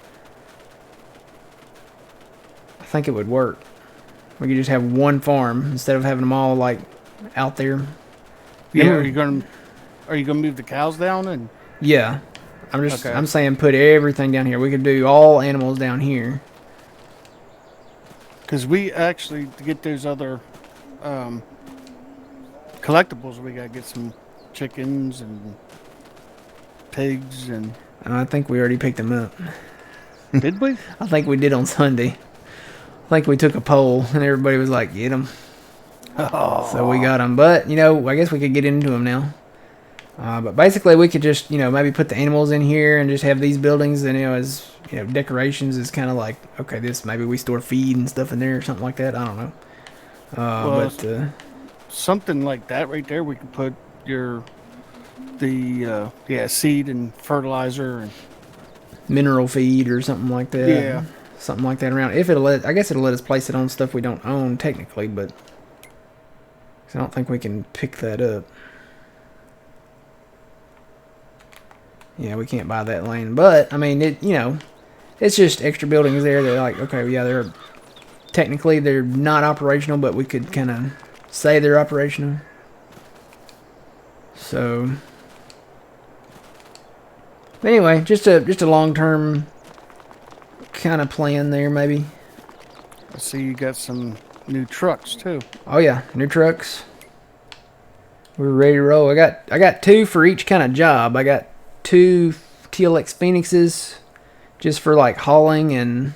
I think it would work. We could just have one farm instead of having them all like out there. Yeah, are you gonna move the cows down? And yeah, I'm saying put everything down here. We could do all animals down here, because we actually, to get those other collectibles, we gotta get some chickens and pigs. And I think we already picked them up. Did we? I think we did on Sunday. I think we took a poll and everybody was like, get them. Oh. So we got them. But I guess we could get into them now. But basically we could just maybe put the animals in here and just have these buildings, and as decorations is kind of like, okay, this maybe we store feed and stuff in there or something like that. I don't know. But something like that right there, we could put the seed and fertilizer and mineral feed or something like that. Yeah, something like that around. I guess it'll let us place it on stuff we don't own technically, but I don't think we can pick that up. Yeah, we can't buy that land, but it's just extra buildings there. They're like, okay, yeah, they're not operational, but we could kind of say they're operational. So anyway, just a long-term kind of plan there, maybe. I see you got some new trucks too. Oh yeah, new trucks. We're ready to roll. I got two for each kind of job. I got 2 TLX Phoenixes just for like hauling, and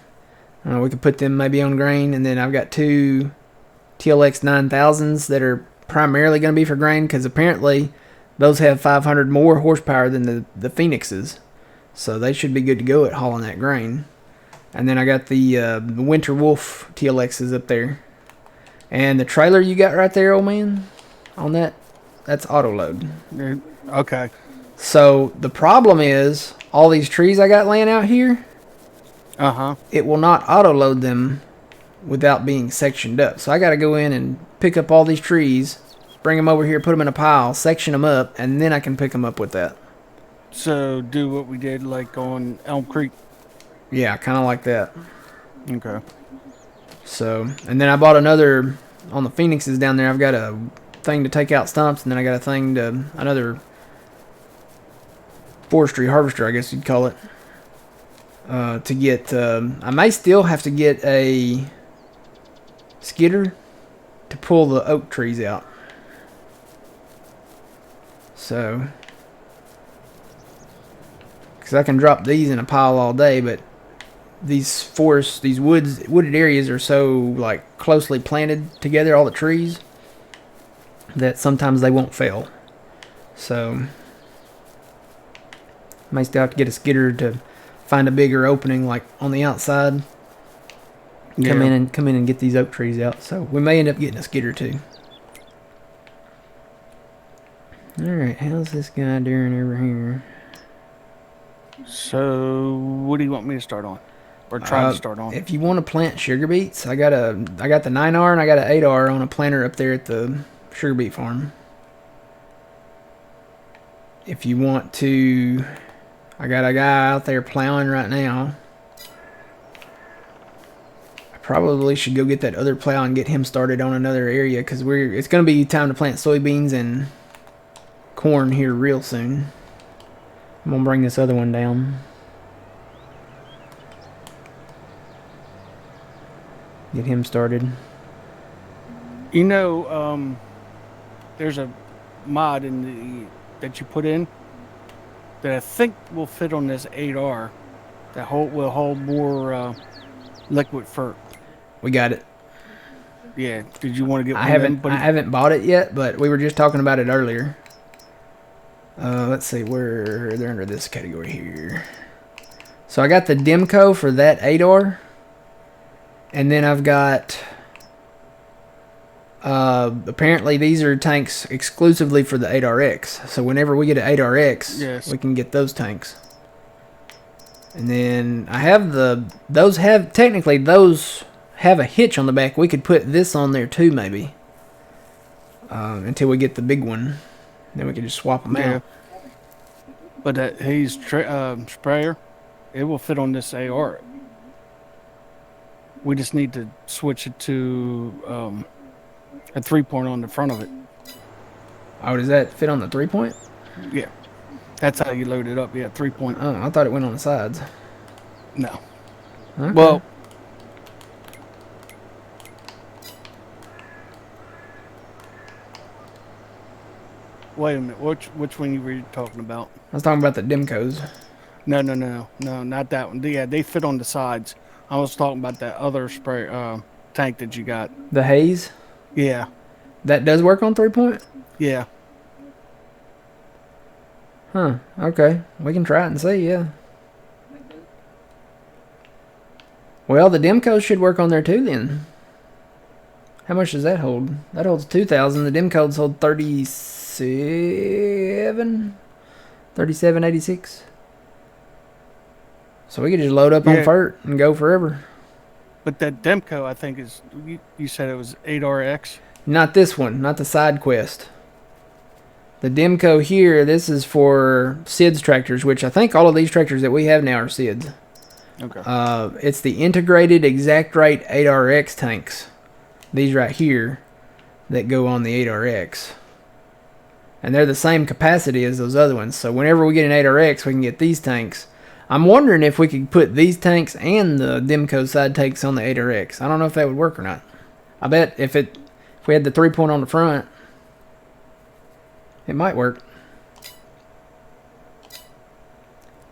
we could put them maybe on grain. And then I've got 2 TLX 9000s that are primarily going to be for grain, because apparently those have 500 more horsepower than the Phoenixes, so they should be good to go at hauling that grain. And then I got the Winter Wolf TLXs up there, and the trailer you got right there, old man, on that That's auto load. Okay. So the problem is all these trees I got laying out here. It will not auto load them without being sectioned up. So I got to go in and pick up all these trees, bring them over here, put them in a pile, section them up, and then I can pick them up with that. So do what we did like on Elm Creek. Yeah, kind of like that. Okay. So, and then I bought another on the Phoenixes down there. I've got a thing to take out stumps, and then I got a thing to another forestry harvester, I guess you'd call it. To get, I may still have to get a skidder to pull the oak trees out. So, because I can drop these in a pile all day, but these forests, these wooded areas are so like closely planted together, all the trees, that sometimes they won't fail. So, may still have to get a skidder to find a bigger opening, like on the outside. Yeah. Come in and get these oak trees out. So we may end up getting a skidder too. All right, how's this guy doing over here? So what do you want me to start on, or try to start on? If you want to plant sugar beets, I got the 9R and I got an 8R on a planter up there at the sugar beet farm. If you want to, I got a guy out there plowing right now. I probably should go get that other plow and get him started on another area, because it's going to be time to plant soybeans and corn here real soon. I'm going to bring this other one down. Get him started. You know, there's a mod that you put in that I think will fit on this 8R that will hold more liquid fur. We got it. Yeah. Did you want to get one? I haven't bought it yet, but we were just talking about it earlier. Let's see, where they're under this category here. So I got the Demco for that 8R, and then I've got apparently these are tanks exclusively for the 8RX. So whenever we get an 8RX, yes, we can get those tanks. And then I have those have a hitch on the back. We could put this on there too, maybe, until we get the big one. Then we can just swap them out. But that Hayes sprayer, it will fit on this AR. We just need to switch it to a 3-point on the front of it. Oh, does that fit on the 3-point? Yeah. That's how you load it up. Yeah, 3-point. Oh, I thought it went on the sides. No. Okay. Well, wait a minute. Which one you were talking about? I was talking about the Demcos. No, not that one. Yeah, they fit on the sides. I was talking about that other spray tank that you got. The Hayes? Yeah. That does work on 3-point? Yeah. Huh. Okay. We can try it and see, yeah. Well, the Demcos should work on there too then. How much does that hold? That holds 2,000. The Demcos hold 3786. So we could just load up on FERT and go forever. But that Demco, I think, is, you said it was 8RX? Not this one, not the side quest. The Demco here, this is for SIDS tractors, which I think all of these tractors that we have now are SIDS. Okay. It's the integrated exact rate 8RX tanks. These right here that go on the 8RX. And they're the same capacity as those other ones. So whenever we get an 8RX, we can get these tanks. I'm wondering if we could put these tanks and the Demco side tanks on the 8RX. I don't know if that would work or not. I bet if we had the 3-point on the front, it might work.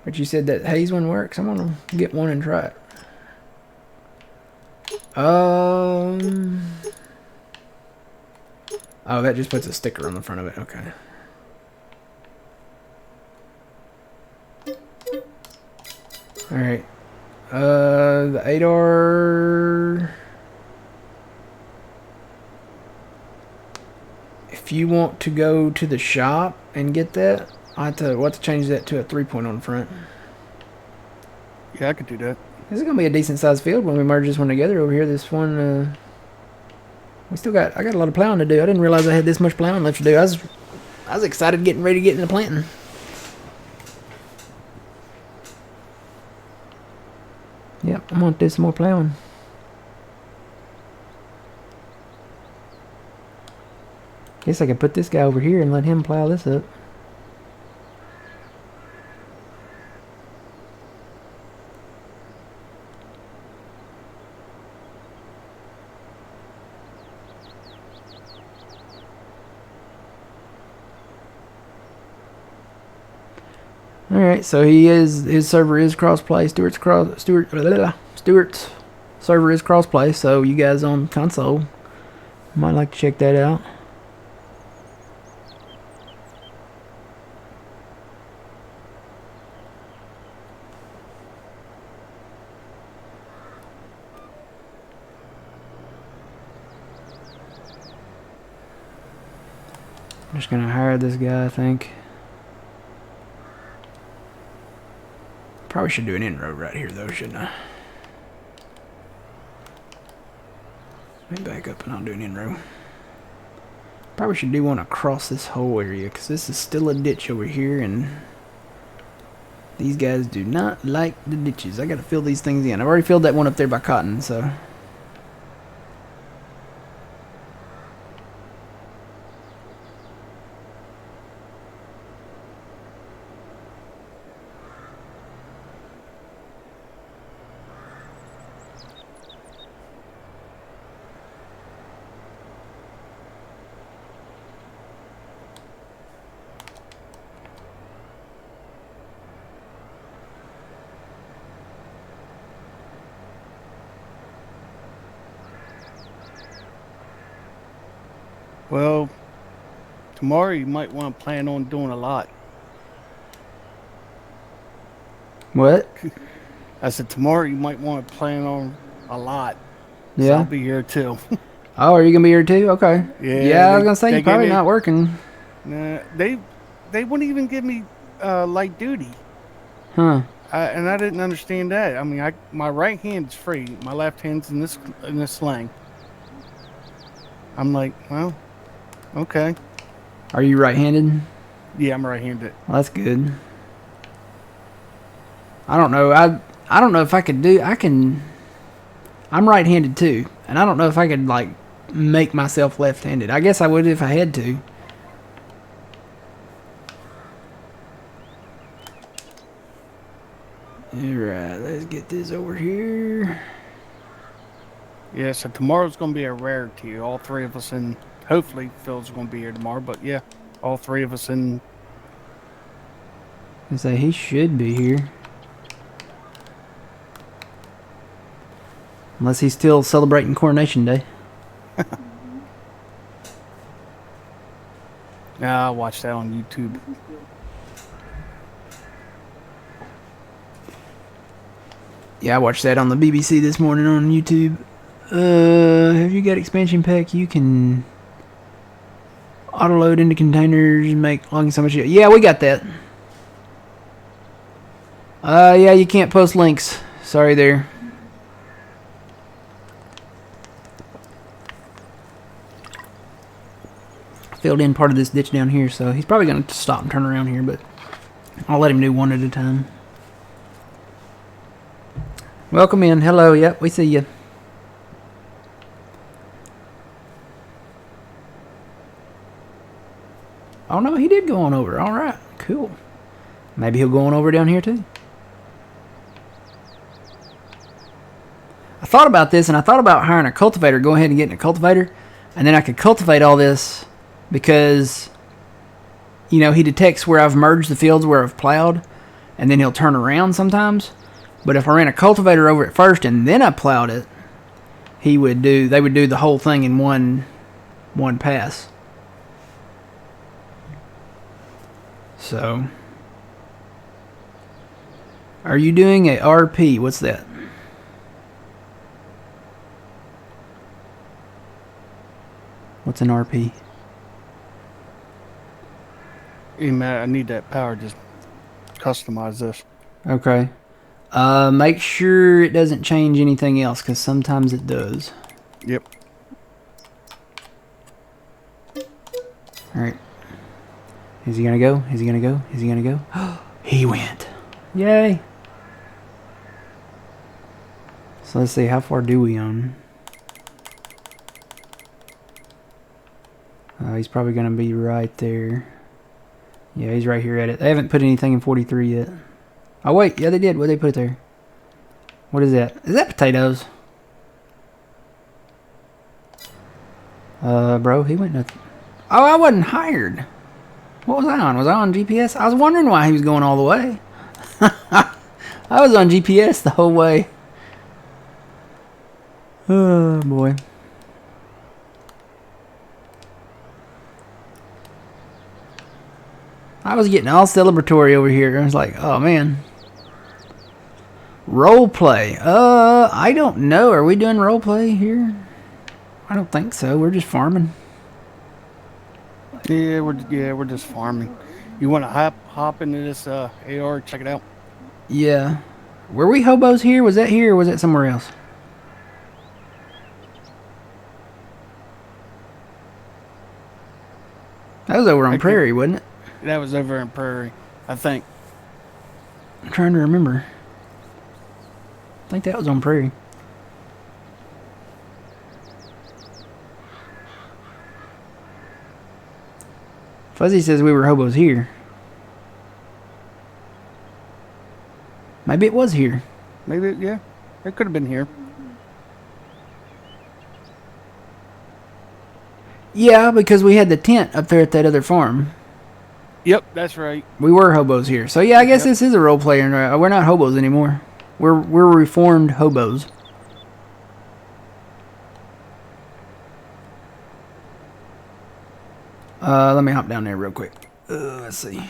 But you said that Hayes one works. I'm gonna get one and try it. Oh, that just puts a sticker on the front of it. Okay. All right. The 8R. if you want to go to the shop and get that, we'll have to change that to a 3-point on the front. Yeah, I could do that. This is gonna be a decent sized field when we merge this one together over here. This one, I got a lot of plowing to do. I didn't realize I had this much plowing left to do. I was excited getting ready to get into planting. Yep, I'm gonna do some more plowing. Guess I could put this guy over here and let him plow this up. Alright, so his server is crossplay. Stuart's server is crossplay, so you guys on console might like to check that out. I'm just gonna hire this guy, I think. Probably should do an inroad right here, though, shouldn't I? Let me back up and I'll do an inroad. Probably should do one across this whole area, because this is still a ditch over here, and these guys do not like the ditches. I gotta fill these things in. I've already filled that one up there by cotton, so... Well, tomorrow you might want to plan on doing a lot. What? I said tomorrow you might want to plan on a lot. Yeah. So I'll be here too. Oh, are you gonna be here too? Okay. Yeah, I was gonna say they you're probably gave me- not working. Nah, they wouldn't even give me light duty. Huh. And I didn't understand that. I mean, my right hand's free. My left hand's in this sling. I'm like, well, okay. Are you right-handed? Yeah, I'm right-handed. Well, that's good. I don't know. I don't know if I could do... I'm right-handed too, and I don't know if I could, like, make myself left-handed. I guess I would if I had to. Alright, let's get this over here. Yeah, so tomorrow's going to be a rarity. All three of us in... Hopefully, Phil's going to be here tomorrow, but yeah, all three of us in... I say he should be here. Unless he's still celebrating Coronation Day. I'll watch that on YouTube. Yeah, I watched that on the BBC this morning on YouTube. Have you got expansion pack? You can auto load into containers, make logging so much. Yeah, we got that. Yeah, you can't post links. Sorry there. Filled in part of this ditch down here, so he's probably going to stop and turn around here, but I'll let him do one at a time. Welcome in. Hello. Yep, we see you. Oh, no, he did go on over. All right. Cool. Maybe he'll go on over down here, too. I thought about this, and I thought about hiring a cultivator. Go ahead and getting a cultivator, and then I could cultivate all this because, you know, he detects where I've merged the fields where I've plowed, and then he'll turn around sometimes. But if I ran a cultivator over it first and then I plowed it, they would do the whole thing in one pass. So, are you doing a RP? What's that? What's an RP? Hey, Matt, I need that power. Just customize this. Okay. Make sure it doesn't change anything else, because sometimes it does. Yep. Alright. Is he gonna go? Is he gonna go? Is he gonna go? He went. Yay! So let's see, how far do we own? He's probably gonna be right there. Yeah, he's right here at it. They haven't put anything in 43 yet. Oh wait, yeah they did. What did they put there? What is that? Is that potatoes? Bro, he went nothing. Oh, I wasn't hired. What was I on? Was I on GPS? I was wondering why he was going all the way. I was on GPS the whole way. Oh, boy. I was getting all celebratory over here. I was like, oh, man. Role play. I don't know. Are we doing role play here? I don't think so. We're just farming. Yeah, we're just farming. You want to hop into this AR? Check it out. Yeah. Were we hobos here? Was that here or was that somewhere else? That was over on Prairie, wasn't it? That was over in Prairie, I think. I'm trying to remember. I think that was on Prairie. Fuzzy says we were hobos here. Maybe it was here. Maybe, yeah. It could have been here. Yeah, because we had the tent up there at that other farm. Yep, that's right. We were hobos here. So yeah, I guess this is a role player. We're not hobos anymore. We're reformed hobos. Let me hop down there real quick. Let's see.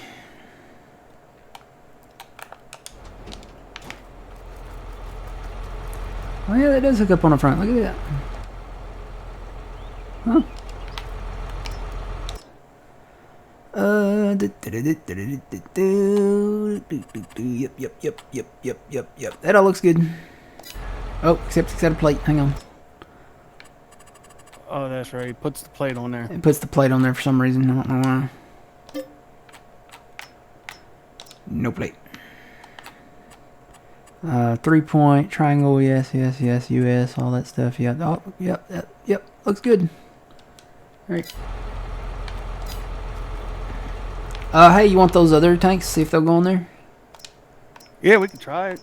Oh yeah, that does hook up on the front. Look at that. Huh. Yep. That all looks good. Oh, except a plate. Hang on. Oh, that's right. He puts the plate on there. It puts the plate on there for some reason. I don't know why. No plate. 3-point triangle. Yes. US. All that stuff. Yeah. Oh, yep. Looks good. All right. Hey, you want those other tanks? See if they'll go in there. Yeah, we can try it.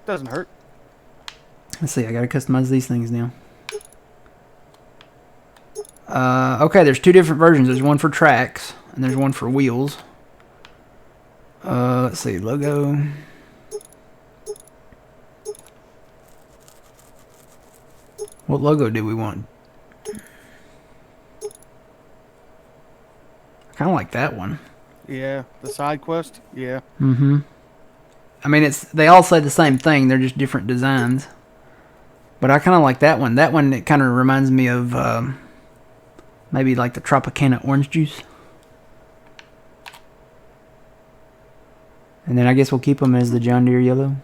Doesn't hurt. Let's see. I gotta customize these things now. Okay, there's two different versions. There's one for tracks, and there's one for wheels. Let's see, logo. What logo do we want? I kind of like that one. Yeah, the side quest. Yeah. Mm-hmm. I mean, they all say the same thing. They're just different designs. But I kind of like that one. That one, it kind of reminds me of maybe like the Tropicana orange juice. And then I guess we'll keep them as the John Deere yellow.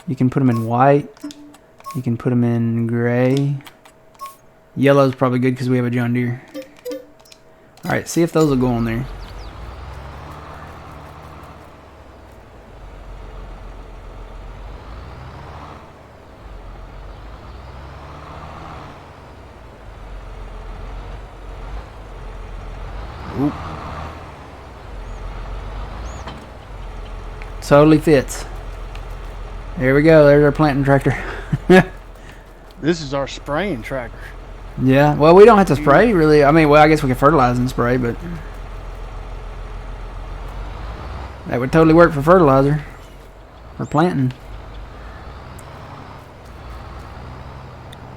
You can put them in white. You can put them in gray. Yellow's probably good because we have a John Deere. Alright, see if those will go on there. Oop. Totally fits. There we go. There's our planting tractor. This is our spraying tractor. Yeah. Well, we don't have to spray, really. I mean, well, I guess we can fertilize and spray, but that would totally work for fertilizer. For planting.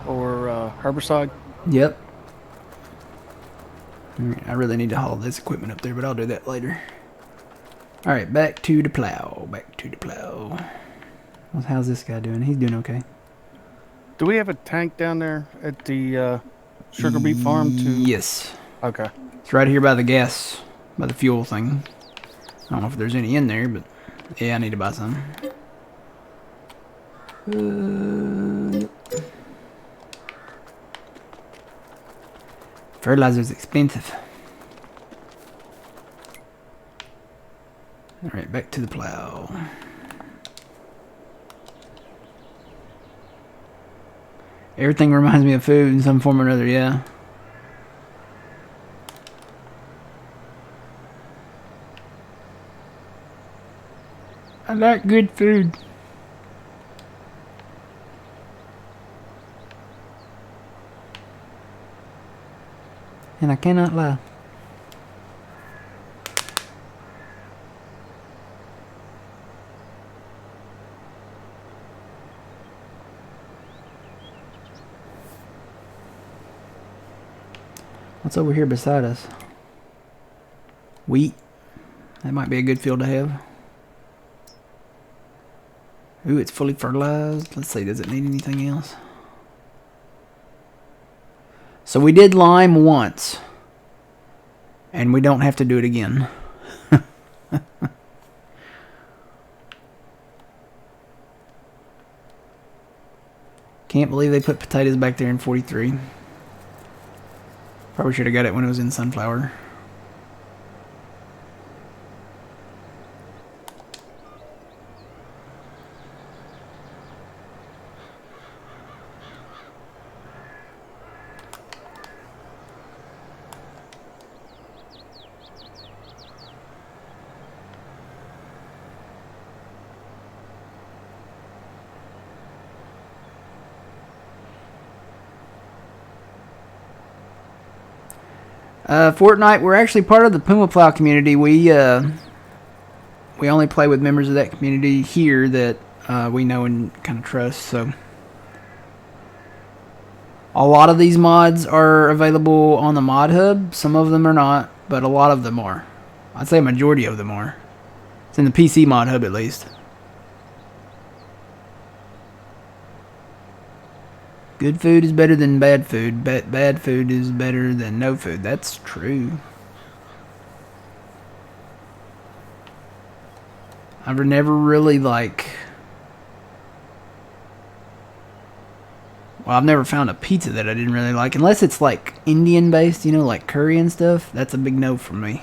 Or herbicide. Yep. I really need to haul this equipment up there, but I'll do that later. Alright, back to the plow. Well, how's this guy doing? He's doing okay. Do we have a tank down there at the sugar beet farm too? Yes. Okay. It's right here by the gas by the fuel thing. I don't know if there's any in there, but yeah, I need to buy some. Yep. Fertilizer's expensive. Alright, back to the plow. Everything reminds me of food in some form or another, yeah. I like good food. And I cannot lie. What's over here beside us? Wheat. That might be a good field to have. Ooh, it's fully fertilized. Let's see, does it need anything else? So we did lime once. And we don't have to do it again. Can't believe they put potatoes back there in 43. Probably should have got it when it was in sunflower. Fortnite, we're actually part of the Puma Plow community. We only play with members of that community here that we know and kind of trust. So a lot of these mods are available on the mod hub. Some of them are not, but a lot of them are. I'd say a majority of them are. It's in the PC mod hub at least. Good food is better than bad food. Bad food is better than no food. That's true. I've never really well, I've never found a pizza that I didn't really like. Unless it's like Indian based, you know, like curry and stuff. That's a big no for me.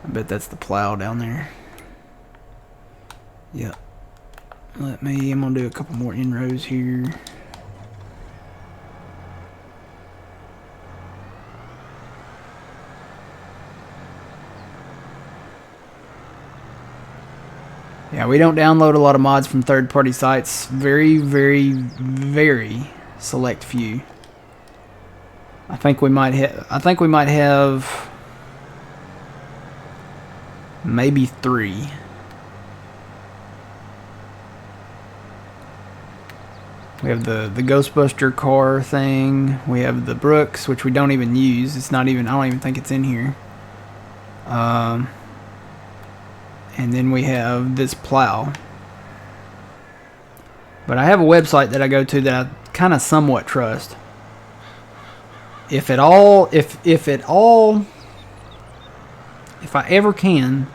I bet that's the plow down there. Yep. I'm gonna do a couple more inrows here. Yeah, we don't download a lot of mods from third-party sites. Very, very, very select few. I think we might have maybe 3. We have the Ghostbuster car thing. We have the Brooks, which we don't even use. It's not even, I don't even think it's in here. And then we have this plow. But I have a website that I go to that I kind of somewhat trust. If I ever can,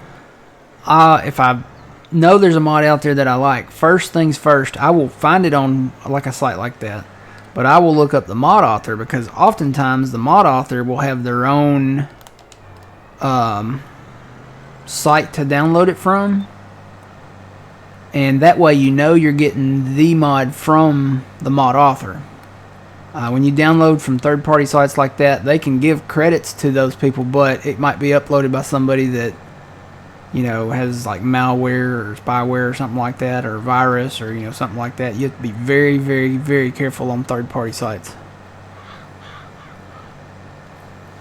if I know there's a mod out there that I like, first things first, I will find it on like a site like that. But I will look up the mod author, because oftentimes the mod author will have their own site to download it from. And that way you know you're getting the mod from the mod author. When you download from third-party sites like that, they can give credits to those people, but it might be uploaded by somebody that, you know, has like malware or spyware or something like that, or virus, or, you know, something like that. You have to be very, very, very careful on third-party sites.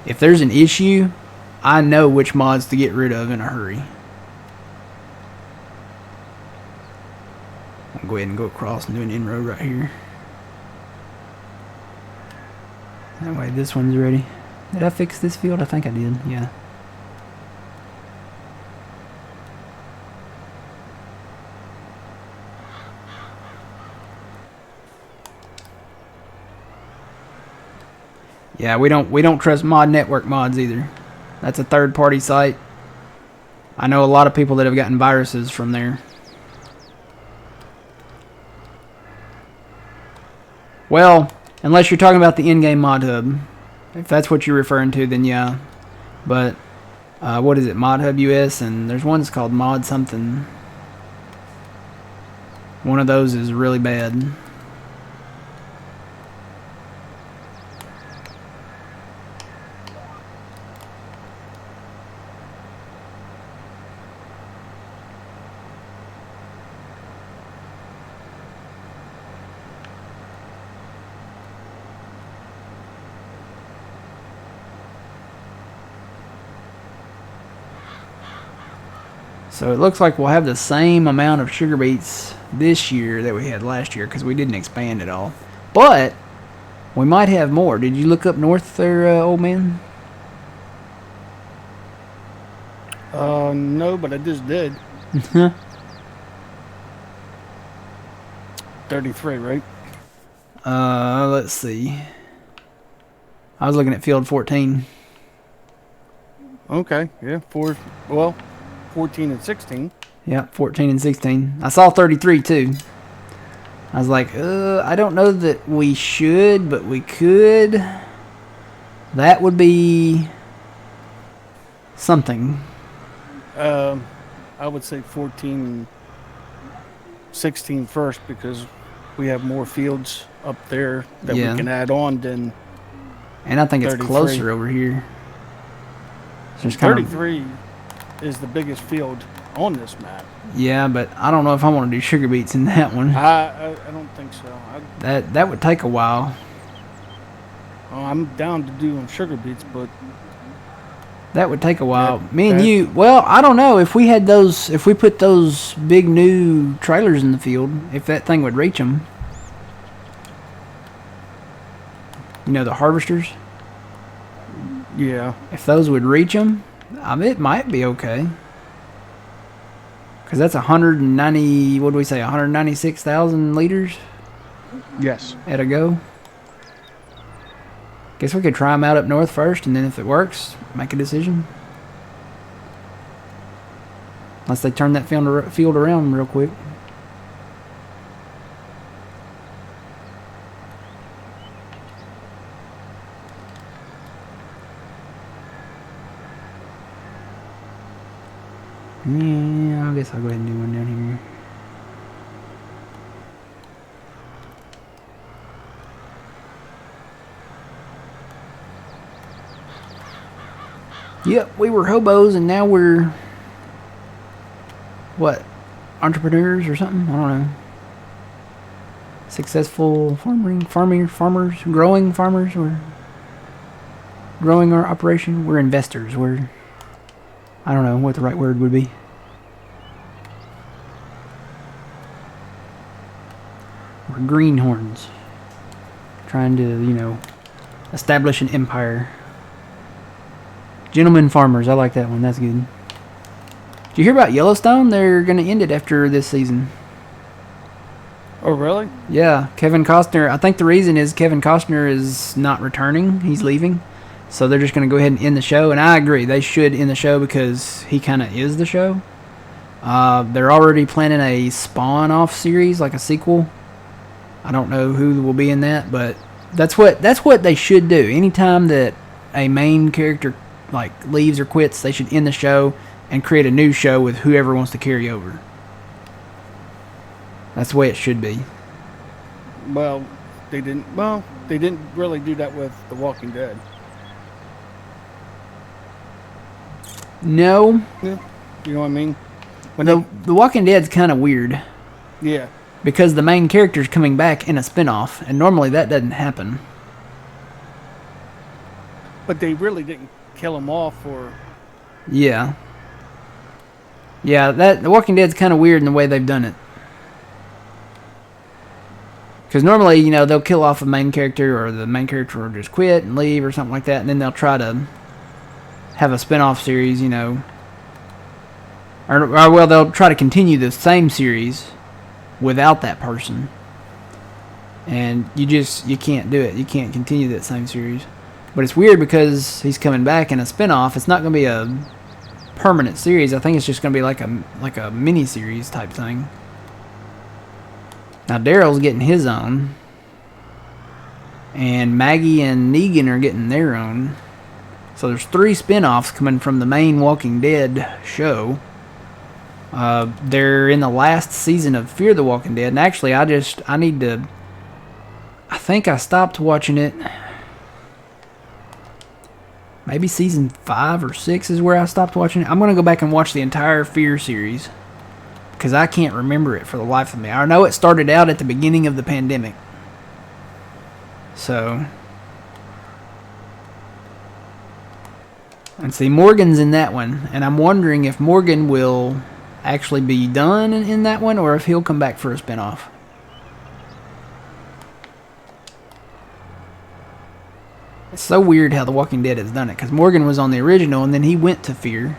If there's an issue, I know which mods to get rid of in a hurry. I'll go ahead and go across and do an inroad right here. That way this one's ready. Did I fix this field? I think I did, yeah. Yeah, we don't trust Mod Network mods either. That's a third-party site. I know a lot of people that have gotten viruses from there. Well, unless you're talking about the in-game mod hub. If that's what you're referring to, then yeah. But, what is it? Mod Hub US, and there's one that's called Mod something. One of those is really bad. So it looks like we'll have the same amount of sugar beets this year that we had last year because we didn't expand at all. But we might have more. Did you look up north there, old man? No, but I just did. 33, right? Let's see. I was looking at field 14. Okay, yeah, 14 and 16. Yeah, 14 and 16. I saw 33 too. I was like, I don't know that we should, but we could. That would be something. I would say 14 and 16 first because we have more fields up there that we can add on than. And I think 33. It's closer over here. So 33 is the biggest field on this map. Yeah, but I don't know if I want to do sugar beets in that one. I don't think so. That would take a while. I'm down to do sugar beets, but that would take a while. Me and you, well, I don't know if we had those. If we put those big new trailers in the field, if that thing would reach them. You know, the harvesters. Yeah. If those would reach them, it might be okay. Because that's 190, what do we say, 196,000 liters? Yes. At a go. Guess we could try them out up north first, and then if it works, make a decision. Unless they turn that field around real quick. Yeah, I guess I'll go ahead and do one down here. Yep, we were hobos and now we're what? Entrepreneurs or something? I don't know. Successful farmers, growing farmers. We're growing our operation. We're investors. I don't know what the right word would be. We're greenhorns. Trying to, establish an empire. Gentlemen farmers. I like that one. That's good. Did you hear about Yellowstone? They're going to end it after this season. Oh, really? Yeah. Kevin Costner. I think the reason is Kevin Costner is not returning. He's leaving. So they're just going to go ahead and end the show. And I agree. They should end the show because he kind of is the show. They're already planning a Spawn-off series, like a sequel. I don't know who will be in that, but that's what they should do. Anytime that a main character leaves or quits, they should end the show and create a new show with whoever wants to carry over. That's the way it should be. Well, they didn't really do that with The Walking Dead. No. Yeah. You know what I mean? The Walking Dead's kind of weird. Yeah. Because the main character's coming back in a spinoff, and normally that doesn't happen. But they really didn't kill him off, or... Yeah. Yeah, The Walking Dead's kind of weird in the way they've done it. Because normally, they'll kill off a main character, or the main character will just quit and leave, or something like that, and then they'll try to have a spin-off series, or well, they'll try to continue the same series without that person. And you can't do it. You can't continue that same series. But it's weird because he's coming back in a spinoff. It's not going to be a permanent series. I think it's just going to be like a mini series type thing. Now Daryl's getting his own, and Maggie and Negan are getting their own. So there's 3 spinoffs coming from the main Walking Dead show. They're in the last season of Fear the Walking Dead, and actually I think I stopped watching it. Maybe season 5 or 6 is where I stopped watching it. I'm going to go back and watch the entire Fear series, because I can't remember it for the life of me. I know it started out at the beginning of the pandemic. So, and see, Morgan's in that one, and I'm wondering if Morgan will actually be done in that one, or if he'll come back for a spinoff. It's so weird how The Walking Dead has done it, because Morgan was on the original, and then he went to Fear.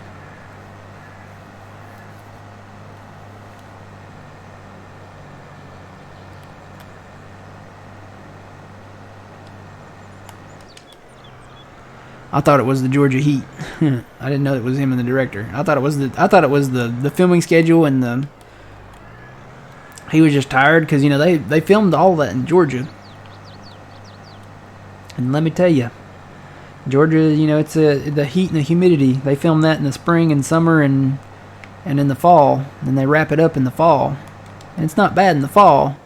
I thought it was the Georgia Heat. I didn't know it was him and the director. I thought it was the filming schedule, and he was just tired because, you know, they filmed all that in Georgia. And let me tell you, Georgia, you know, it's the heat and the humidity. They film that in the spring and summer and in the fall, and they wrap it up in the fall. And it's not bad in the fall,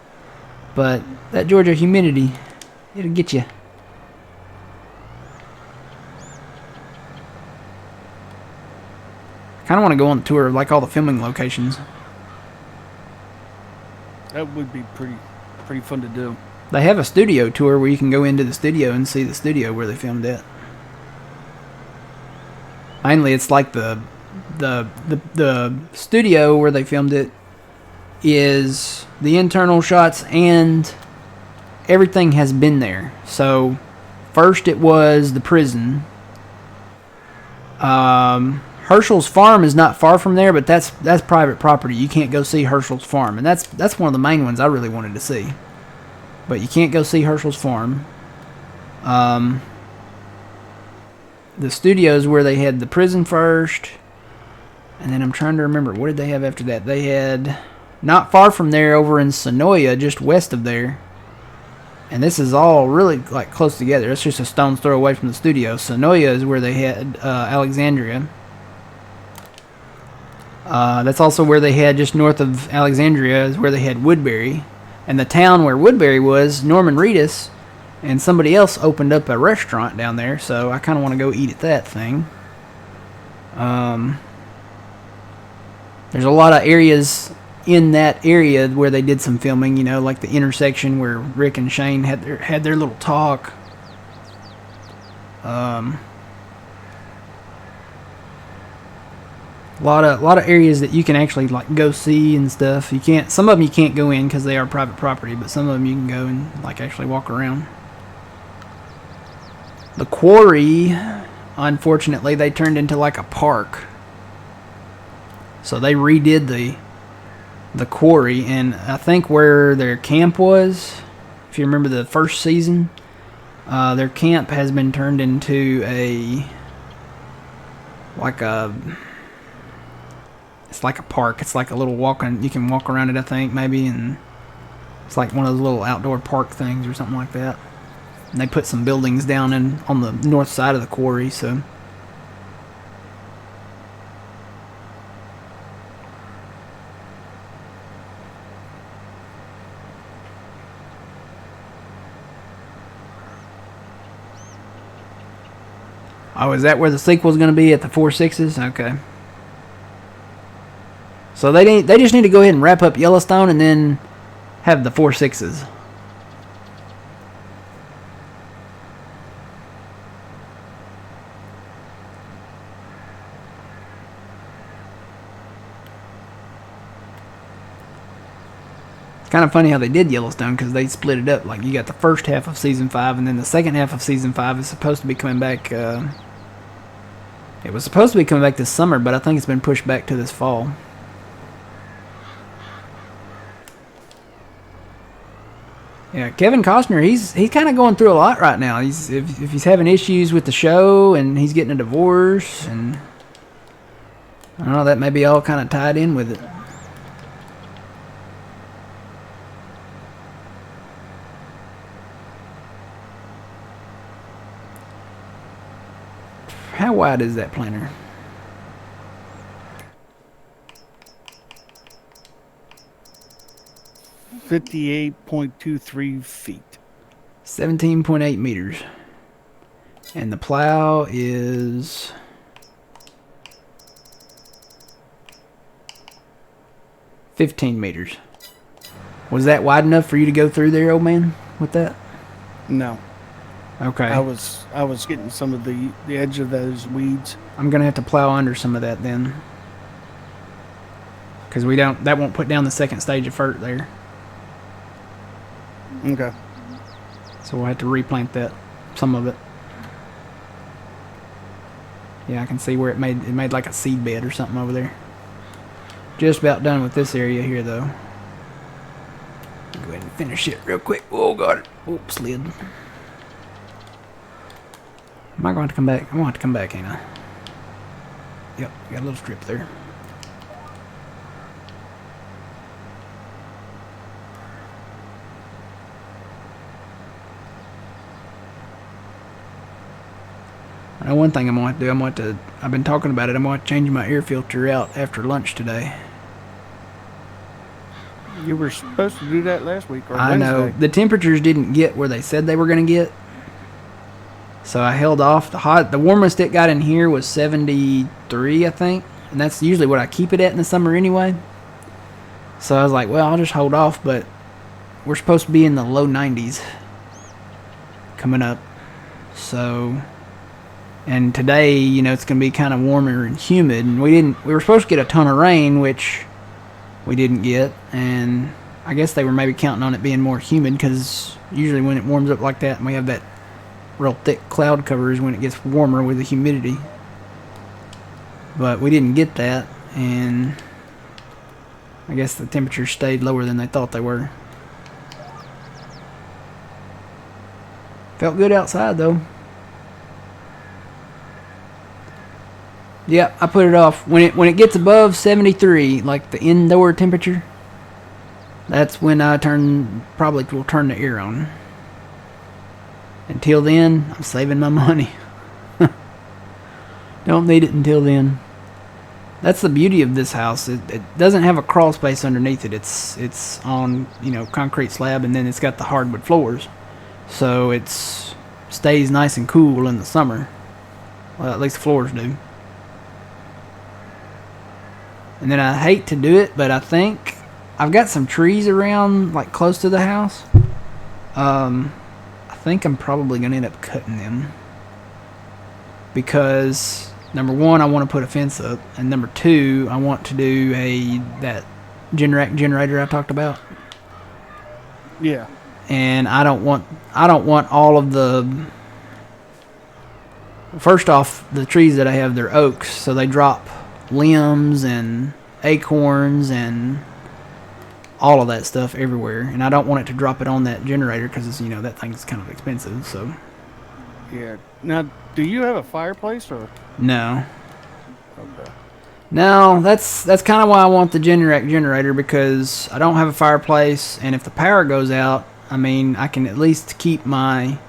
but that Georgia humidity, it'll get you. I kind of want to go on the tour of like all the filming locations. That would be pretty fun to do. They have a studio tour where you can go into the studio and see the studio where they filmed it. Mainly, it's like the studio where they filmed it is the internal shots, and everything has been there. So, first it was the prison. Herschel's farm is not far from there, but that's private property. You can't go see Herschel's farm, and that's one of the main ones I really wanted to see. But you can't go see Herschel's farm. The studios where they had the prison first, and then I'm trying to remember, what did they have after that? They had, not far from there, over in Sonoya, just west of there. And this is all really like close together. It's just a stone's throw away from the studio. Sonoya is where they had Alexandria. That's also where they had, just north of Alexandria, is where they had Woodbury. And the town where Woodbury was, Norman Reedus, and somebody else opened up a restaurant down there, so I kind of want to go eat at that thing. There's a lot of areas in that area where they did some filming, you know, like the intersection where Rick and Shane had their little talk. A lot of areas that you can actually like go see and stuff. Some of them you can't go in because they are private property, but some of them you can go and like actually walk around. The quarry, unfortunately, they turned into like a park. So they redid the quarry, and I think where their camp was, if you remember the first season, their camp has been turned into it's like a park. It's like a little you can walk around it, I think, maybe, and it's like one of those little outdoor park things or something like that. And they put some buildings down on the north side of the quarry, so. Oh, is that where the sequel's going to be, at the 4/6s? Okay. So they just need to go ahead and wrap up Yellowstone and then have the 4/6s. It's kind of funny how they did Yellowstone, because they split it up. Like, you got the first half of season 5, and then the second half of season 5 is supposed to be coming back. It was supposed to be coming back this summer, but I think it's been pushed back to this fall. Yeah, Kevin Costner, he's kind of going through a lot right now. If he's having issues with the show and he's getting a divorce, and I don't know, that may be all kind of tied in with it. How wide is that planter? .23 feet. 17.8 meters. And the plow is 15 meters. Was that wide enough for you to go through there, old man, with that? No. Okay. I was getting some of the edge of those weeds. I'm gonna have to plow under some of that then, because that won't put down the second stage of fert there. Okay. So we'll have to replant that, some of it. Yeah, I can see where it made like a seed bed or something over there. Just about done with this area here though. Go ahead and finish it real quick. Oh, got it. Oops, slid. Am I going to come back? I'm going to have to come back, ain't I? Yep, got a little strip there. I know one thing I'm going to have to do. I've been talking about it. I'm going to change my air filter out after lunch today. You were supposed to do that last week or I Wednesday. know. The temperatures didn't get where they said they were going to get. So I held off. The warmest it got in here was 73, I think. And that's usually what I keep it at in the summer anyway. So I was like, well, I'll just hold off. But we're supposed to be in the low 90s coming up. So, and today, you know, it's going to be kind of warmer and humid. And we were supposed to get a ton of rain, which we didn't get. And I guess they were maybe counting on it being more humid, because usually when it warms up like that and we have that real thick cloud cover is when it gets warmer with the humidity. But we didn't get that, and I guess the temperatures stayed lower than they thought they were. Felt good outside though. Yeah, I put it off. When it gets above 73, like the indoor temperature, that's when I probably will turn the air on. Until then, I'm saving my money. Don't need it until then. That's the beauty of this house. It doesn't have a crawl space underneath it. It's on, you know, concrete slab, and then it's got the hardwood floors. So it stays nice and cool in the summer. Well, at least the floors do. And then I hate to do it, but I think I've got some trees around, like close to the house. I think I'm probably going to end up cutting them, because number one, I want to put a fence up, and number two, I want to do that generator I talked about. Yeah. And I don't want all of the. First off, the trees that I have, they're oaks, so they drop limbs and acorns and all of that stuff everywhere, and I don't want it to drop it on that generator, because, you know, that thing's kind of expensive. So Yeah. Now, do you have a fireplace or? no. Okay. No, that's kind of why I want the generator, because I don't have a fireplace, and if the power goes out, I mean, I can at least keep my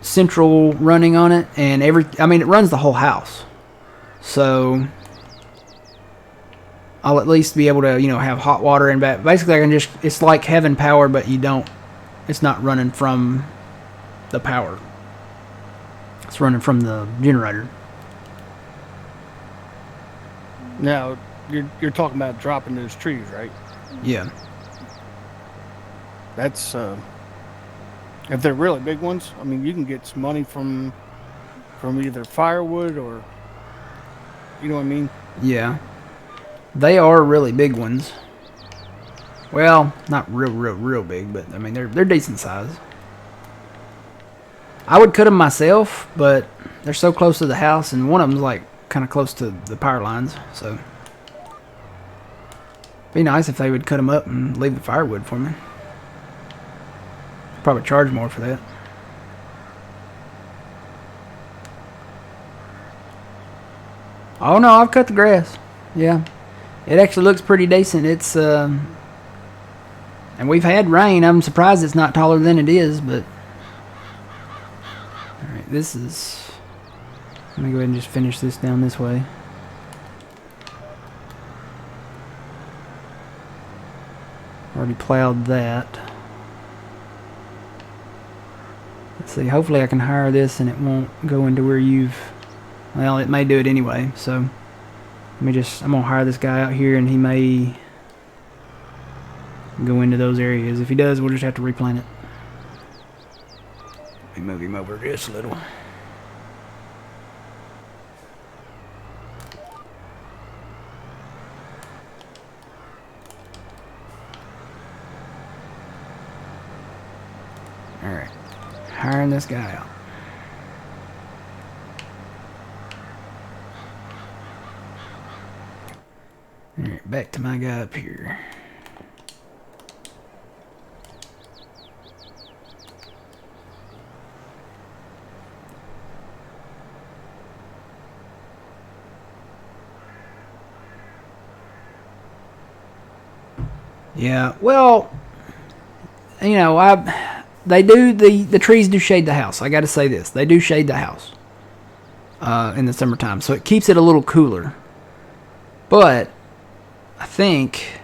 central running on it, and it runs the whole house. So I'll at least be able to, you know, have hot water and back. Basically, it's like having power, but it's not running from the power. It's running from the generator. Now, you're talking about dropping those trees, right? Yeah. That's if they're really big ones. I mean, you can get some money from either firewood or, you know what I mean? Yeah. They are really big ones. Well, not real big, but I mean they're decent size. I would cut them myself, but they're so close to the house, and one of them's like kind of close to the power lines, so it'd be nice if they would cut them up and leave the firewood for me. Probably charge more for that. Oh no, I've cut the grass. Yeah. It actually looks pretty decent. It's and we've had rain. I'm surprised it's not taller than it is, but alright, this is, let me go ahead and just finish this down this way. Already plowed that. Let's see, hopefully I can hire this and it won't go into where you've, well, it may do it anyway, so let me just, I'm gonna hire this guy out here and he may go into those areas. If he does, we'll just have to replant it. Let me move him over just a little. Alright, hiring this guy out. Alright, back to my guy up here. Yeah, well, you know, they do, the trees do shade the house. I got to say this. They do shade the house in the summertime, so it keeps it a little cooler. But I think,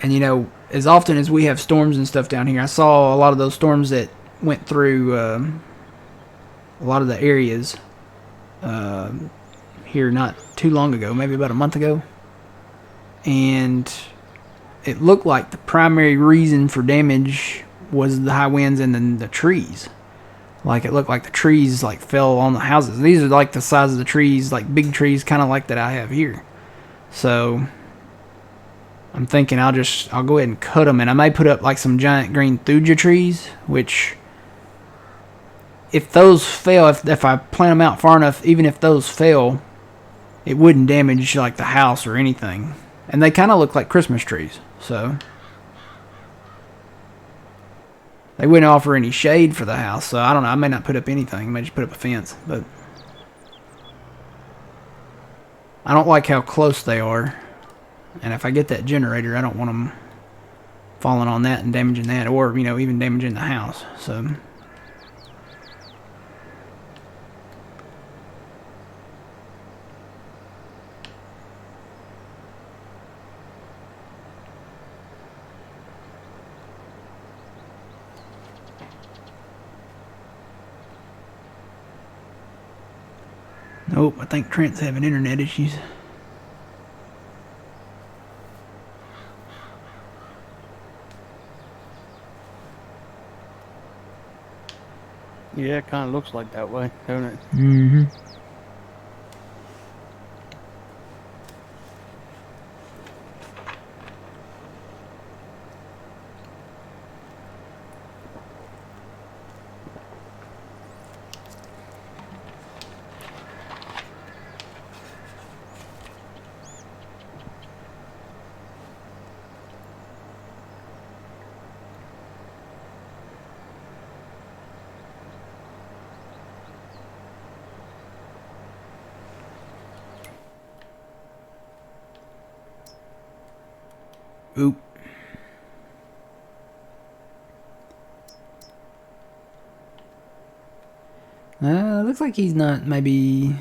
and you know, as often as we have storms and stuff down here, I saw a lot of those storms that went through a lot of the areas here not too long ago, maybe about a month ago. And it looked like the primary reason for damage was the high winds and then the trees. Like, it looked like the trees like fell on the houses. These are like the size of the trees, like big trees, kind of like that I have here. So I'm thinking I'll go ahead and cut them, and I may put up like some giant green thuja trees, which if those fail, if I plant them out far enough, even if those fail, it wouldn't damage like the house or anything. And they kind of look like Christmas trees, so they wouldn't offer any shade for the house. So I don't know, I may not put up anything. I may just put up a fence, but I don't like how close they are. And if I get that generator, I don't want them falling on that and damaging that, or, you know, even damaging the house. So nope, I think Trent's having internet issues. Yeah, it kind of looks like that way, don't it? Mm-hmm. Oop. Looks like he's not, maybe.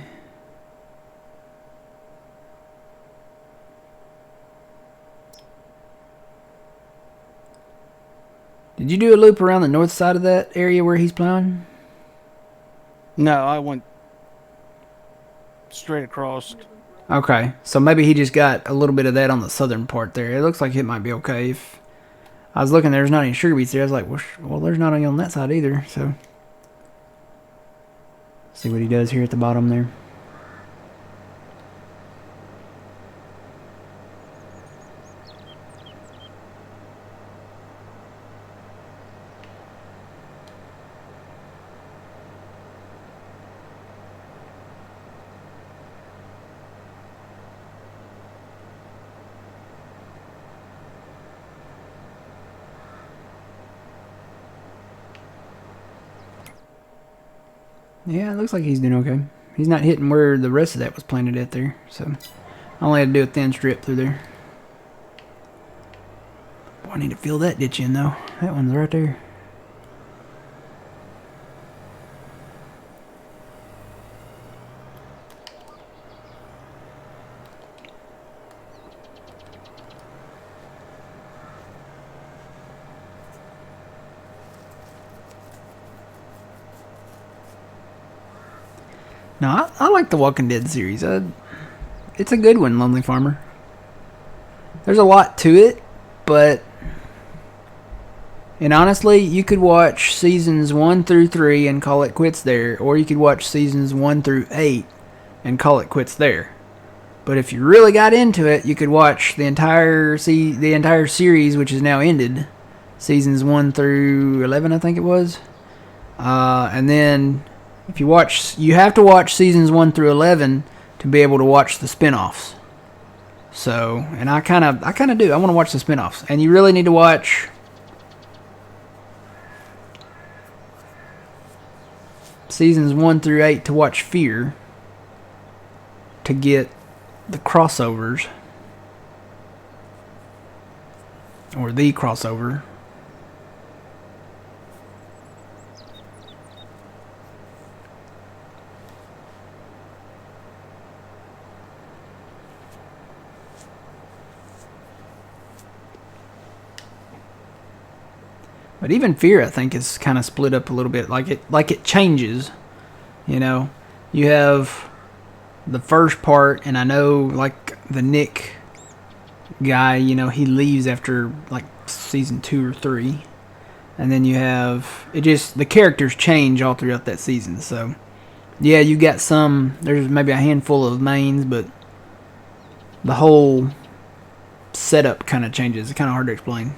Did you do a loop around the north side of that area where he's plowing? No, I went straight across. Okay, so maybe he just got a little bit of that on the southern part there. It looks like it might be okay. If I was looking, there's not any sugar beets there. I was like, well, there's not any on that side either. So, see what he does here at the bottom there. Yeah, it looks like he's doing okay. He's not hitting where the rest of that was planted at there, so I only had to do a thin strip through there. Boy, I need to fill that ditch in, though. That one's right there. No, I like the Walking Dead series. It's a good one, Lonely Farmer. There's a lot to it, but... And honestly, you could watch seasons 1 through 3 and call it quits there, or you could watch seasons 1 through 8 and call it quits there. But if you really got into it, you could watch the entire series, which is now ended, seasons 1 through 11, I think it was. And then if you have to watch seasons 1 through 11 to be able to watch the spin-offs. So, and I kind of do. I want to watch the spin-offs. And you really need to watch seasons 1 through 8 to watch Fear, to get the crossovers, or the crossover. But even Fear, I think, is kind of split up a little bit. Like it changes. You know, you have the first part, and I know like the Nick guy. You know, he leaves after like season 2 or 3, and then you have the characters change all throughout that season. So yeah, you got some. There's maybe a handful of mains, but the whole setup kind of changes. It's kind of hard to explain.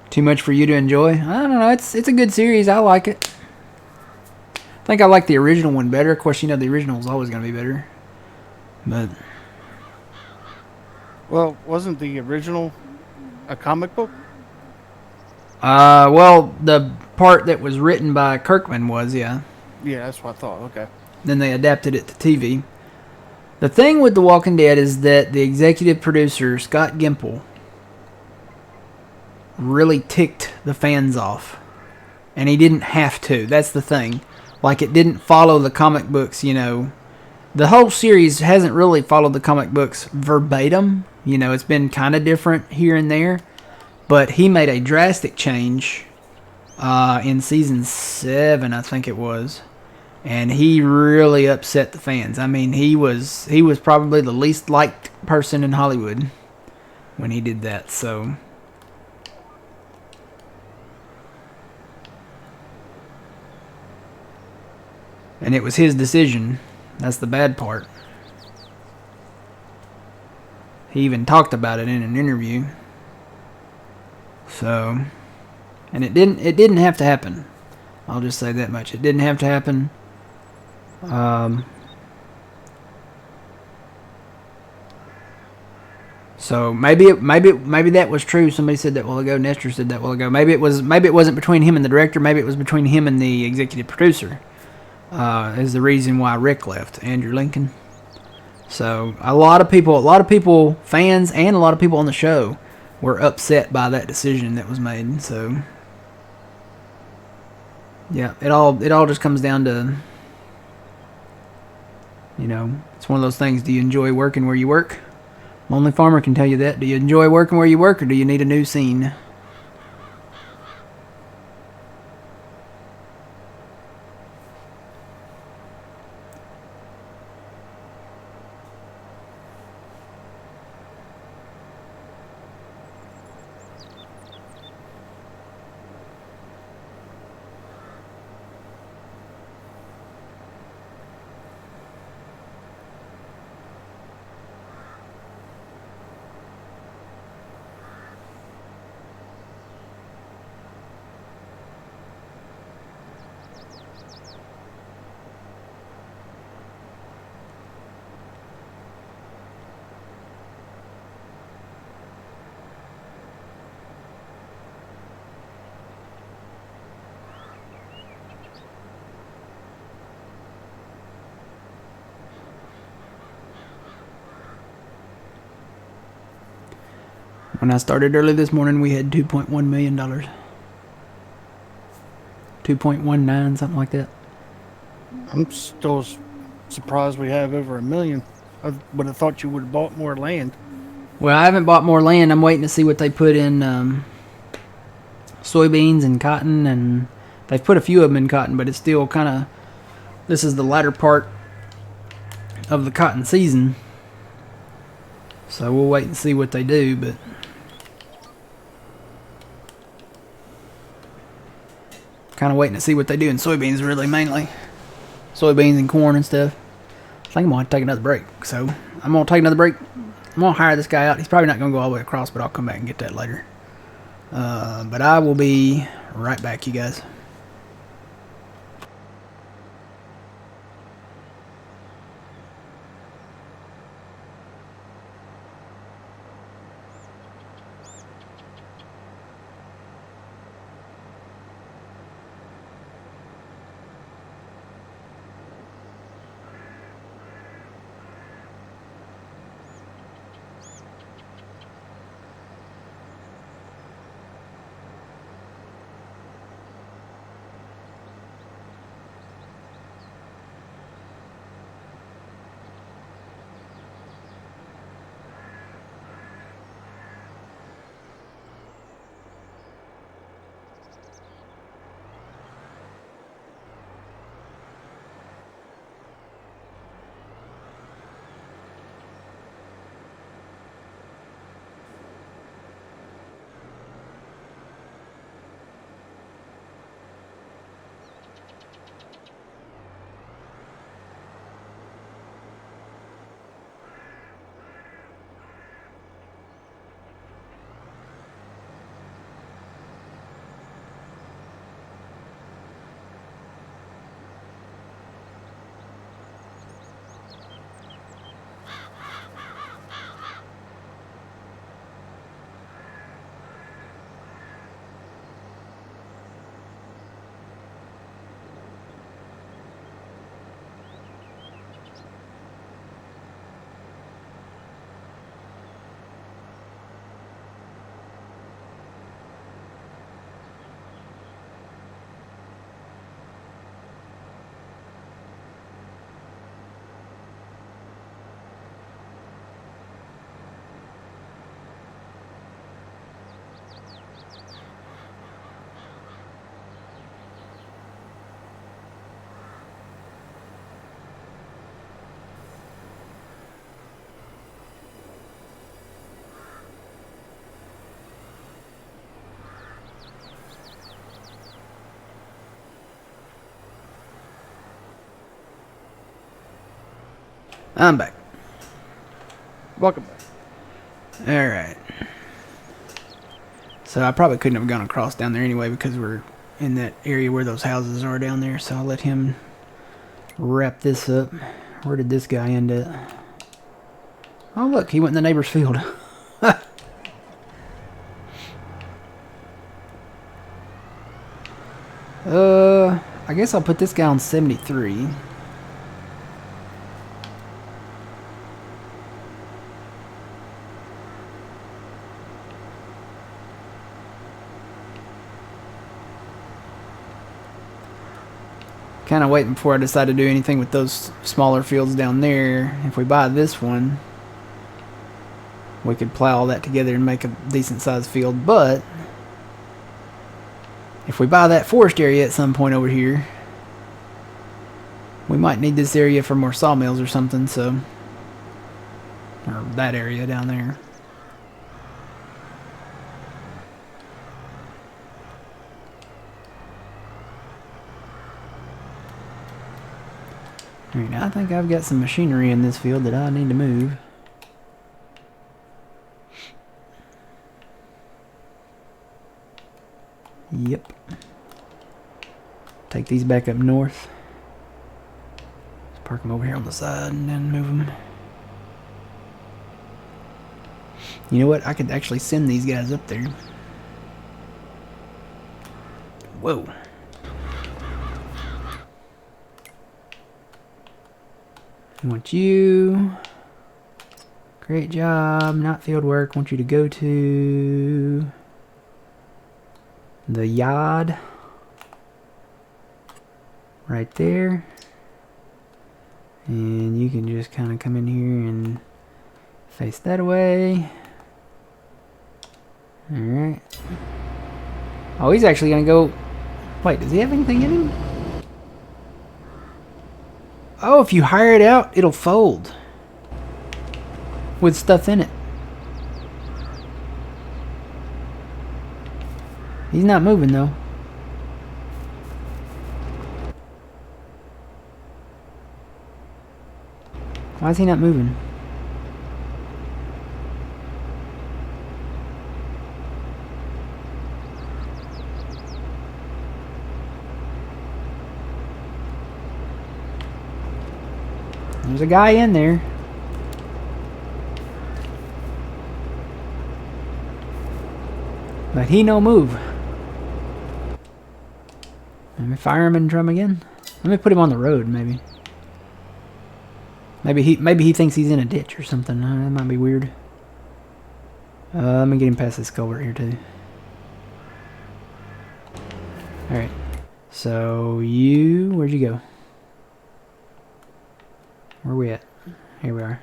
Too much for you to enjoy? I don't know. It's a good series. I like it. I think I like the original one better. Of course, you know the original is always going to be better. But Well, wasn't the original a comic book? well, the part that was written by Kirkman was, yeah. Yeah, that's what I thought. Okay. Then they adapted it to TV. The thing with The Walking Dead is that the executive producer, Scott Gimple, really ticked the fans off. And he didn't have to. That's the thing. Like, it didn't follow the comic books, you know. The whole series hasn't really followed the comic books verbatim. You know, it's been kind of different here and there. But he made a drastic change in season 7, I think it was. And he really upset the fans. I mean, he was probably the least liked person in Hollywood when he did that. So... And it was his decision. That's the bad part. He even talked about it in an interview. So, and it didn't have to happen. I'll just say that much. It didn't have to happen. So maybe that was true. Somebody said that a while ago. Nestor said that a while ago. Maybe it wasn't between him and the director. Maybe it was between him and the executive producer. Is the reason why Rick left, Andrew Lincoln. So a lot of people, fans, and a lot of people on the show were upset by that decision that was made. So yeah, it all just comes down to, you know, it's one of those things. Do you enjoy working where you work? Lonely Farmer can tell you that. Do you enjoy working where you work, or do you need a new scene? When I started early this morning, we had $2.1 million. 2.19, something like that. I'm still surprised we have over 1 million. I would have thought you would have bought more land. Well, I haven't bought more land. I'm waiting to see what they put in soybeans and cotton, and they've put a few of them in cotton, but it's still kind of, this is the latter part of the cotton season, so we'll wait and see what they do. But kind of waiting to see what they do in soybeans, really, mainly soybeans and corn and stuff. I think I'm gonna have to take another break, so I'm gonna take another break. I'm gonna hire this guy out. He's probably not gonna go all the way across, but I'll come back and get that later. But I will be right back, you guys. I'm back. Welcome back. Alright. So I probably couldn't have gone across down there anyway because we're in that area where those houses are down there. So I'll let him wrap this up. Where did this guy end up? Oh look, he went in the neighbor's field. I guess I'll put this guy on 73. Kind of waiting before I decide to do anything with those smaller fields down there. If we buy this one, we could plow all that together and make a decent sized field. But if we buy that forest area at some point over here, we might need this area for more sawmills or something. So, or that area down there. Alright, I think I've got some machinery in this field that I need to move. Yep. Take these back up north. Let's park them over here on the side and then move them. You know what? I could actually send these guys up there. Whoa. I want you. Great job. Not field work. Want you to go to the yard. Right there. And you can just kind of come in here and face that away. Alright. Oh, he's actually going to go... Wait, does he have anything in him? Oh, if you hire it out, it'll fold. With stuff in it. He's not moving, though. Why is he not moving? There's a guy in there. But he no move. Let me fire him and drum again. Let me put him on the road, maybe. Maybe he thinks he's in a ditch or something. That might be weird. Let me get him past this culvert here too. Alright. So where'd you go? Where are we at? Here we are.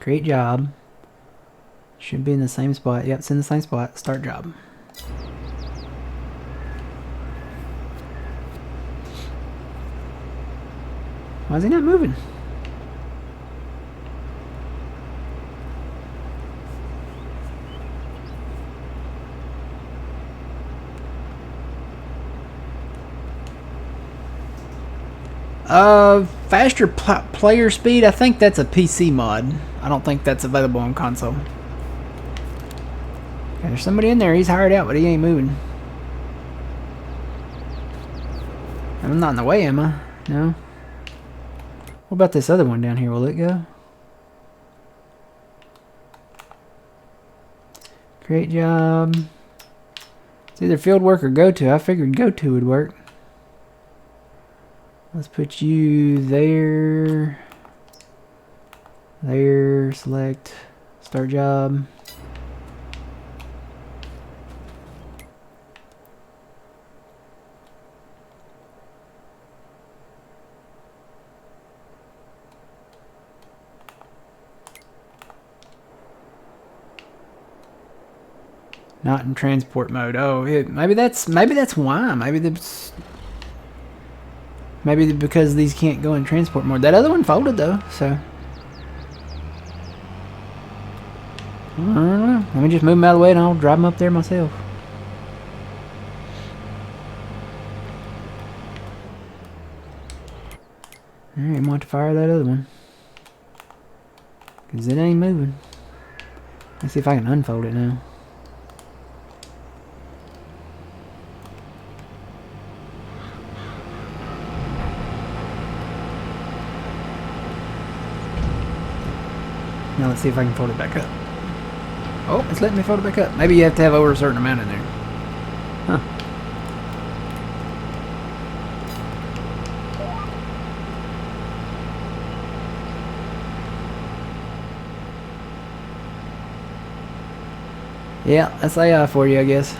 Great job. Should be in the same spot. Yep, it's in the same spot. Start job. Why is he not moving? Faster player speed. I think that's a PC mod. I don't think that's available on console. Okay, there's somebody in there. He's hired out, but he ain't moving. I'm not in the way, am I? No. What about this other one down here? Will it go? Great job. It's either field work or go to. I figured go to would work. Let's put you there. There. Select. Start job. Not in transport mode. Oh, maybe that's why. Maybe because these can't go in transport mode. That other one folded though, so I don't know. Let me just move him out of the way and I'll drive him up there myself. Alright, I'm going to fire that other one. Because it ain't moving. Let's see if I can unfold it now. Now let's see if I can fold it back up. Oh, it's letting me fold it back up. Maybe you have to have over a certain amount in there. Huh. Yeah, that's AI for you, I guess.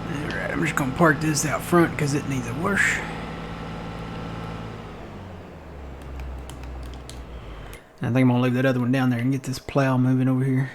Alright, I'm just gonna park this out front because it needs a wash. I think I'm gonna leave that other one down there and get this plow moving over here.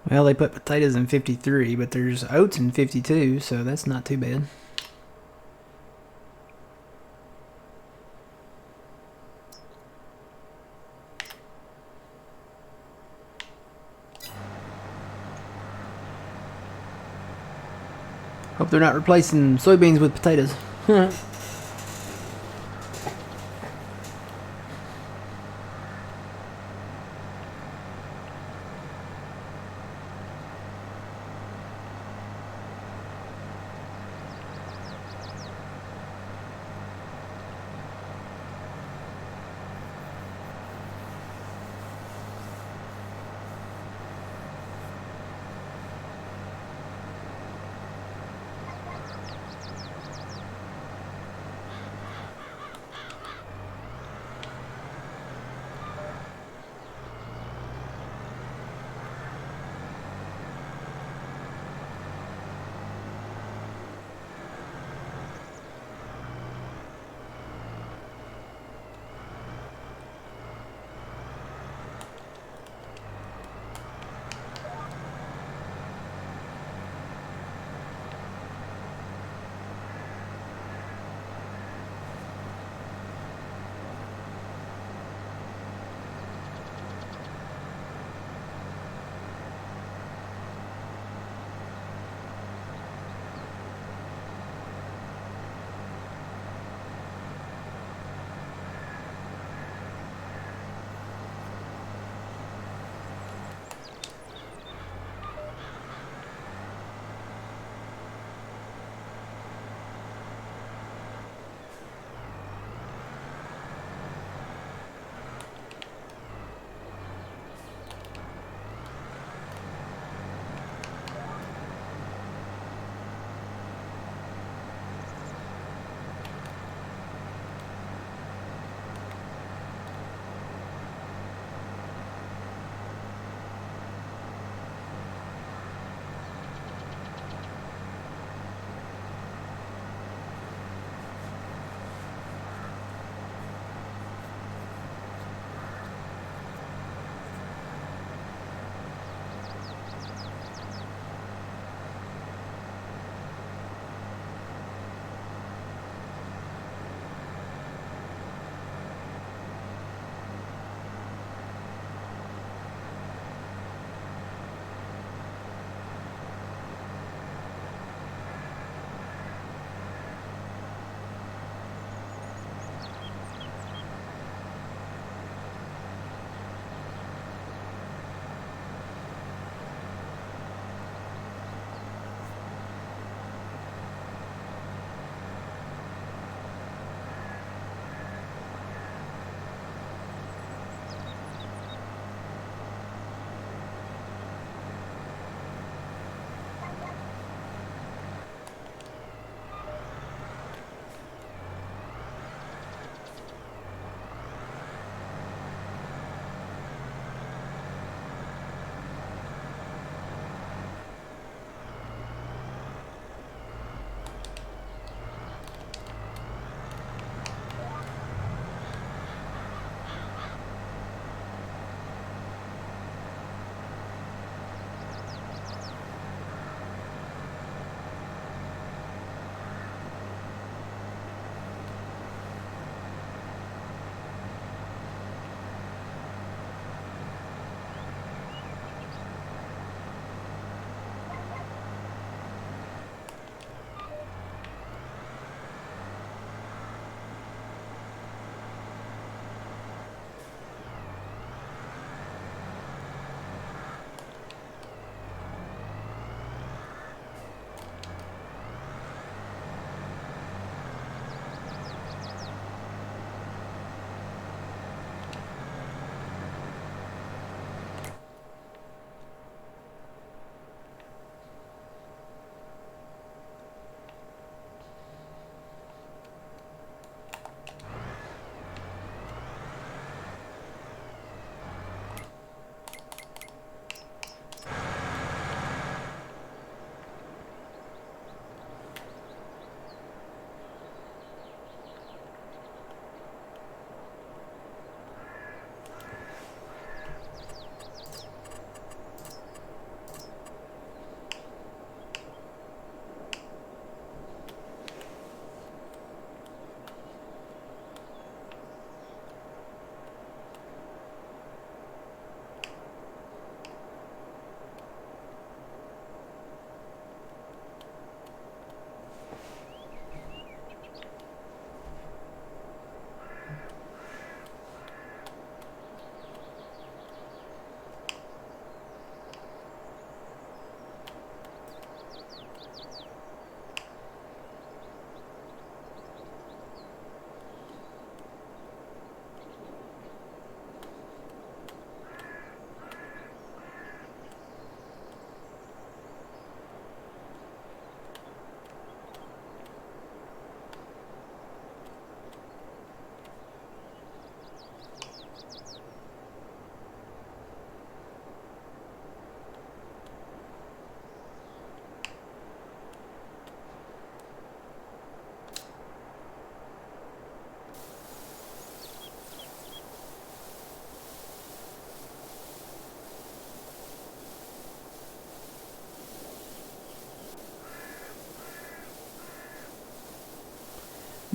Well, they put potatoes in 53, but there's oats in 52, so that's not too bad. Hope they're not replacing soybeans with potatoes.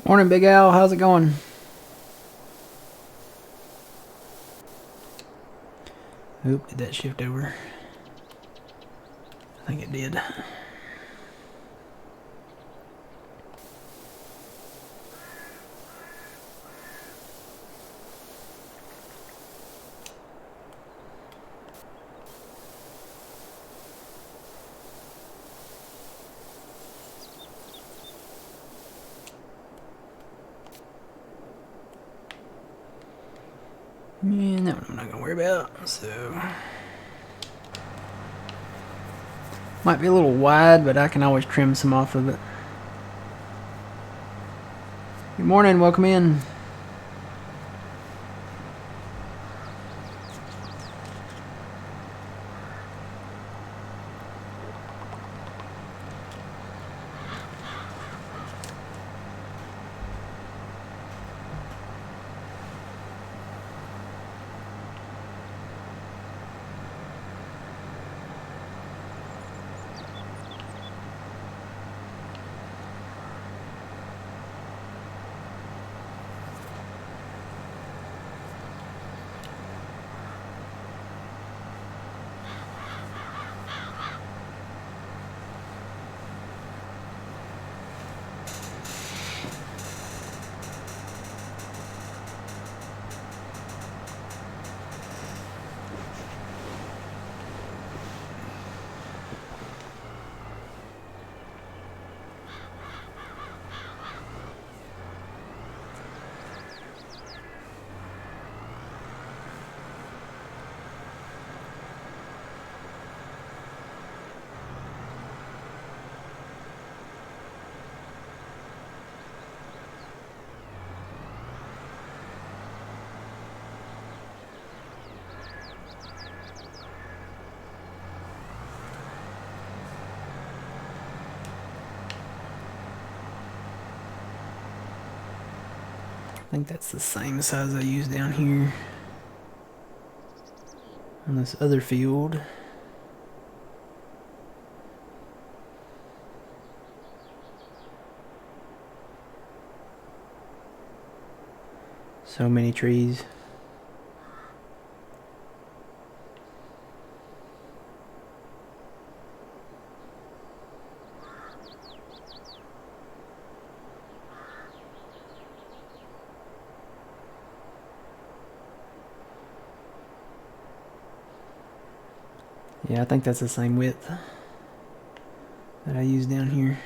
Morning, Big Al. How's it going? Oop, did that shift over? I think it did. Man, that one I'm not gonna worry about. So might be a little wide, but I can always trim some off of it. Good morning, welcome in. I think that's the same size I used down here on this other field. So many trees. Yeah, I think that's the same width that I used down here.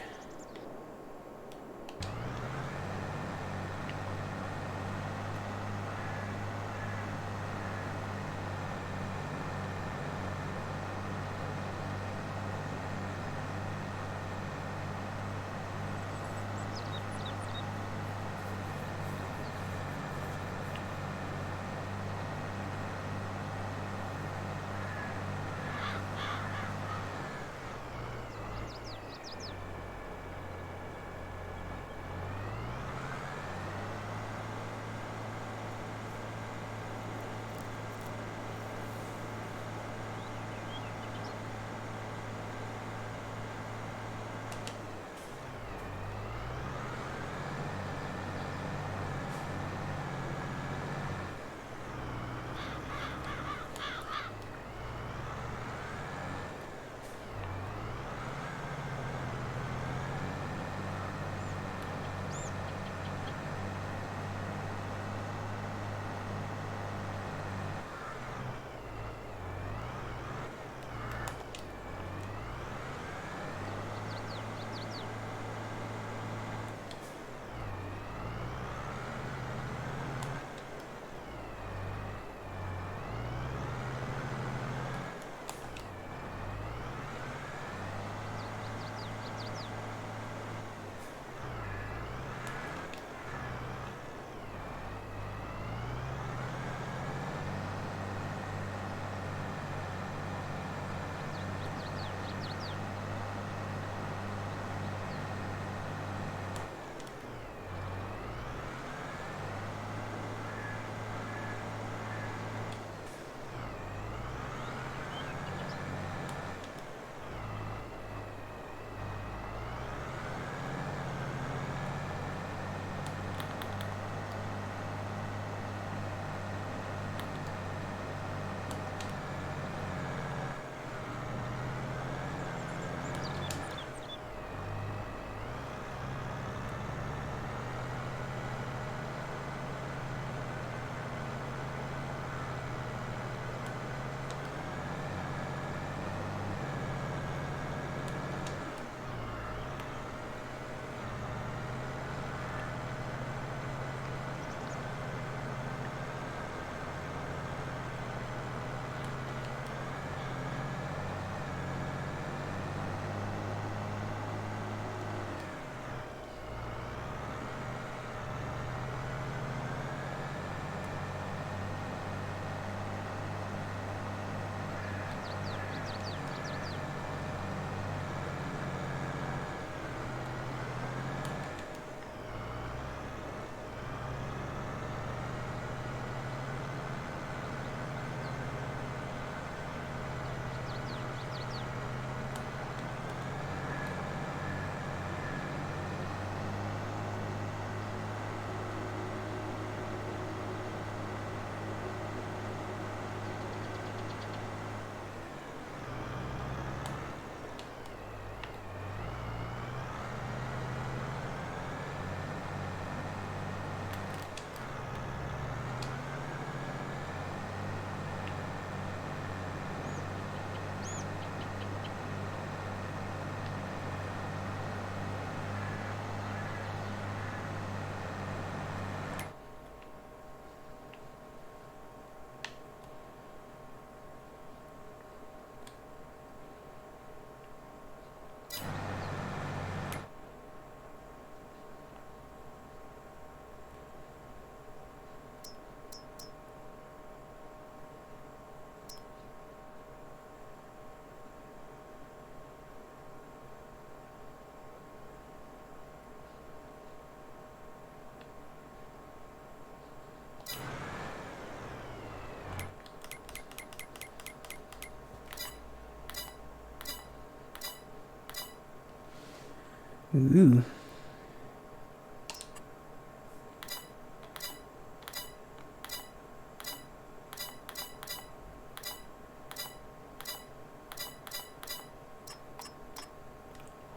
Ooh.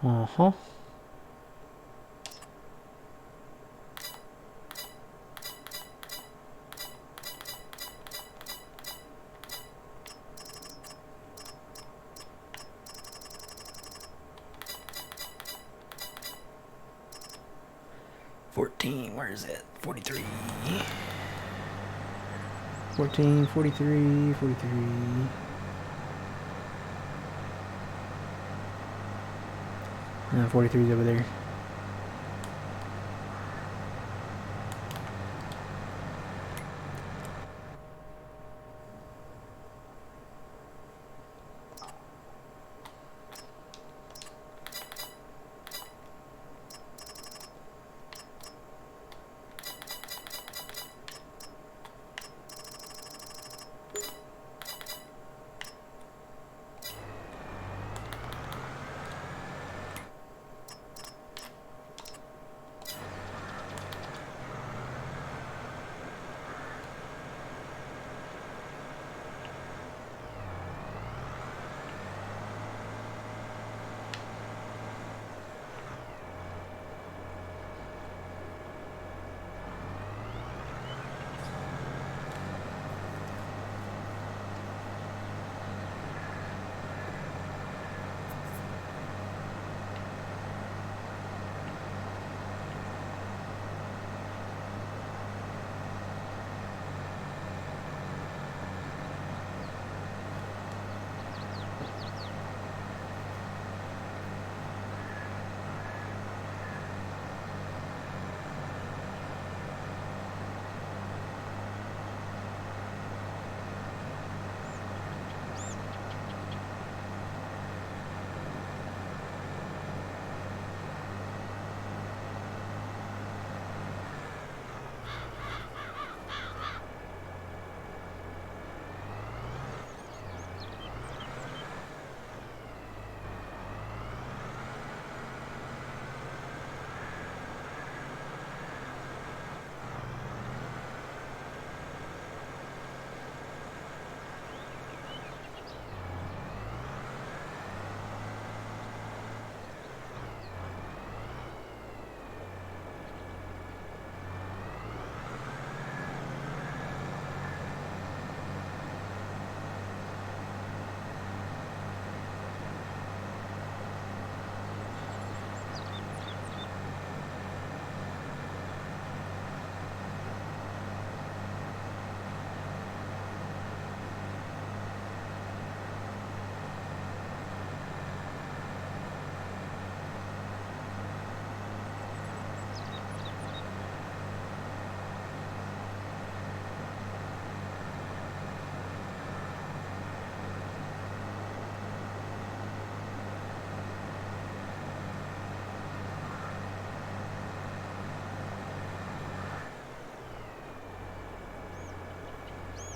Uh-huh. Where is it? 43. 14, 43, 43. No, 43 is over there.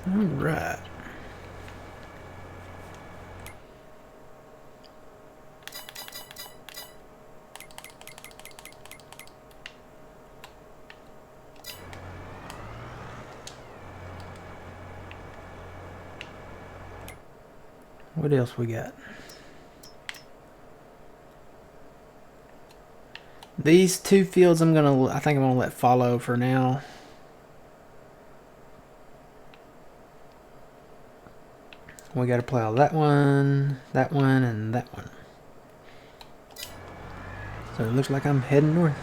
All right. What else we got? These two fields I think I'm gonna let follow for now. We gotta plow that one, and that one. So it looks like I'm heading north.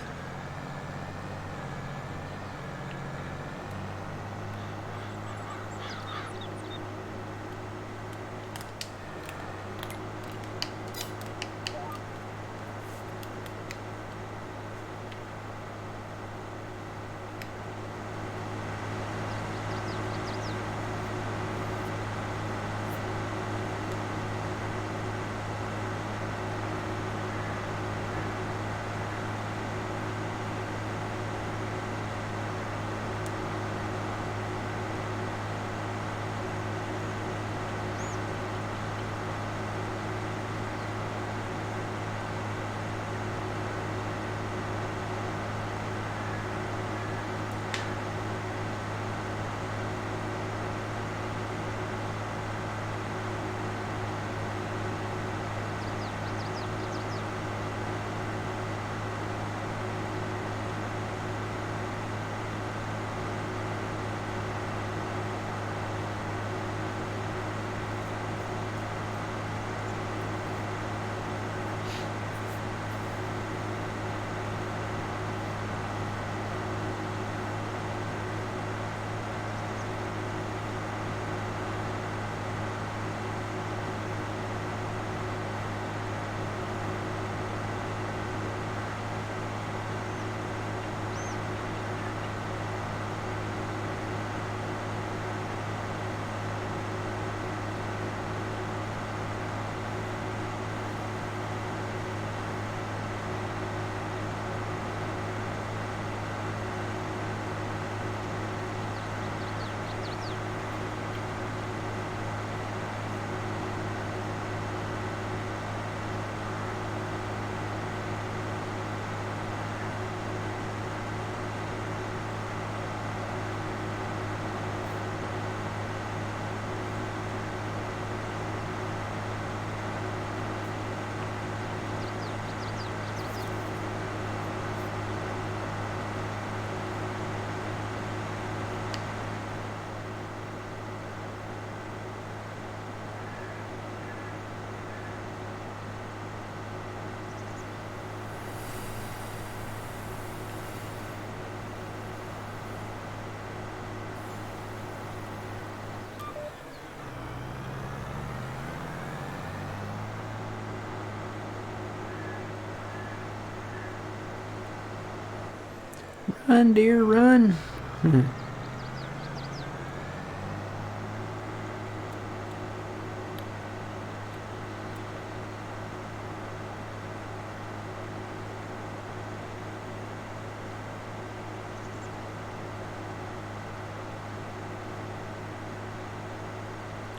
Run, deer, run.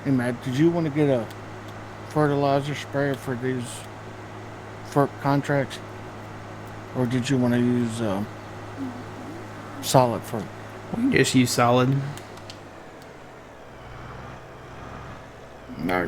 Hey Matt, did you want to get a fertilizer sprayer for these contracts, or did you want to use solid fert? We can just use solid. No.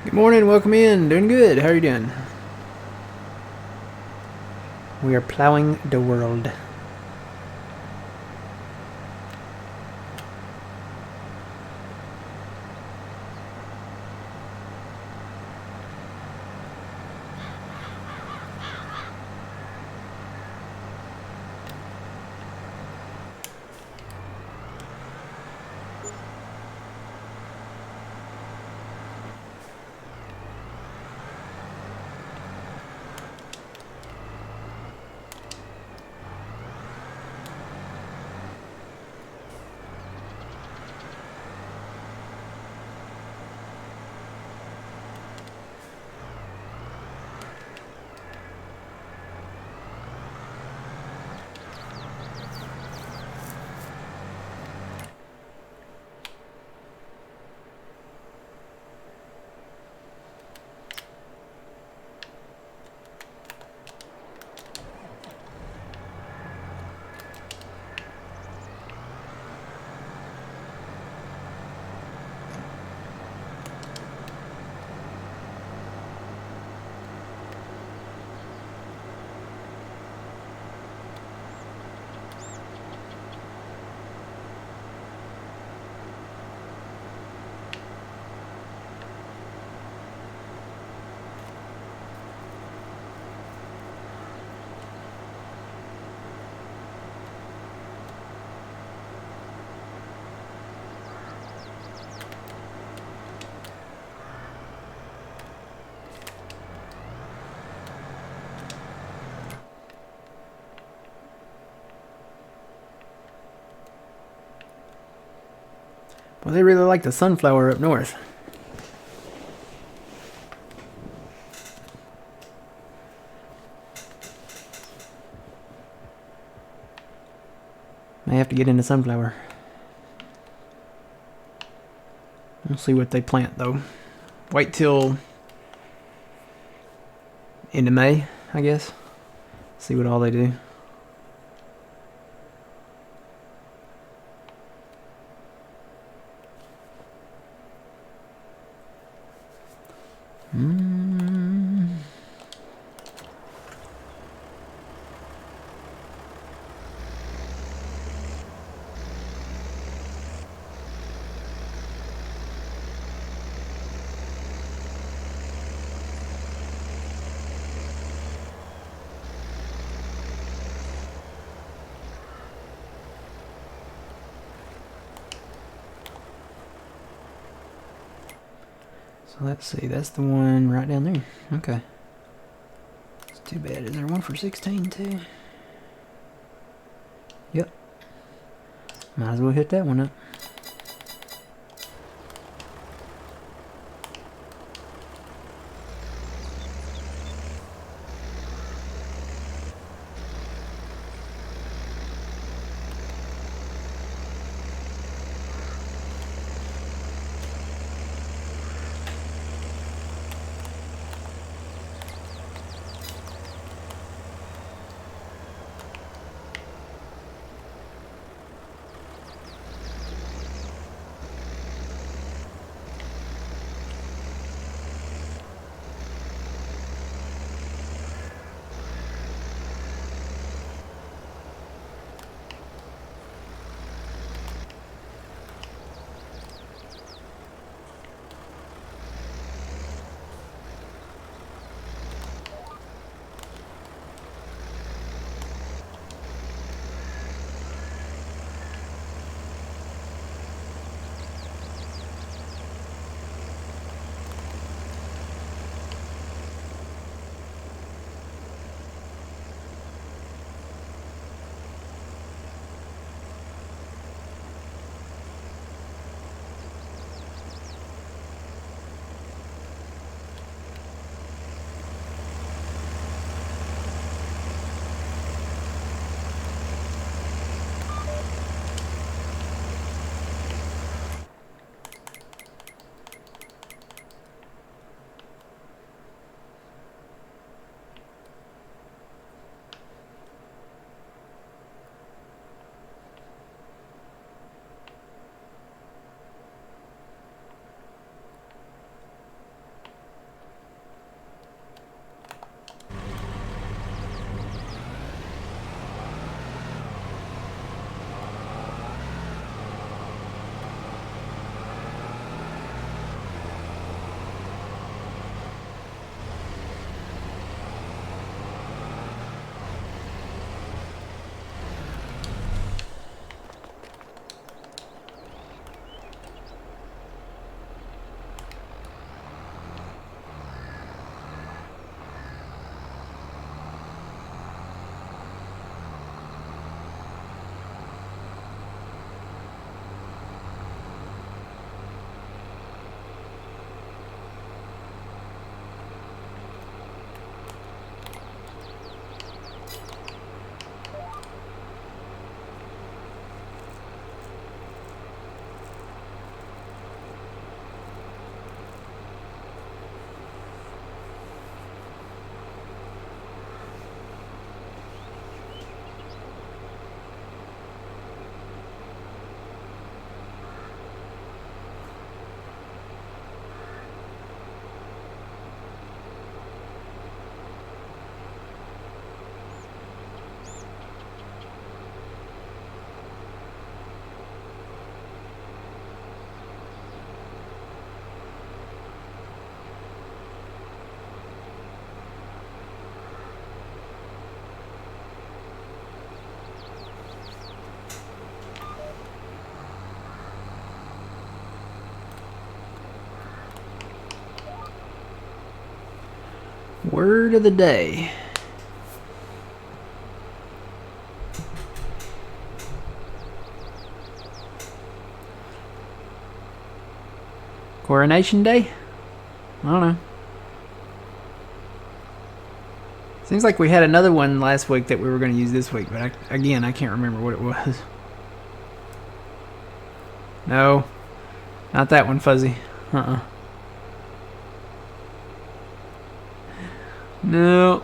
Good morning, welcome in. Doing good. How are you doing? We are plowing the world. Well, they really like the sunflower up north. May have to get into sunflower. We'll see what they plant though. Wait till into May, I guess. See what all they do. So let's see, that's the one right down there. Okay. It's too bad. Is there one for 16 too? Yep. Might as well hit that one up. Word of the day. Coronation Day? I don't know. Seems like we had another one last week that we were going to use this week, but I can't remember what it was. No. Not that one, Fuzzy. No.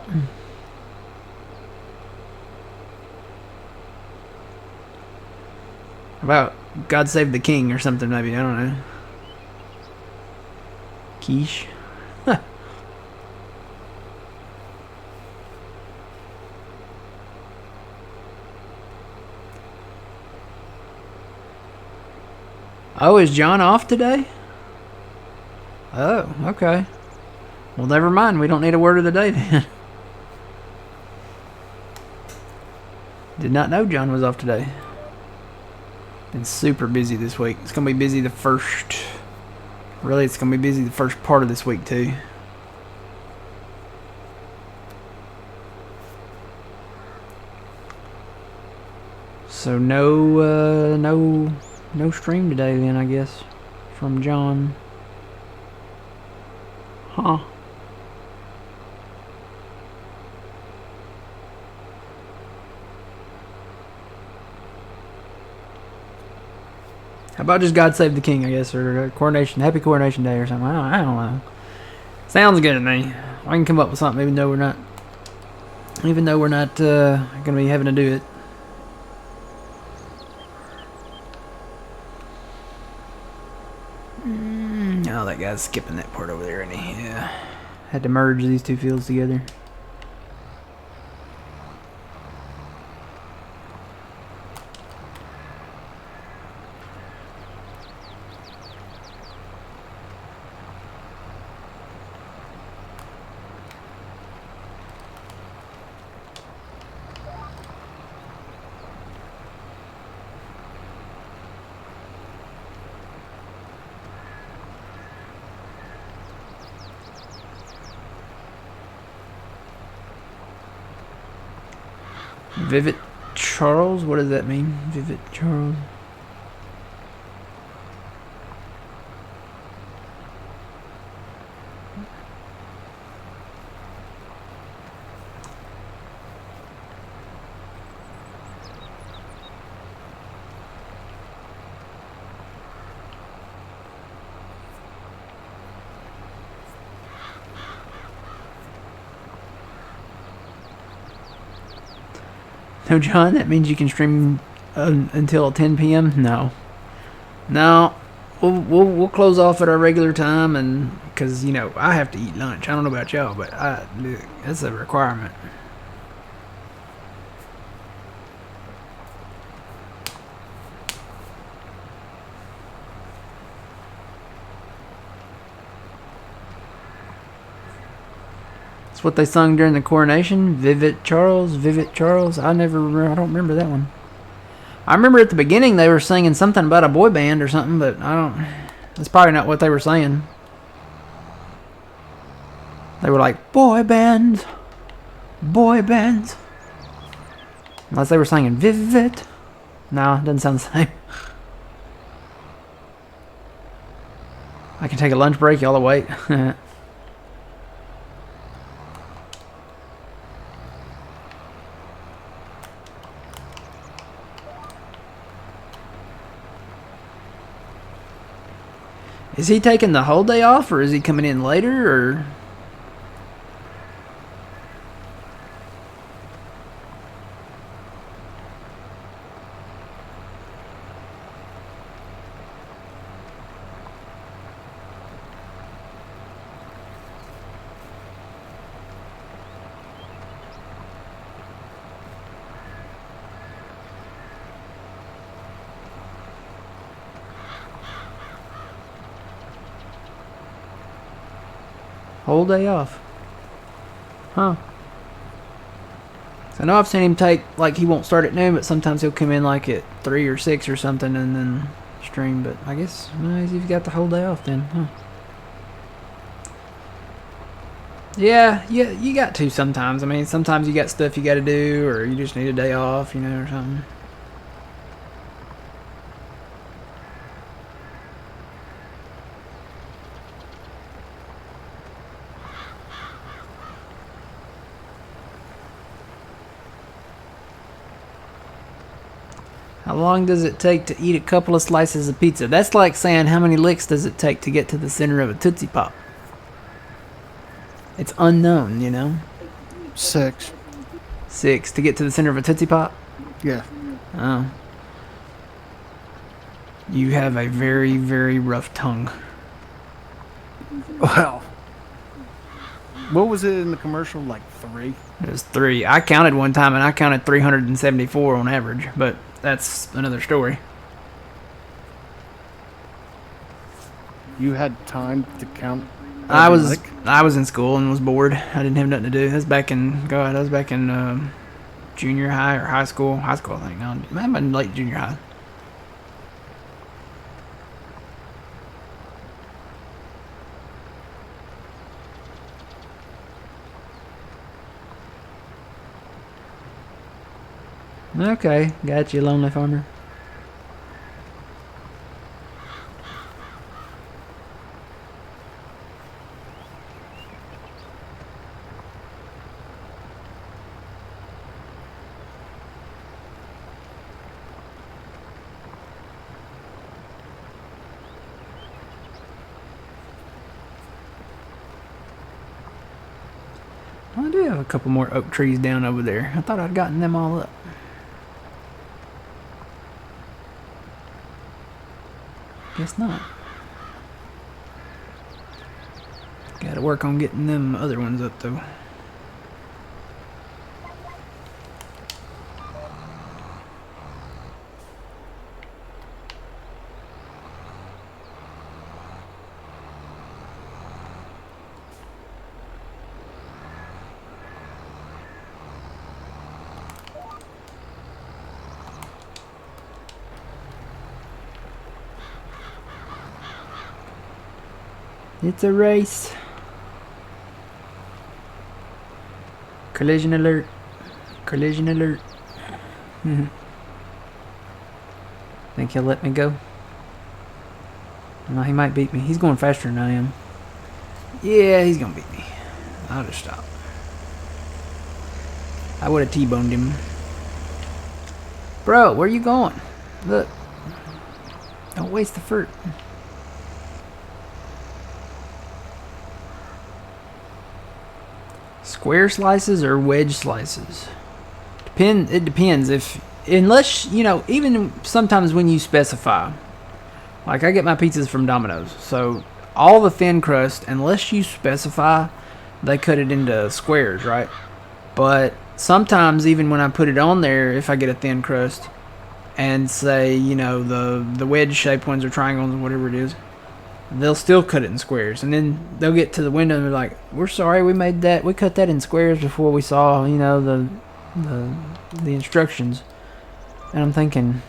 About God Save the King or something, maybe. I don't know. Quiche. Oh, is John off today? Oh, okay. Well, never mind. We don't need a word of the day then. Did not know John was off today. Been super busy this week. It's going to be busy the first... Really, it's going to be busy the first part of this week, too. So, no stream today then, I guess. From John. Huh. How about just God Save the King, I guess, or Coronation, Happy Coronation Day or something. I don't know. Sounds good to me. I can come up with something even though we're not going to be having to do it. Oh, that guy's skipping that part over there, isn't he? Yeah. Had to merge these two fields together. Vivid Charles? What does that mean? Vivid Charles. No, John, that means you can stream until 10 p.m. No, we'll close off at our regular time, and because I have to eat lunch. I don't know about y'all, but that's a requirement. What they sung during the coronation. Vivid Charles. I don't remember that one. I remember at the beginning they were singing something about a boy band or something, but that's probably not what they were saying. They were like boy bands. Unless they were singing Vivid. No, it doesn't sound the same. I can take a lunch break, y'all wait. Is he taking the whole day off, or is he coming in later, or? Whole day off. Huh. So I know I've seen him take, like, he won't start at noon, but sometimes he'll come in like at 3 or 6 or something and then stream. But I guess he's got the whole day off then, huh? Yeah, you got to sometimes. I mean, sometimes you got stuff you got to do, or you just need a day off, or something. How long does it take to eat a couple of slices of pizza? That's like saying how many licks does it take to get to the center of a Tootsie Pop? It's unknown, you know? 6. 6 to get to the center of a Tootsie Pop? Yeah. Oh. You have a very, very rough tongue. Well, what was it in the commercial? Like 3? It was 3. I counted one time and I counted 374 on average, but that's another story. You had time to count. I every was lick? I was in school and was bored. I didn't have nothing to do. That was back in junior high or high school. High school, I think. No, it might have been late junior high. Okay, got you, lonely farmer. I do have a couple more oak trees down over there. I thought I'd gotten them all up. Guess not. Gotta work on getting them other ones up though. It's a race. Collision alert. Collision alert. Think he'll let me go? No, he might beat me. He's going faster than I am. Yeah, he's gonna beat me. I'll just stop. I would have T-boned him. Bro, where you going? Look. Don't waste the fruit. Square slices or wedge slices? It depends. Unless, you know, even sometimes when you specify. Like, I get my pizzas from Domino's. So, all the thin crust, unless you specify, they cut it into squares, right? But sometimes, even when I put it on there, if I get a thin crust, and say, you know, the wedge-shaped ones or triangles or whatever it is, they'll still cut it in squares. And then they'll get to the window and they're like, we're sorry, we cut that in squares before we saw, you know, the instructions. And I'm thinking,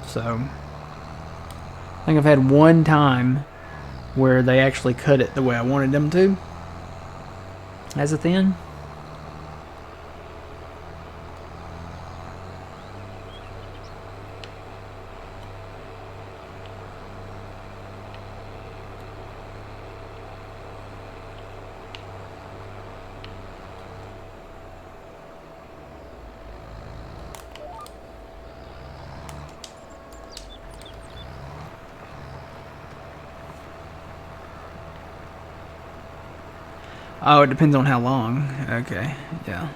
So, I think I've had one time where they actually cut it the way I wanted them to, as a thin. Oh, it depends on how long. Okay, yeah.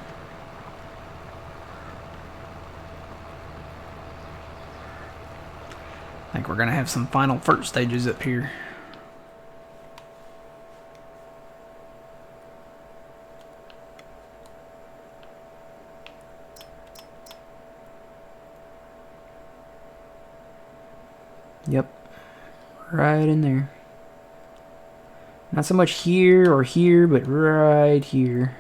I think we're going to have some final first stages up here. Yep. Right in there. Not so much here or here, but right here.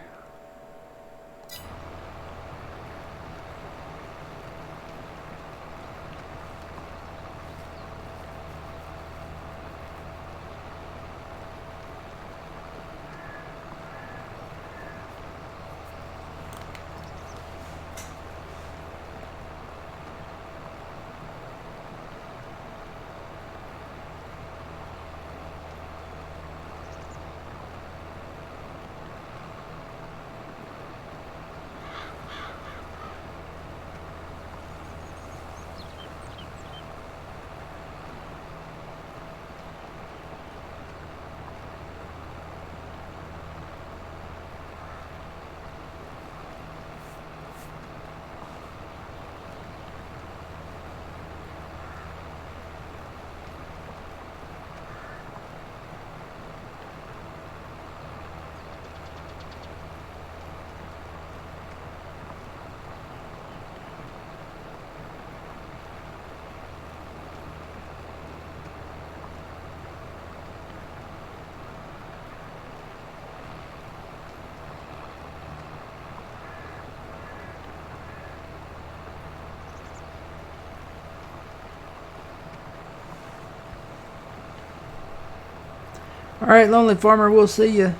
All right, Lonely Farmer, we'll see you.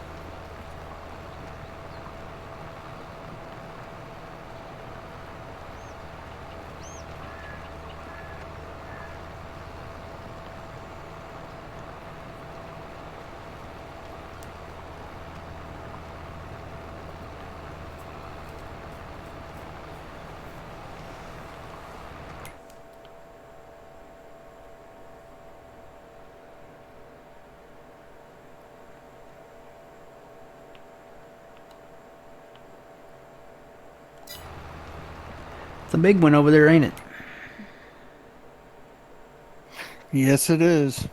It's a big one over there, ain't it? Yes, it is.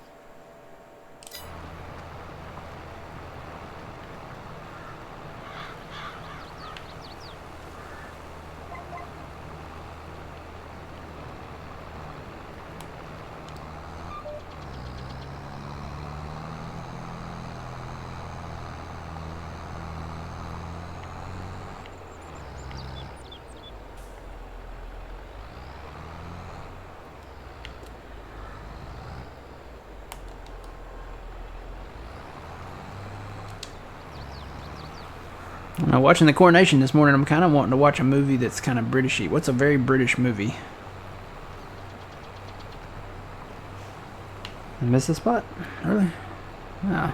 Watching the coronation this morning, I'm kind of wanting to watch a movie that's kind of Britishy. What's a very British movie? I missed the spot? Really? No.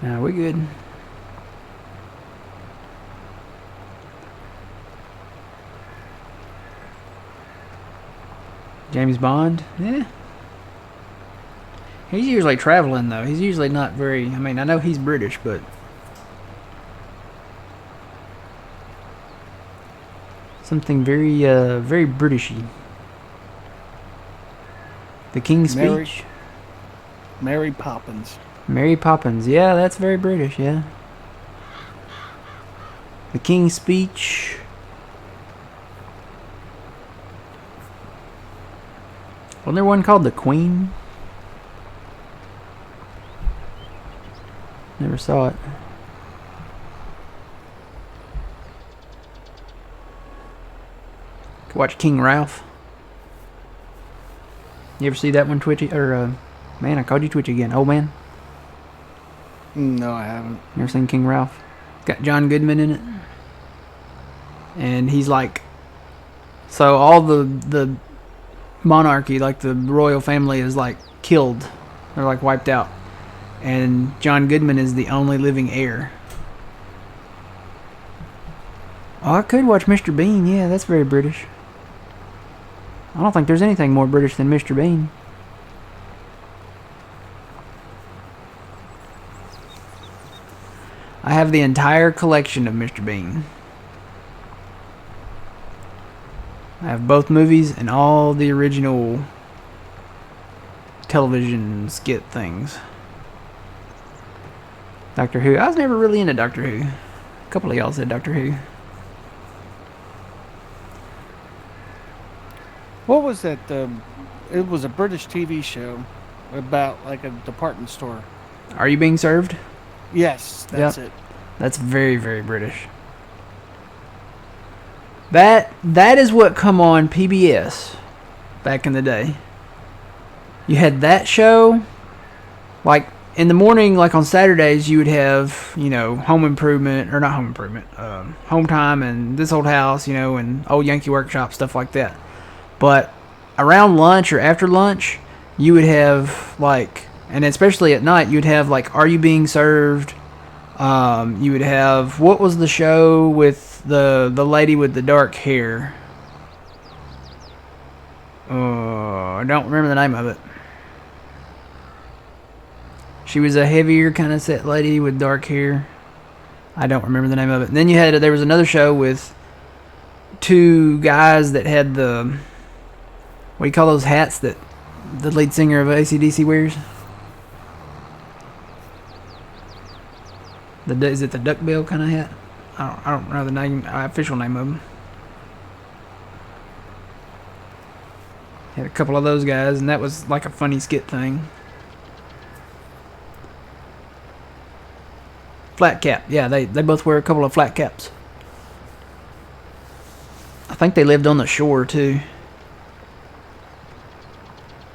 No, we good. James Bond? Yeah. He's usually traveling, though. He's usually not very... I mean, I know he's British, but... Something very, very Britishy. The King's Speech? Mary Poppins. Mary Poppins. Yeah, that's very British, yeah. The King's Speech. Wasn't there one called The Queen? Never saw it. Could watch King Ralph. You ever see that one, Twitchy? Or, man, I called you Twitchy again. Old man? No, I haven't. Never seen King Ralph? Got John Goodman in it. And he's like... So all the monarchy, like the royal family, is like killed. They're like wiped out. And John Goodman is the only living heir. Oh, I could watch Mr. Bean. Yeah, that's very British. I don't think there's anything more British than Mr. Bean. I have the entire collection of Mr. Bean. I have both movies and all the original television skit things. Doctor Who. I was never really into Doctor Who. A couple of y'all said Doctor Who. What was that? It was a British TV show about like a department store. Are You Being Served? Yes, that's it. That's very, very British. That is what come on PBS back in the day. You had that show, like in the morning, like on Saturdays, you would have, you know, Home Improvement, or not Home Improvement, Home Time and This Old House, you know, and Old Yankee Workshop, stuff like that. But around lunch or after lunch, you would have like, and especially at night, you'd have like Are You Being Served? You would have, what was the show with the lady with the dark hair? I don't remember the name of it. She was a heavier kind of set lady with dark hair. I don't remember the name of it. And then there was another show with two guys that had the, what do you call those hats that the lead singer of AC/DC wears? Is it the duckbill kind of hat? I don't know the official name of them. Had a couple of those guys, and that was like a funny skit thing. Flat cap. Yeah, they both wear a couple of flat caps. I think they lived on the shore, too.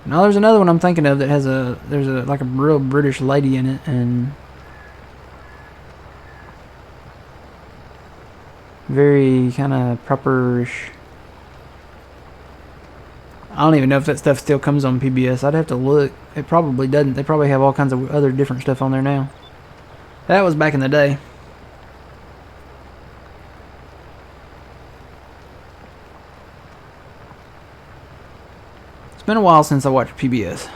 No, there's another one I'm thinking of that has like a real British lady in it, and very kind of proper-ish. I don't even know if that stuff still comes on PBS. I'd have to look. It probably doesn't. They probably have all kinds of other different stuff on there now. That was back in the day. It's been a while since I watched PBS.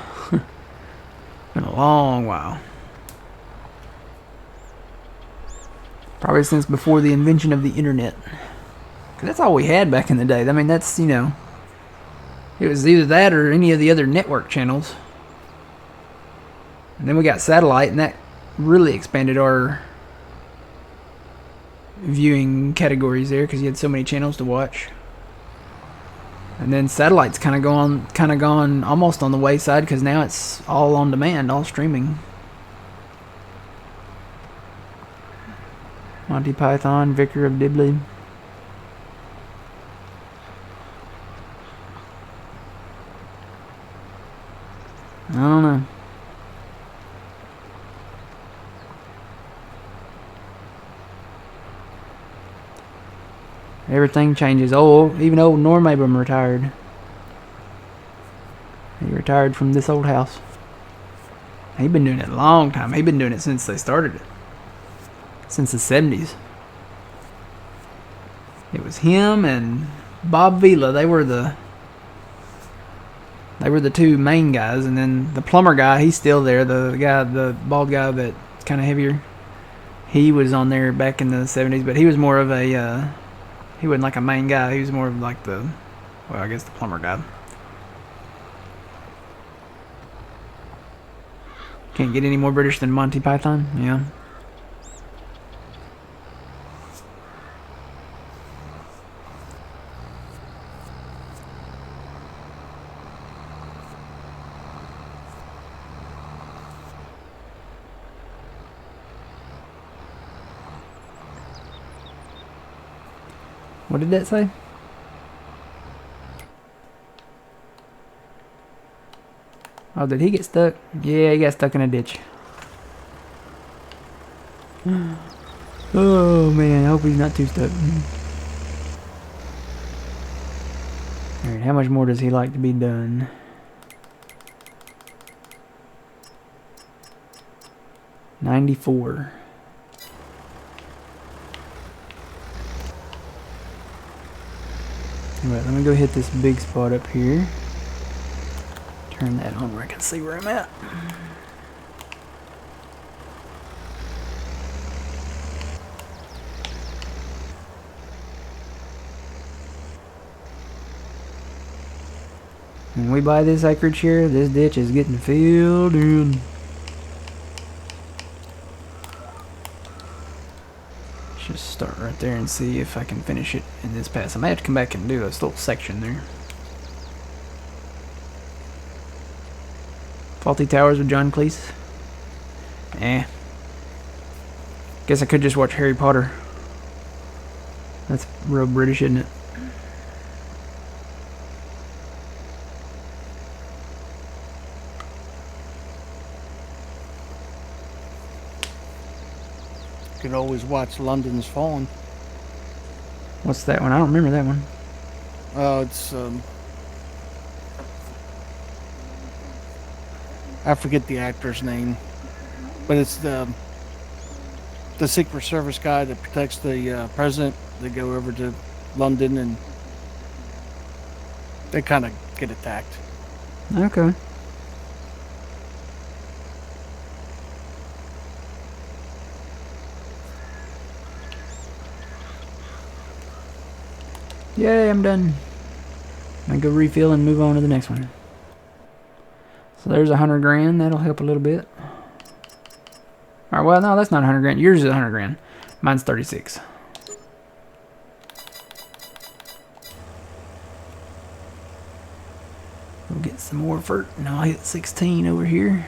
Been a long while. Probably since before the invention of the internet. 'Cause that's all we had back in the day. I mean, that's, you know, it was either that or any of the other network channels. And then we got satellite, and that really expanded our viewing categories there because you had so many channels to watch. And then satellite's kind of gone almost on the wayside because now it's all on demand, all streaming. Monty Python, Vicar of Dibley. I don't know. Everything changes. Oh, even old Norm Abram retired. He retired from this old house. He's been doing it a long time. He's been doing it since they started it. Since the 70s. It was him and Bob Vila. They were the two main guys, and then the plumber guy, he's still there. The bald guy that's kind of heavier. He was on there back in the 70s, but he was more of a he wasn't like a main guy. He was more of like the plumber guy. Can't get any more British than Monty Python. Yeah. What did that say? Oh, did he get stuck? Yeah, he got stuck in a ditch. Oh man, I hope he's not too stuck. Alright, how much more does he like to be done? $94. Alright, let me go hit this big spot up here. Turn that on where I can see where I'm at. When we buy this acreage here, this ditch is getting filled in. Just start right there and see if I can finish it in this pass. I might have to come back and do this little section there. Faulty Towers with John Cleese. Guess I could just watch Harry Potter. That's real British, isn't it? You could always watch London's Fallen. What's that one? I don't remember that one. It's I forget the actor's name, but it's the Secret Service guy that protects the president. They go over to London and they kind of get attacked. Okay. Yay, I'm done. I go refill and move on to the next one. So there's 100 grand. That'll help a little bit. Alright, well, no, that's not 100 grand. Yours is 100 grand. Mine's 36. We'll get some more for, and I'll hit 16 over here.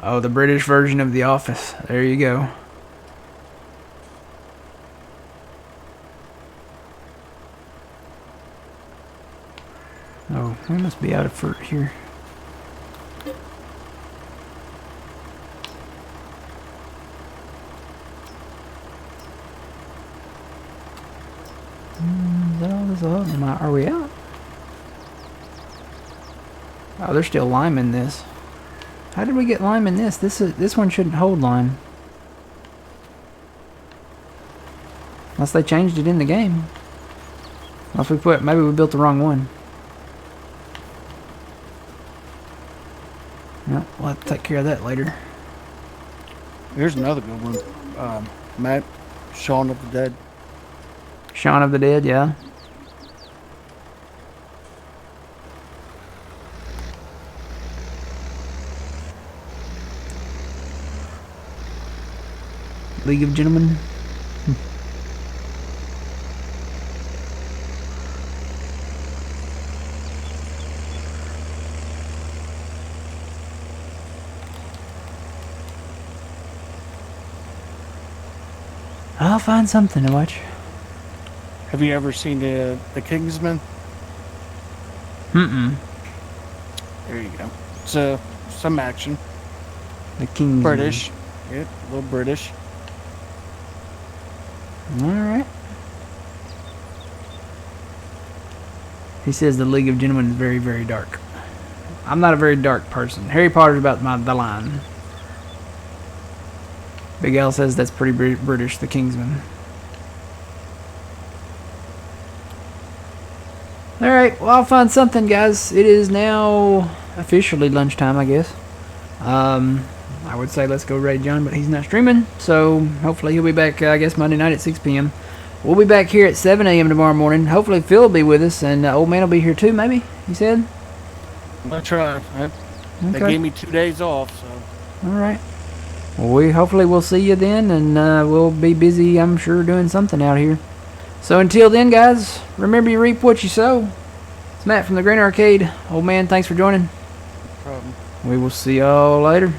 Oh, the British version of The Office. There you go. Oh, we must be out of fruit here. Is that all this up? Are we out? Oh, there's still lime in this. How did we get lime in this? This one shouldn't hold lime. Unless they changed it in the game. Unless maybe we built the wrong one. No, we'll have to take care of that later. Here's another good one. Matt, Shaun of the Dead. Shaun of the Dead, yeah. League of Gentlemen. I'll find something to watch. Have you ever seen the Kingsman? Mm-mm. There you go. It's some action. The King's British. Yep, a little British. Alright. He says the League of Gentlemen is very, very dark. I'm not a very dark person. Harry Potter's about the line. Big Al says that's pretty British, the Kingsman. Alright, well, I'll find something, guys. It is now officially lunchtime, I guess. I would say let's go raid John, but he's not streaming. So hopefully he'll be back, I guess, Monday night at 6 p.m. We'll be back here at 7 a.m. tomorrow morning. Hopefully Phil will be with us, and Old Man will be here too, maybe, he said. I'll try. They gave me 2 days off, so. Alright. Well, hopefully we'll see you then, and we'll be busy, I'm sure, doing something out here. So until then, guys, remember you reap what you sow. It's Matt from the Green Arcade. Old Man, thanks for joining. No problem. We will see y'all later.